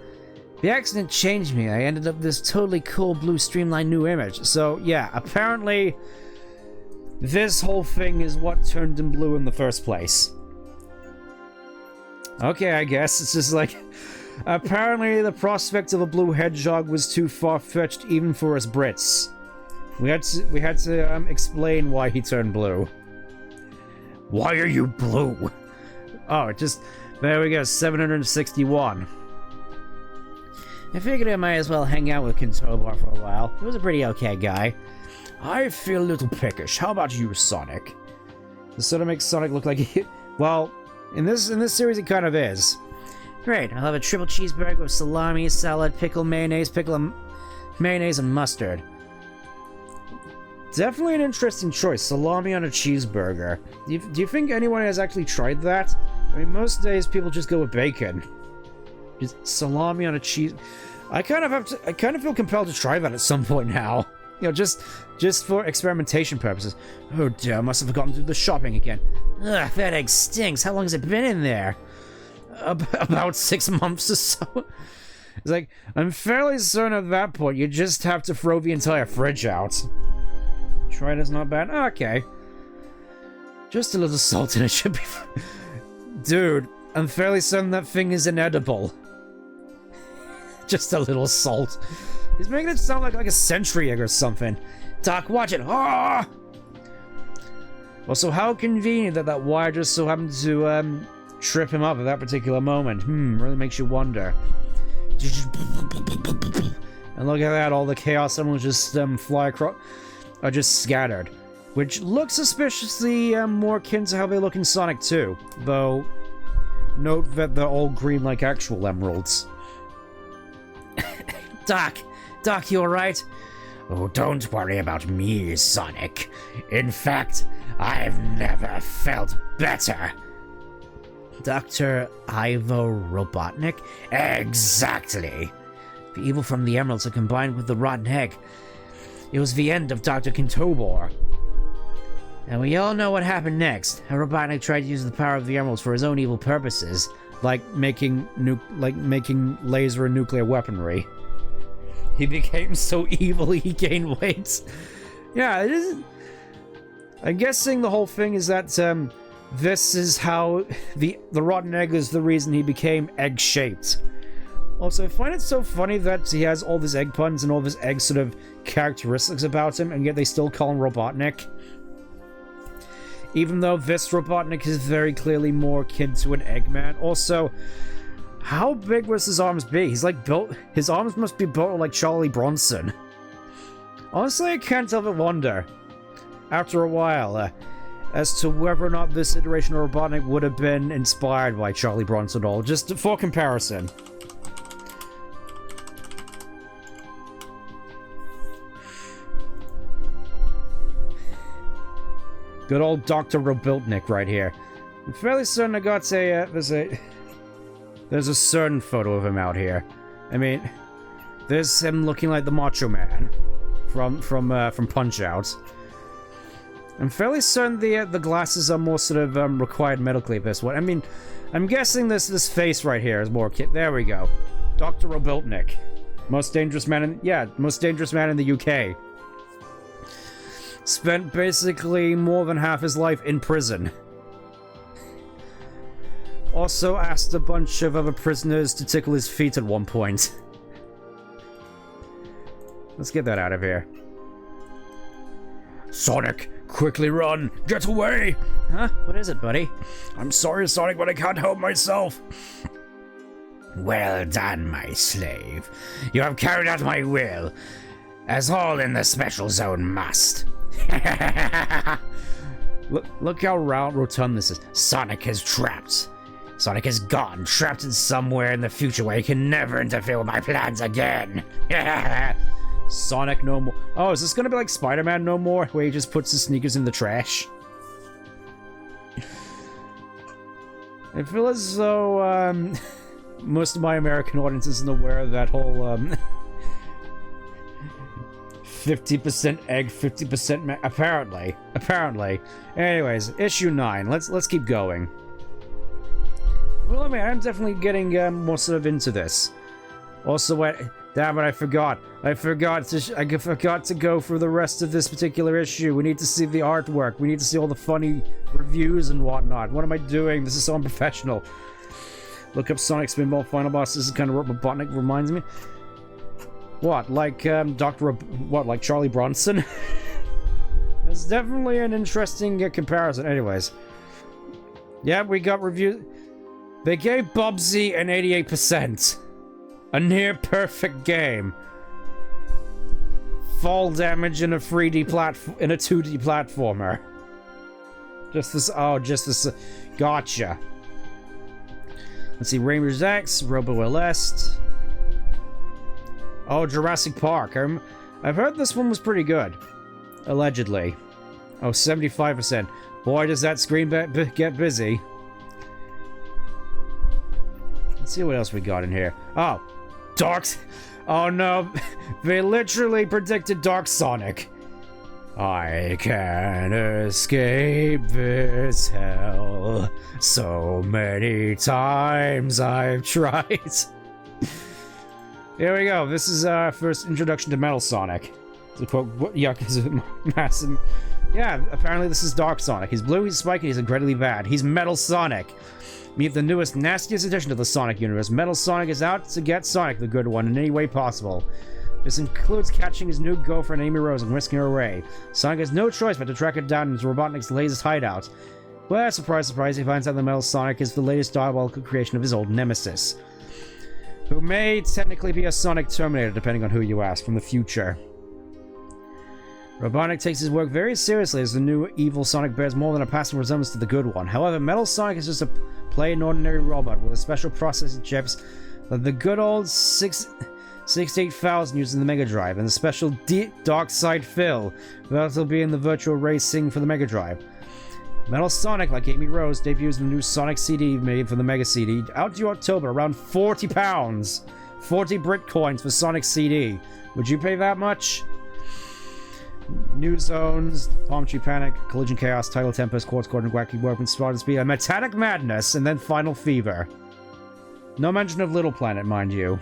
The accident changed me. I ended up with this totally cool blue streamlined new image. So, yeah, apparently this whole thing is what turned him blue in the first place. Okay, I guess. It's just like... Apparently the prospect of a blue hedgehog was too far-fetched even for us Brits. We had to explain why he turned blue. Why are you blue? Oh, there we go, 761. I figured I might as well hang out with Kintobor for a while. He was a pretty okay guy. I feel a little peckish. How about you, Sonic? This sort of makes Sonic look like he... Well, in this series it kind of is. Great, I'll have a triple cheeseburger with salami, salad, pickle, mayonnaise, and mustard. Definitely an interesting choice, salami on a cheeseburger. Do you think anyone has actually tried that? I mean, most days people just go with bacon. Just salami on a cheese... I kind of feel compelled to try that at some point now. You know, just for experimentation purposes. Oh dear, I must have forgotten to do the shopping again. Ugh, that egg stinks. How long has it been in there? About 6 months or so. It's like, I'm fairly certain at that point you just have to throw the entire fridge out. Try it is not bad. Okay. Just a little salt in it should be... Dude, I'm fairly certain that thing is inedible. Just a little salt. He's making it sound like a sentry egg or something. Doc, watch it. Ah! Also, how convenient that wire just so happened to trip him up at that particular moment. Really makes you wonder. And look at that, all the Chaos Emeralds just fly across... are just scattered. Which looks suspiciously more akin to how they look in Sonic 2. Though, note that they're all green like actual emeralds. Doc, you alright? Oh, don't worry about me, Sonic. In fact, I've never felt better. Dr. Ivo Robotnik? Exactly. The evil from the emeralds are combined with the rotten egg. It was the end of Dr. Kintobor. And we all know what happened next. How Robotnik tried to use the power of the emeralds for his own evil purposes. Like making laser and nuclear weaponry. He became so evil he gained weight. Yeah, it is. I'm guessing the whole thing is that this is how the rotten egg is the reason he became egg-shaped. Also, I find it so funny that he has all these egg puns and all this egg sort of characteristics about him, and yet they still call him Robotnik. Even though this Robotnik is very clearly more akin to an Eggman. Also, how big must his arms be? He's like built. His arms must be built like Charlie Bronson. Honestly, I can't help but wonder, after a while, as to whether or not this iteration of Robotnik would have been inspired by Charlie Bronson at all, just for comparison. Good old Dr. Robotnik right here. I'm fairly certain I got there's a certain photo of him out here. I mean, there's him looking like the Macho Man from Punch-Out. I'm fairly certain the glasses are more sort of required medically at this one. I mean, I'm guessing this face right here is more there we go. Dr. Robotnik. Most dangerous man in the UK. Spent basically more than half his life in prison. Also asked a bunch of other prisoners to tickle his feet at one point. Let's get that out of here. Sonic, quickly run! Get away! Huh? What is it, buddy? I'm sorry, Sonic, but I can't help myself. Well done, my slave. You have carried out my will, as all in the special zone must. Look how rotund this is. Sonic is trapped. Sonic is gone, trapped in somewhere in the future where he can never interfere with my plans again. Sonic no more. Oh, is this gonna be like Spider-Man no more, where he just puts his sneakers in the trash? I feel as though most of my American audience isn't aware of that whole 50% egg, 50% apparently. Anyways, issue 9. Let's keep going. Well, I mean, I'm definitely getting more sort of into this. Also, damn it, I forgot to go through the rest of this particular issue. We need to see the artwork. We need to see all the funny reviews and whatnot. What am I doing? This is so unprofessional. Look up Sonic Spinball Final Boss. This is kind of what Robotnik reminds me. What, like like Charlie Bronson? That's definitely an interesting comparison. Anyways, yeah, we got reviews. They gave Bubsy an 88%. A near perfect game. Fall damage in a 2D platformer. Just this. Gotcha. Let's see, Rangers X, Robo Elest. Oh, Jurassic Park. I've heard this one was pretty good. Allegedly. Oh, 75%. Boy, does that screen get busy. Let's see what else we got in here. Oh, oh no, they literally predicted Dark Sonic. I can't escape this hell. So many times I've tried. Here we go. This is our first introduction to Metal Sonic. To quote, yuck, is it massive? Yeah, apparently this is Dark Sonic. He's blue, he's spiky, he's incredibly bad. He's Metal Sonic. Meet the newest, nastiest addition to the Sonic universe. Metal Sonic is out to get Sonic, the good one, in any way possible. This includes catching his new girlfriend Amy Rose and risking her away. Sonic has no choice but to track her down into Robotnik's latest hideout. Well, surprise, surprise, he finds out that Metal Sonic is the latest diabolical creation of his old nemesis, who may technically be a Sonic Terminator, depending on who you ask, from the future. Robotnik takes his work very seriously, as the new evil Sonic bears more than a passing resemblance to the good one. However, Metal Sonic is just a plain ordinary robot with a special processing chips that the good old 68,000 using the Mega Drive, and a special Dark Side Fill. That'll be in the virtual racing for the Mega Drive. Metal Sonic, like Amy Rose, debuts the new Sonic CD made for the Mega CD. Out due October, around £40. 40 Brit coins for Sonic CD. Would you pay that much? New Zones, Palm Tree Panic, Collision Chaos, Tidal Tempest, Quartz Cord, and Wacky Warp, and Spartan Speed, and Metallic Madness, and then Final Fever. No mention of Little Planet, mind you.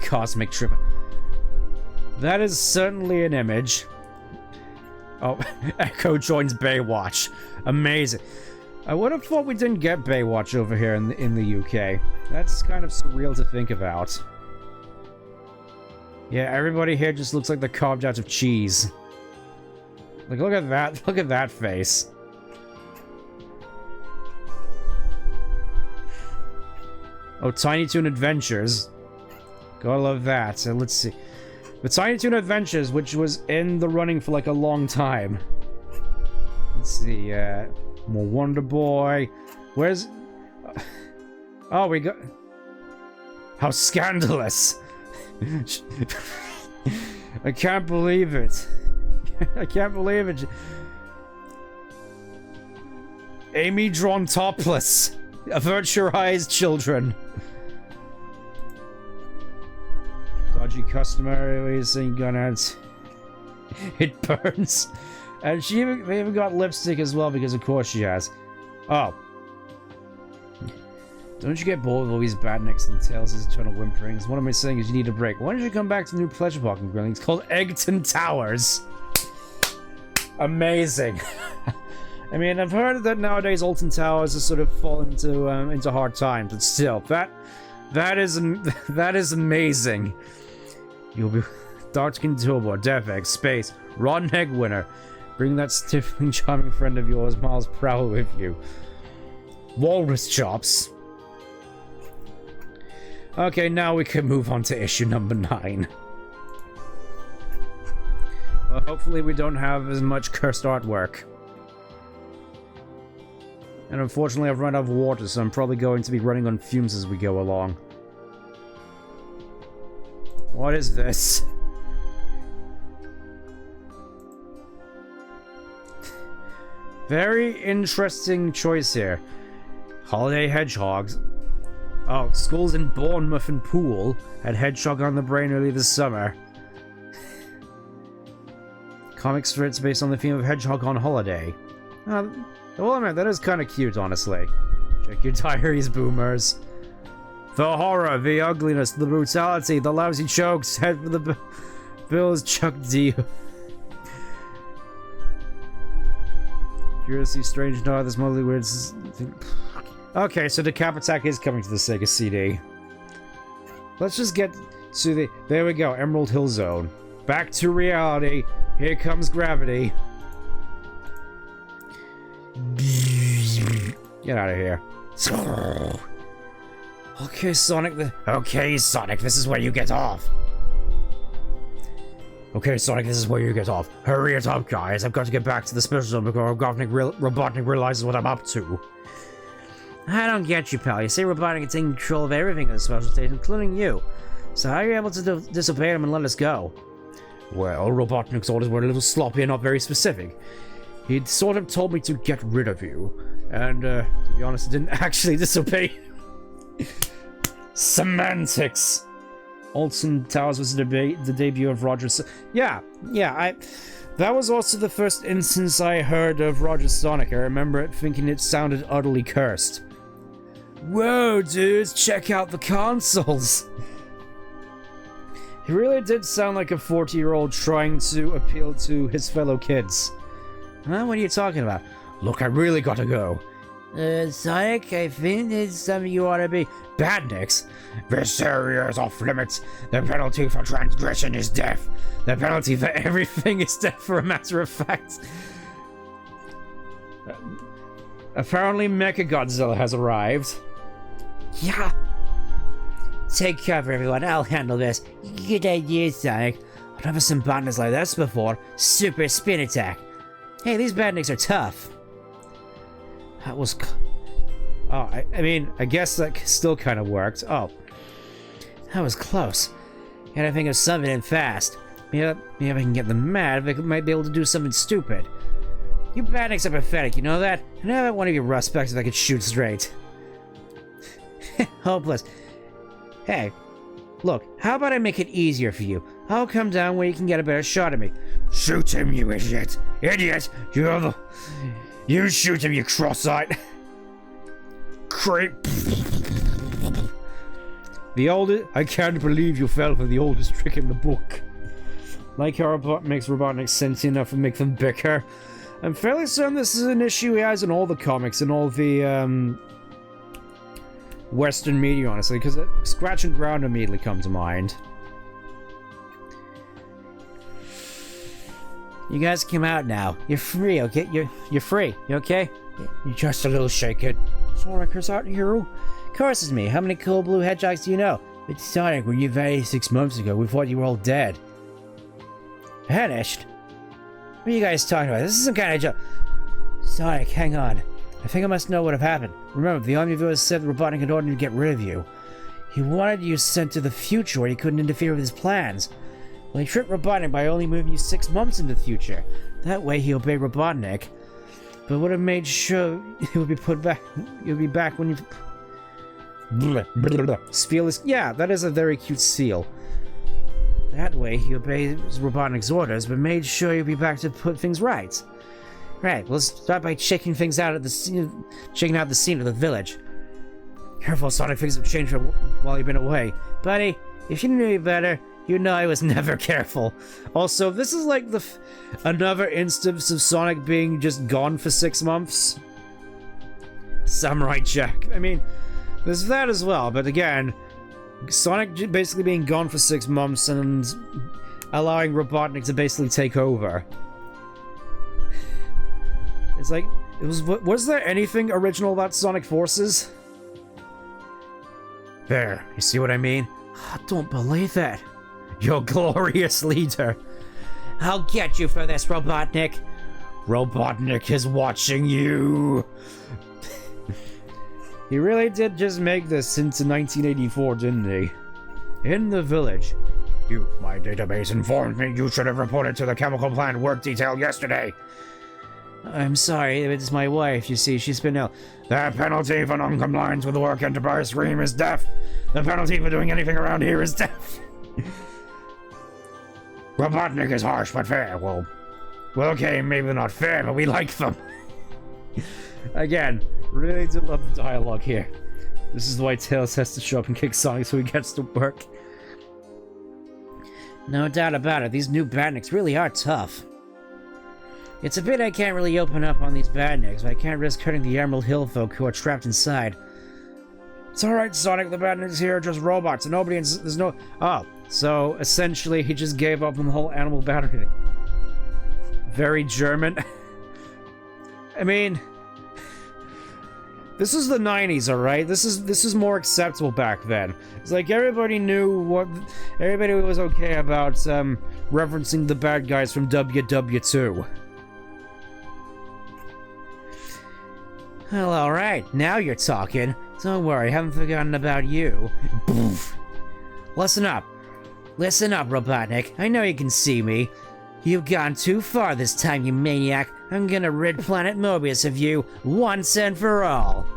Cosmic Trip. That is certainly an image. Oh, Echo joins Baywatch. Amazing. I would have thought we didn't get Baywatch over here in the UK. That's kind of surreal to think about. Yeah, everybody here just looks like they're carved out of cheese. Like, look at that. Look at that face. Oh, Tiny Toon Adventures. Gotta love that. So let's see. The Tiny Toon Adventures, which was in the running for like a long time. Let's see, more Wonder Boy. Where's... Oh, we got... How scandalous! I can't believe it. I can't believe it. Amy drawn topless. Avert your eyes, children. Dodgy customer, racing gun ads. It burns. And they even got lipstick as well, because of course she has. Oh. Don't you get bored with all these badniks and tales as eternal whimperings? What am I saying is you need a break. Why don't you come back to the new pleasure park in Grilling? It's called Eggton Towers. Amazing. I mean, I've heard that nowadays Alton Towers has sort of fallen into hard times, but still, that is amazing. You'll be Darkin Turbo, Defex, Space, Rotten Egg winner. Bring that stiffling charming friend of yours, Miles Prowl, with you. Walrus chops. Okay, now we can move on to issue number 9. Well, hopefully we don't have as much cursed artwork. And unfortunately I've run out of water, so I'm probably going to be running on fumes as we go along. What is this? Very interesting choice here. Holiday Hedgehogs. Oh, schools in Bournemouth and Poole had Hedgehog on the brain early this summer. Comic strips based on the theme of Hedgehog on holiday. Well, I mean, that is kind of cute, honestly. Check your diaries, boomers. The horror, the ugliness, the brutality, the lousy chokes, head for the Bills, Chuck D. Curiously strange, no, this mostly weird. Okay, so the Cap Attack is coming to the Sega CD. Let's just get to the... There we go, Emerald Hill Zone. Back to reality. Here comes gravity. Get out of here. Okay, Sonic, Okay, Sonic, this is where you get off. Okay, Sonic, this is where you get off. Hurry it up, guys. I've got to get back to the special zone before Robotnik realizes what I'm up to. I don't get you, pal. You say Robotnik is taking control of everything in the special state, including you. So how are you able to disobey him and let us go? Well, Robotnik's orders were a little sloppy and not very specific. He'd sort of told me to get rid of you. And, to be honest, I didn't actually disobey. Semantics! Alton Towers was the debut of Roger's... Yeah, that was also the first instance I heard of Roger's Sonic. I remember it thinking it sounded utterly cursed. Whoa, dudes, check out the consoles! He really did sound like a 40-year-old trying to appeal to his fellow kids. Huh? What are you talking about? Look, I really gotta go. Sonic, I think it's something you ought to be. Badniks? This area is off limits. The penalty for transgression is death. The penalty for everything is death, for a matter of fact. Apparently Mechagodzilla has arrived. Yeah. Take cover, everyone. I'll handle this. Good idea, Sonic. I've never seen badniks like this before. Super spin attack. Hey, these badniks are tough. That was... Oh, I mean, I guess that still kind of worked. Oh. That was close. Gotta think of something and fast. Maybe if I can get them mad, I might be able to do something stupid. You badniks are pathetic, you know that? And I bet one of your suspects if I could shoot straight. Hopeless. Hey, look, how about I make it easier for you? I'll come down where you can get a better shot at me. Shoot him, you idiot! Idiot! You shoot him, you cross-eyed! Creep! The oldest... I can't believe you fell for the oldest trick in the book. Like how Robot makes Robotnik sentient enough to make them bicker. I'm fairly certain this is an issue he has in all the comics and all the, Western media, honestly, because Scratch and Ground immediately come to mind. You guys come out now. You're free, okay? You're free. You okay? You're just a little shaken. Sonic's our hero. Of course it's me. How many cool blue hedgehogs do you know? It's Sonic, when you vanished 6 months ago, we thought you were all dead. Vanished? What are you guys talking about? This is some kind of joke. Sonic, hang on. I think I must know what have happened. Remember, the Omnivore said Robotnik had ordered to get rid of you. He wanted you sent to the future where he couldn't interfere with his plans. Well, he tricked Robotnik by only moving you 6 months into the future. That way he obeyed Robotnik. But would have made sure he would be put back. You'll be back when you... Spiel is... Yeah, that is a very cute seal. That way he obeys Robotnik's orders, but made sure you'll be back to put things right. Right, we'll start by checking things out at the scene, checking out the scene of the village. Careful, Sonic, things have changed while you've been away. Buddy, if you knew me better, you know I was never careful. Also, this is like another instance of Sonic being just gone for 6 months. Samurai Jack. I mean, there's that as well, but again, Sonic basically being gone for 6 months and allowing Robotnik to basically take over. It's like, was there anything original about Sonic Forces? There, you see what I mean? I don't believe that. Your glorious leader. I'll get you for this, Robotnik. Robotnik is watching you. He really did just make this into 1984, didn't he? In the village. My database informed me you should have reported to the chemical plant work detail yesterday. I'm sorry, it's my wife, you see, she's been ill. The penalty for non-compliance with the work enterprise scheme is death. The penalty for doing anything around here is death. Robotnik is harsh but fair. Well, okay, maybe not fair, but we like them. Again, really do love the dialogue here. This is why Tails has to show up and kick Sonic so he gets to work. No doubt about it, these new badniks really are tough. It's a bit I can't really open up on these badniks, but I can't risk hurting the Emerald Hill folk who are trapped inside. It's alright, Sonic, the badniks here are just robots, and there's no... Oh, so essentially he just gave up on the whole animal battery thing. Very German. I mean... This is the 90s, alright? This is more acceptable back then. It's like everybody knew what... Everybody was okay about, referencing the bad guys from WW2. Well, alright, now you're talking. Don't worry, I haven't forgotten about you. Listen up. Listen up, Robotnik. I know you can see me. You've gone too far this time, you maniac. I'm gonna rid Planet Mobius of you once and for all.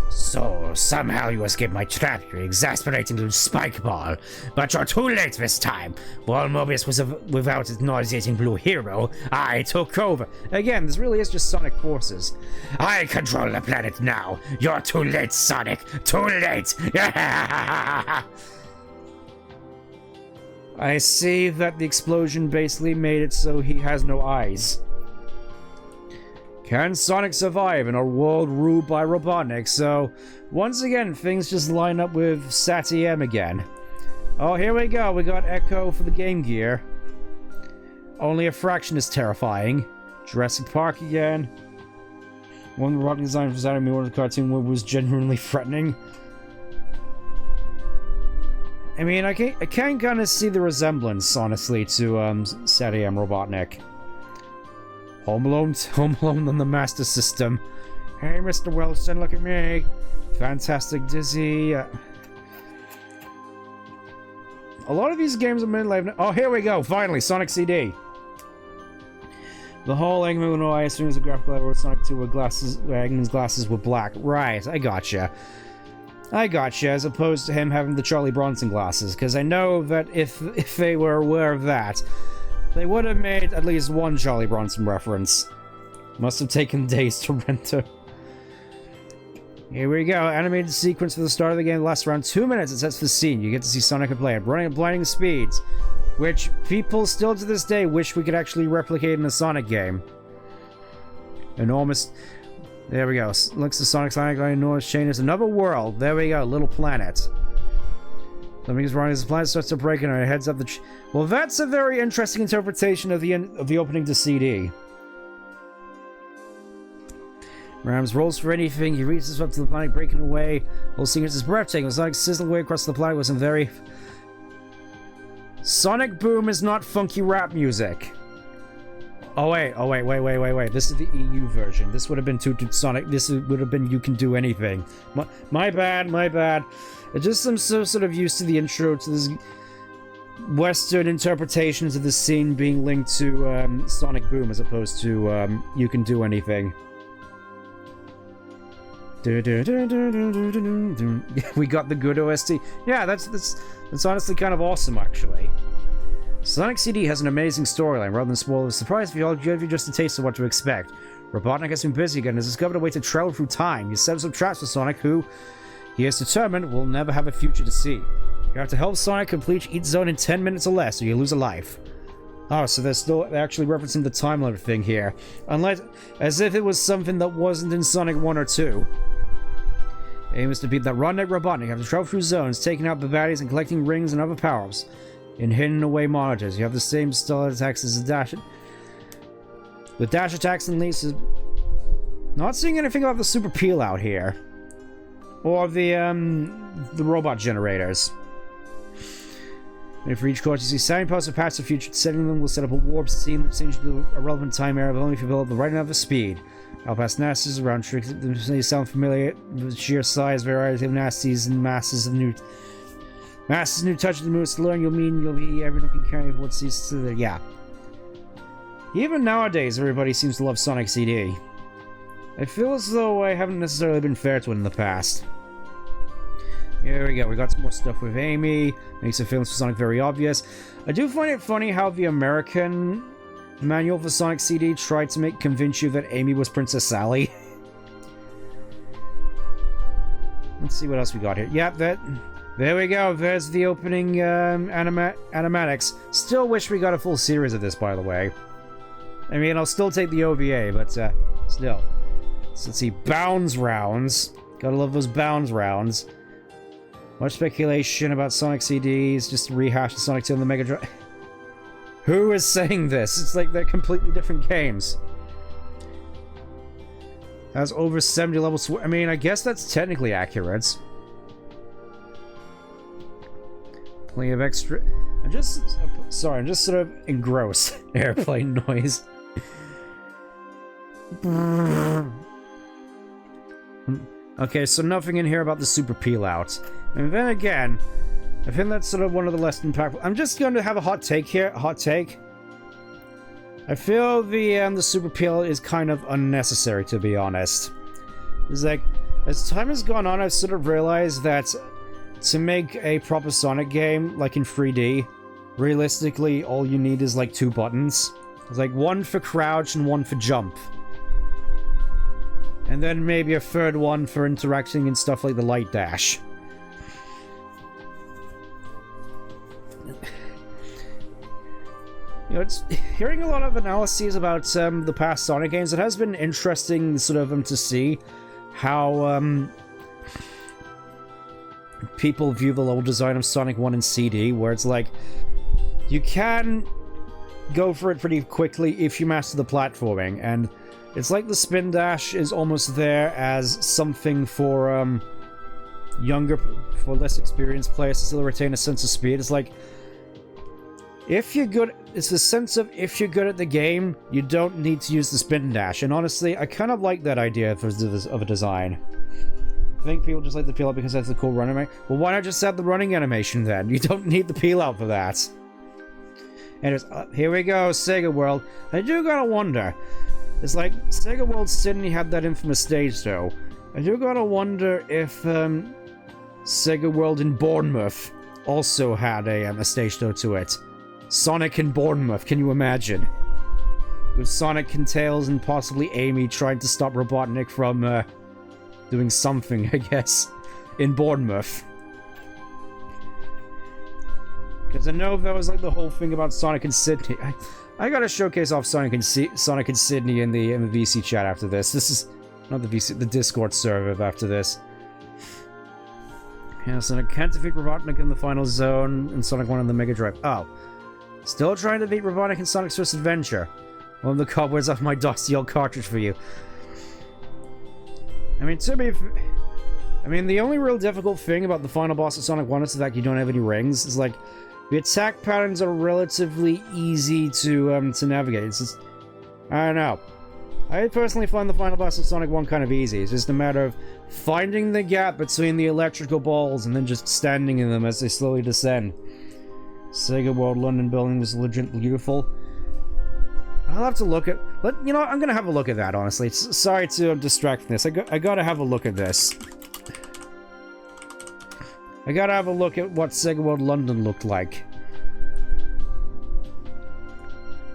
So, somehow you escaped my trap, you exasperating little spike ball. But you're too late this time. While Mobius was without his nauseating blue hero, I took over. Again, this really is just Sonic Forces. I control the planet now. You're too late, Sonic. Too late. I see that the explosion basically made it so he has no eyes. Can Sonic survive in a world ruled by Robotnik? So, once again, things just line up with SAT-EM again. Oh, here we go. We got Echo for the Game Gear. Only a fraction is terrifying. Jurassic Park again. One rock design for Saturday Morning cartoon was genuinely threatening. I mean, I can kind of see the resemblance, honestly, to SAT-EM Robotnik. Home Alone on the Master System. Hey, Mr. Wilson, look at me. Fantastic Dizzy. A lot of these games are mid-life. Oh, here we go. Finally, Sonic CD. The whole Eggman no eye as soon as the graphical level Sonic 2 where Eggman's glasses were black. Right, I gotcha. I gotcha, as opposed to him having the Charlie Bronson glasses, because I know that if they were aware of that, they would have made at least one Charlie Bronson reference. Must have taken days to render. Here we go, animated sequence for the start of the game lasts around 2 minutes. It sets the scene. You get to see Sonic and play it, running at blinding speeds, which people still to this day wish we could actually replicate in a Sonic game. Enormous... There we go. Looks to Sonic enormous chain. There's another world. There we go. Little planet. Something is wrong as the planet starts to break and it heads up the... Well, that's a very interesting interpretation of the opening to CD. Rams rolls for anything. He reaches up to the planet, breaking away. Whole sequence is breathtaking. Sonic sizzling away across the planet with some very... Sonic Boom is not funky rap music. Oh wait. This is the EU version. This would have been Sonic. This would have been You Can Do Anything. My bad. It's just I'm so sort of used to the intro to this Western interpretations of the scene being linked to Sonic Boom as opposed to You Can Do Anything. We got the good OST. Yeah, that's honestly kind of awesome, actually. Sonic CD has an amazing storyline. Rather than spoil the surprise, if I'll give you just a taste of what to expect. Robotnik has been busy again and has discovered a way to travel through time. He sets up traps for Sonic, who he is determined will never have a future to see. You have to help Sonic complete each zone in 10 minutes or less, or you lose a life. Oh, so they're actually referencing the time limit thing here. Unless, as if it was something that wasn't in Sonic 1 or 2. Aim is to beat that Rodneck Robotnik. You have to travel through zones, taking out the baddies and collecting rings and other power-ups. In hidden away monitors, you have the same style attacks as the dash. The dash attacks and leases. Not seeing anything about the super peel out here, or the robot generators. And for each course, you see signposts of past or future. Setting them will set up a warp scene that seems to do a relevant time area, but only if you build up the right amount of speed. I'll pass nasties around tricks. They sound familiar. The sheer size, variety of nasties, and masses of new. Masters new touch of the moves to learn you'll be everyone can carry what sees to the... Yeah. Even nowadays, everybody seems to love Sonic CD. I feel as though I haven't necessarily been fair to it in the past. Here we go, we got some more stuff with Amy. Makes the feelings for Sonic very obvious. I do find it funny how the American manual for Sonic CD tried to convince you that Amy was Princess Sally. Let's see what else we got here. Yeah, there we go. There's the opening animatics. Still wish we got a full series of this, by the way. I mean, I'll still take the OVA, but still. So let's see. Bounds rounds. Gotta love those bounds rounds. Much speculation about Sonic CDs. Just to rehash the Sonic 2 and the Mega Drive. Who is saying this? It's like they're completely different games. Has over 70 levels. I mean, I guess that's technically accurate. Plenty of extra... I'm just sort of engrossed. Airplane noise. Okay, so nothing in here about the super peel out. And then again, I think that's sort of one of the less impactful... I'm just going to have a hot take here. Hot take. I feel the super peel is kind of unnecessary, to be honest. It's like, as time has gone on, I've sort of realized that to make a proper Sonic game, like in 3D, realistically, all you need is like 2 buttons. It's like one for crouch and one for jump. And then maybe a third one for interacting and stuff like the light dash. You know, it's hearing a lot of analyses about the past Sonic games. It has been interesting, sort of, to see how people view the level design of Sonic 1 and CD, where it's like you can go for it pretty quickly if you master the platforming, and it's like the spin dash is almost there as something for less experienced players to still retain a sense of speed. It's like, if you're good, it's the sense of if you're good at the game, you don't need to use the spin dash. And honestly, I kind of like that idea of a design. think people just like the peel out because that's the cool running animation. Well, why not just add the running animation then? You don't need the peel out for that. Anyways, here we go, Sega World. I do gotta wonder. It's like, Sega World Sydney had that infamous stage though. I do gotta wonder if Sega World in Bournemouth also had a stage show to it. Sonic in Bournemouth, can you imagine? With Sonic and Tails and possibly Amy trying to stop Robotnik from doing something, I guess, in Bournemouth. Because I know that was like the whole thing about Sonic and Sydney. I gotta showcase off Sonic and Sydney in the VC chat after this. This is not the VC, the Discord server after this. Yeah, Sonic can't defeat Robotnik in the final zone, and Sonic 1 on the Mega Drive. Oh. Still trying to beat Robotnik in Sonic's First Adventure. One of the cobwebs off my dusty old cartridge for you. I mean, the only real difficult thing about the final boss of Sonic 1 is that you don't have any rings. It's like, the attack patterns are relatively easy to navigate. It's just, I don't know. I personally find the final boss of Sonic 1 kind of easy. It's just a matter of finding the gap between the electrical balls and then just standing in them as they slowly descend. Sega World London building was legit beautiful. I'll have to look at... You know what? I'm gonna have a look at that, honestly. Sorry to distract from this. I gotta have a look at this. I gotta have a look at what Sega World London looked like.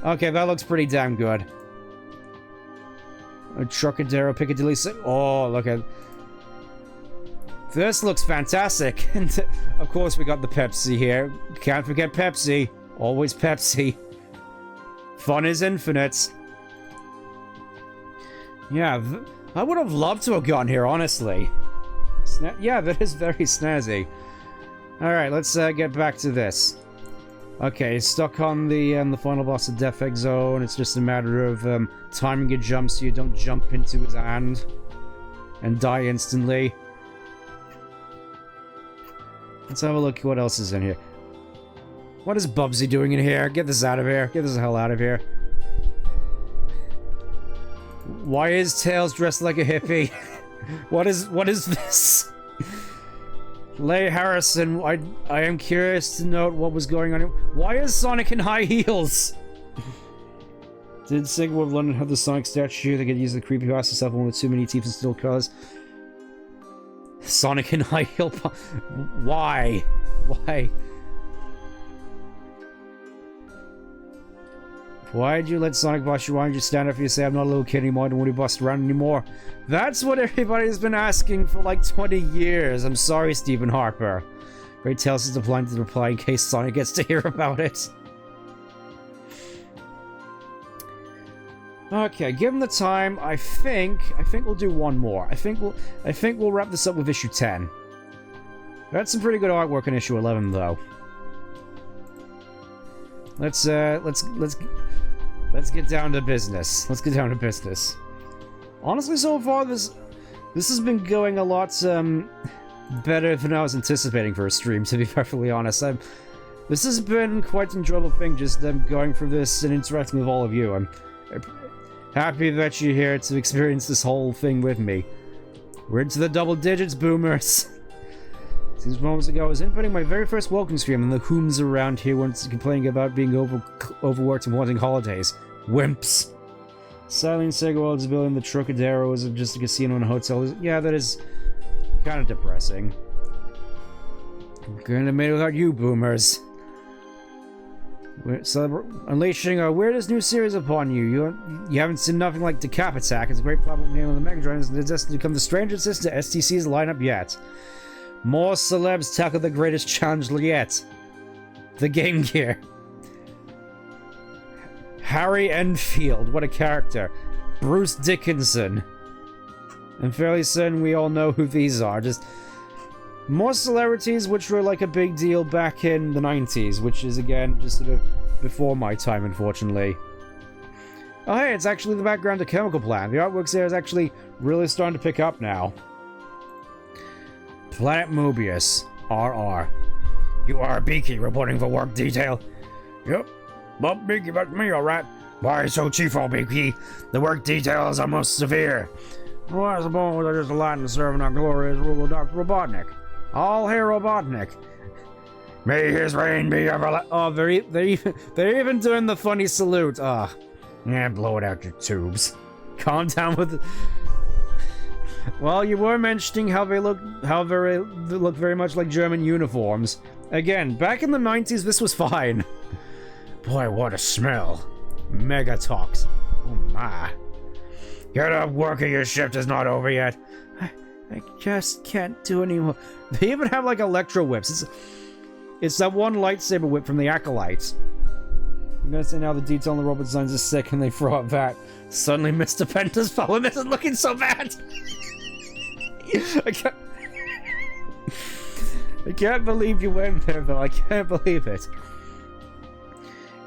Okay, that looks pretty damn good. A Trocadero Piccadilly... Oh, look at... This looks fantastic. And of course we got the Pepsi here. Can't forget Pepsi. Always Pepsi. Fun is infinite. Yeah, I would have loved to have gone here, honestly. Yeah, that is very snazzy. Alright, let's get back to this. Okay, stuck on the final boss of Death Egg Zone. It's just a matter of timing your jump so you don't jump into his hand and die instantly. Let's have a look at what else is in here. What is Bubsy doing in here? Get this out of here. Get this the hell out of here. Why is Tails dressed like a hippie? What is this? Leigh Harrison, I am curious to note what was going on here. Why is Sonic in high heels? Did Sega World London have the Sonic statue? They could use the creepypasta stuff one with too many teeth and still colors. Sonic in high heel. Why? Why? Why'd you let Sonic bust you? Why didn't you stand up for you say I'm not a little kid anymore, I don't want to bust around anymore? That's what everybody's been asking for like 20 years. I'm sorry, Stephen Harper. Great Tales is applying to the reply in case Sonic gets to hear about it. Okay, given the time, I think we'll do one more. I think we'll wrap this up with issue 10. That's some pretty good artwork in issue 11 though. Let's get down to business. Let's get down to business. Honestly, so far this has been going a lot better than I was anticipating for a stream, to be perfectly honest. This has been quite an enjoyable thing, just going through this and interacting with all of you. I'm happy that you're here to experience this whole thing with me. We're into the double digits, boomers. Since moments ago, I was inputting my very first welcome stream, and the whom's around here once complaining about being overworked and wanting holidays. Wimps. Silent Sega World is building the Trocadero is just a casino and a hotel. Yeah, that is kind of depressing. Couldn't have made it without you, boomers. We're unleashing our weirdest new series upon you. You haven't seen nothing like Decap Attack. It's a great platform game of the Mega Drive, and it's destined to become the strangest to STC's lineup yet. More celebs tackle the greatest challenge yet. The Game Gear. Harry Enfield, what a character. Bruce Dickinson. I'm fairly certain we all know who these are. Just more celebrities which were like a big deal back in the 90s, which is again just sort of before my time, unfortunately. Oh hey, it's actually the background to Chemical Plant. The artwork there is actually really starting to pick up now. Planet Mobius, RR. You are a Beaky reporting for work detail. Yep, but Beaky, that's me, alright. Why so chiefo, Beaky? The work details are most severe. Why is the bone with just a line to serving our glorious rule of Dr. Robotnik? All hail Robotnik. May his reign be everlasting. Oh, they're even doing the funny salute. Ah, yeah, blow it out your tubes. Calm down with. Well, you were mentioning how they look very much like German uniforms. Again, back in the 90s, this was fine. Boy, what a smell. Megatox. Oh my. Get up, worker, your shift is not over yet. I just can't do anymore. They even have like electro whips. It's that one lightsaber whip from the Acolytes. I'm gonna say now the detail on the robot designs is sick and they throw up that. Suddenly Mr. Penta's poem isn't looking so bad. I can't believe you went there though. I can't believe it.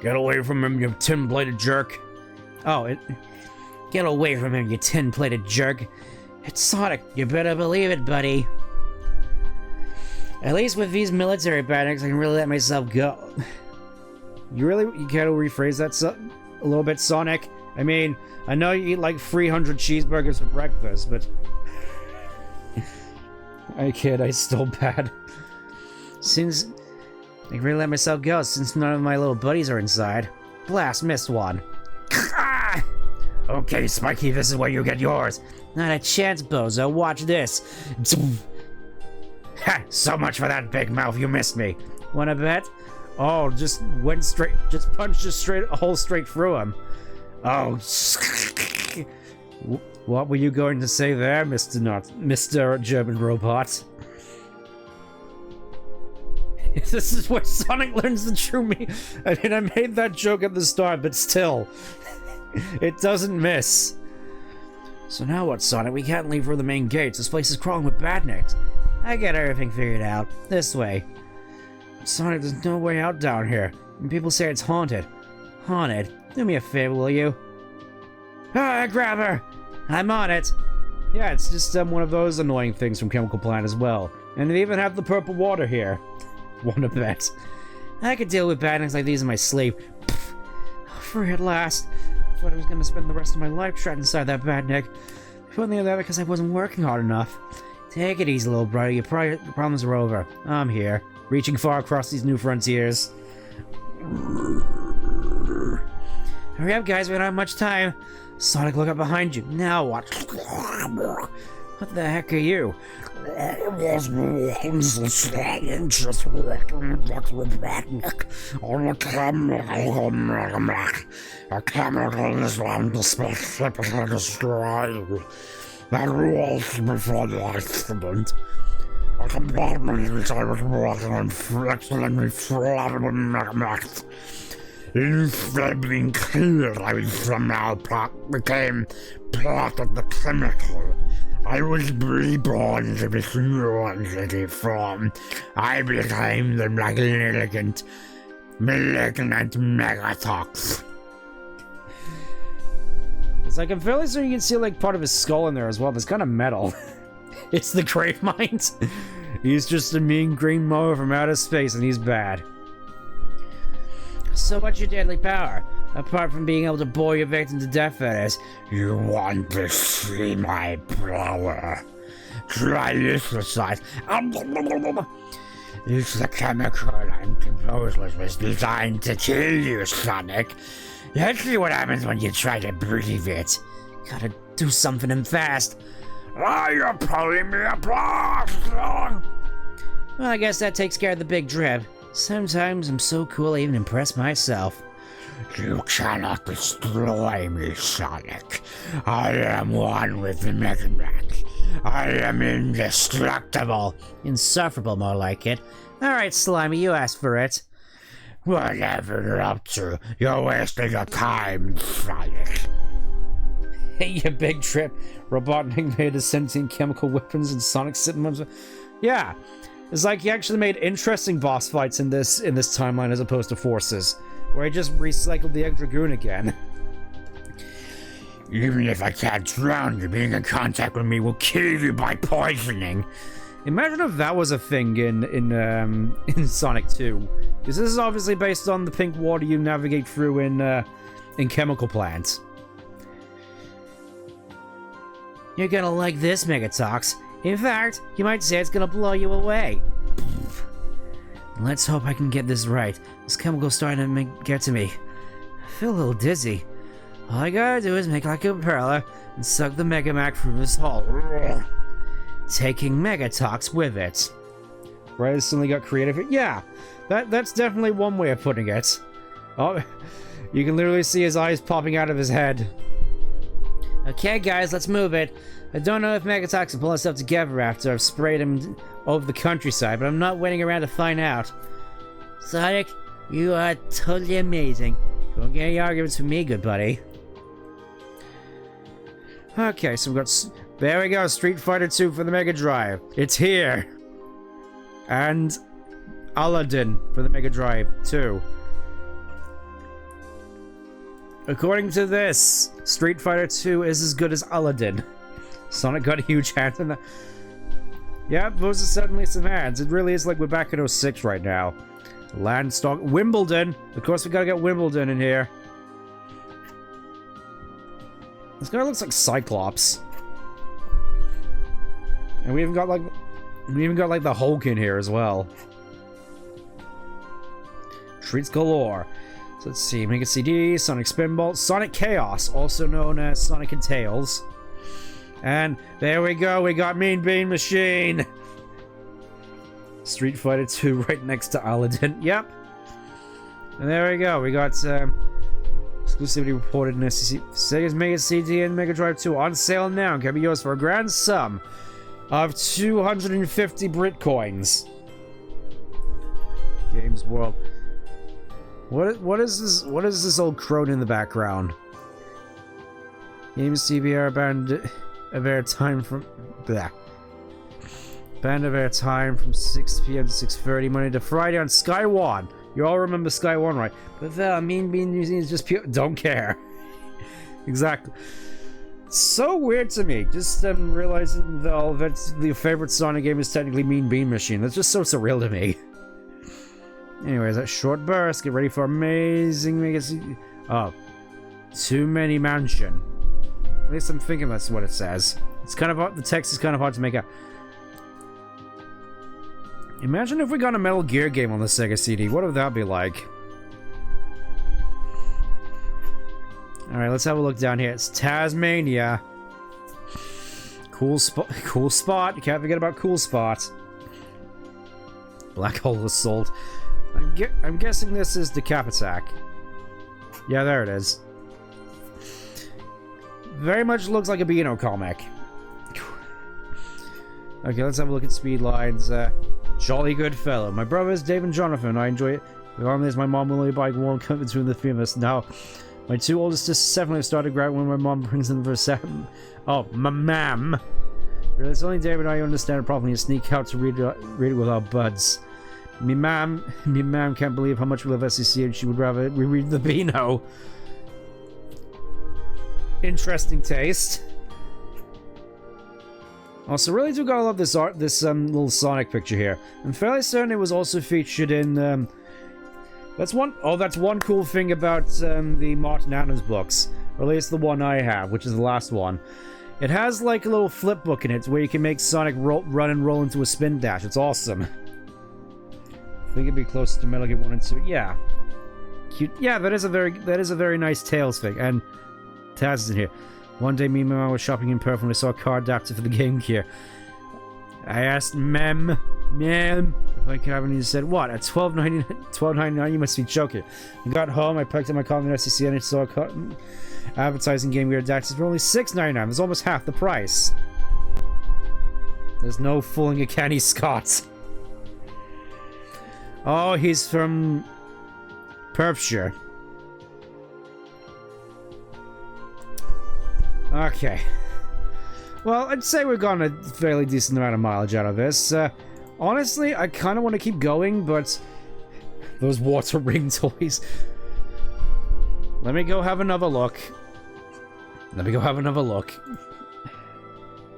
Get away from him, you tin-plated jerk. Oh, Get away from him, you tin-plated jerk. It's Sonic. You better believe it, buddy. At least with these military badniks, I can really let myself go. You gotta rephrase that a little bit, Sonic? I mean, I know you eat like 300 cheeseburgers for breakfast, but... I kid, I still bad. Since... I can really let myself go, since none of my little buddies are inside. Blast, missed one. Okay, Spiky, this is where you get yours. Not a chance, bozo. Watch this. Ha! So much for that big mouth, you missed me. Wanna bet? Oh, just punched a hole straight through him. Oh, what were you going to say there, Mr. German Robot? This is where Sonic learns the true me. I mean, I made that joke at the start, but still. It doesn't miss. So now what, Sonic? We can't leave for the main gates. This place is crawling with badniks. I got everything figured out. This way. Sonic, there's no way out down here. And people say it's haunted. Haunted? Do me a favor, will you? Ah, grab her! I'm on it! Yeah, it's just one of those annoying things from Chemical Plant as well. And they even have the purple water here. Wanna bet? I could deal with badniks like these in my sleep. Free at last. I thought I was gonna spend the rest of my life trapped inside that badnik. If only that because I wasn't working hard enough. Take it easy, little brother. Your problems are over. I'm here, reaching far across these new frontiers. Hurry up, guys. We don't have much time. Sonic, look up behind you. Now what? What the heck are you? just on a chemical is one to specifically destroy that rules before the accident. A compartment which I was working on excellently flooded with magmats. Instead of being clear, I somehow became part of the chemical. I was reborn to this new entity form. I became the malignant Megatox. It's like, I'm fairly certain you can see like part of his skull in there as well. There's kind of metal. It's the Grave Mind. He's just a mean green moe from outer space and he's bad. So what's your deadly power? Apart from being able to bore your victim to death, that is. You want to see my power? Try this aside. It's the chemical I'm composed was designed to kill you, Sonic. Let's see what happens when you try to breathe it. Gotta do something and fast. You're pulling me apart! Well, I guess that takes care of the big drip. Sometimes I'm so cool I even impress myself. You cannot destroy me, Sonic. I am one with the Mega Man. I am indestructible. Insufferable, more like it. Alright, Slimy, you asked for it. Whatever you're up to, you're wasting your time, Sonic. Hey, you big trip. Robotnik made his sentient chemical weapons and Sonic sitting on. Yeah. It's like he actually made interesting boss fights in this timeline as opposed to Forces, where he just recycled the Egg Dragoon again. Even if I can't drown you, being in contact with me will kill you by poisoning. Imagine if that was a thing in Sonic 2, because this is obviously based on the pink water you navigate through in Chemical Plant. You're gonna like this, Megatox. In fact, you might say it's gonna blow you away. Let's hope I can get this right. This chemical's starting to get to me. I feel a little dizzy. All I gotta do is make like a propeller and suck the Megamac through this hole. Taking Megatox with it. Right, suddenly got creative. Yeah, that's definitely one way of putting it. Oh, you can literally see his eyes popping out of his head. Okay, guys, let's move it. I don't know if Megatox can pull himself together after I've sprayed him over the countryside, but I'm not waiting around to find out. Sonic, you are totally amazing. Don't get any arguments with me, good buddy. Okay, so we've got... There we go, Street Fighter 2 for the Mega Drive. It's here. And Aladdin for the Mega Drive 2. According to this, Street Fighter 2 is as good as Aladdin. Sonic got a huge hand in that. Yeah, those are certainly some hands. It really is like we're back in 06 right now. Landstock. Wimbledon! Of course we gotta get Wimbledon in here. This guy looks like Cyclops. And we even got like the Hulk in here as well. Treats galore. So let's see, Mega CD, Sonic Spinball, Sonic Chaos, also known as Sonic and Tails. And there we go, we got Mean Bean Machine! Street Fighter 2 right next to Aladdin, yep. And there we go, we got exclusivity reported in SEC. Sega's Mega CD and Mega Drive 2 on sale now and can be yours for a grand sum of 250 Britcoins. Games World. What is this? What is this old crone in the background? Games TV are banned of airtime from banned of airtime from 6 p.m. to 6:30 Monday to Friday on Sky One. You all remember Sky One, right? But the Mean Bean Museum is just pure. Don't care. Exactly. So weird to me. Just realizing that your favorite Sonic game is technically Mean Bean Machine. That's just so surreal to me. Anyways, that short burst. Get ready for amazing Mega CD. Oh, Too Many Mansion. At least I'm thinking that's what it says. It's kind of hard. The text is kind of hard to make out. Imagine if we got a Metal Gear game on the Sega CD. What would that be like? Alright, let's have a look down here. It's Tasmania. Cool spot. Cool spot. You can't forget about Cool Spot. Black Hole Assault. I'm guessing this is the Cap Attack. Yeah, there it is. Very much looks like a Beano comic. Okay, let's have a look at speed lines. Jolly good fellow. My brothers, Dave and Jonathan. I enjoy it. The army is my mom will only buy one cut between the three of us. Now, my two oldest sisters definitely have started growing when my mom brings them for a second. Oh, my ma'am. Really, it's only Dave and I understand it properly and sneak out to read it with our buds. Me ma'am can't believe how much we love SEC and she would rather we read the Beano. Interesting taste. Also, really do gotta love this art, this little Sonic picture here. I'm fairly certain it was also featured in that's one cool thing about the Martin Adams books, or at least the one I have, which is the last one. It has like a little flip book in it where you can make Sonic run and roll into a spin dash. It's awesome. I think it'd be closer to Metal Gear 1 and 2. Yeah. Cute. Yeah, that is a very nice Tails thing. And Taz is in here. One day me and my mom was shopping in Perth when I saw a car adapter for the Game Gear. I asked Mem, if I could have it, and he said, what, at $12.99? You must be joking. I got home, I picked up my copy of SEC and I saw a advertising Game Gear adapters for only $6.99. That's almost half the price. There's no fooling a Kenny Scott. Oh, he's from Perthshire. Okay. Well, I'd say we've gotten a fairly decent amount of mileage out of this. Honestly, I kind of want to keep going, but those water ring toys. Let me go have another look.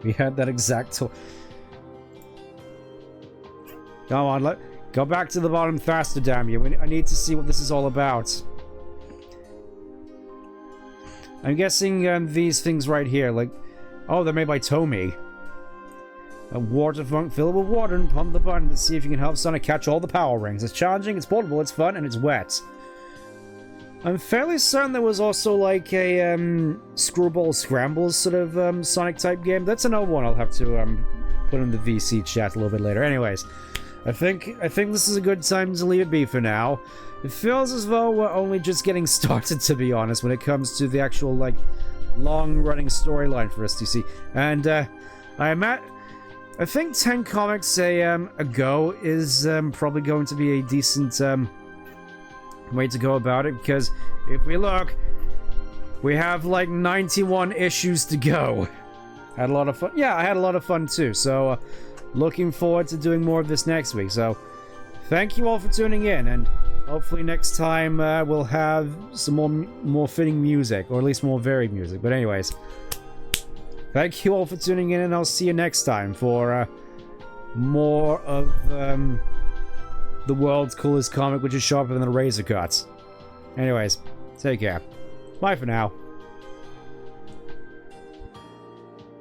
We had that exact toy. Come on, go back to the bottom faster, damn you. I need to see what this is all about. I'm guessing these things right here, like Oh, they're made by Tomy. A water funk, fill it with water and pump the button to see if you can help Sonic catch all the power rings. It's challenging, it's portable, it's fun, and it's wet. I'm fairly certain there was also like a Screwball Scrambles sort of Sonic type game. That's another one I'll have to put in the VC chat a little bit later. Anyways, I think this is a good time to leave it be for now. It feels as though we're only just getting started, to be honest, when it comes to the actual like long-running storyline for STC. And I think 10 comics ago is probably going to be a decent way to go about it, because if we look, we have like 91 issues to go. Had a lot of fun. Yeah, I had a lot of fun too, so looking forward to doing more of this next week. So thank you all for tuning in, and hopefully next time we'll have some more fitting music, or at least more varied music. But anyways, thank you all for tuning in, and I'll see you next time for more of the world's coolest comic, which is sharper than a razor cut. Anyways, take care. Bye for now.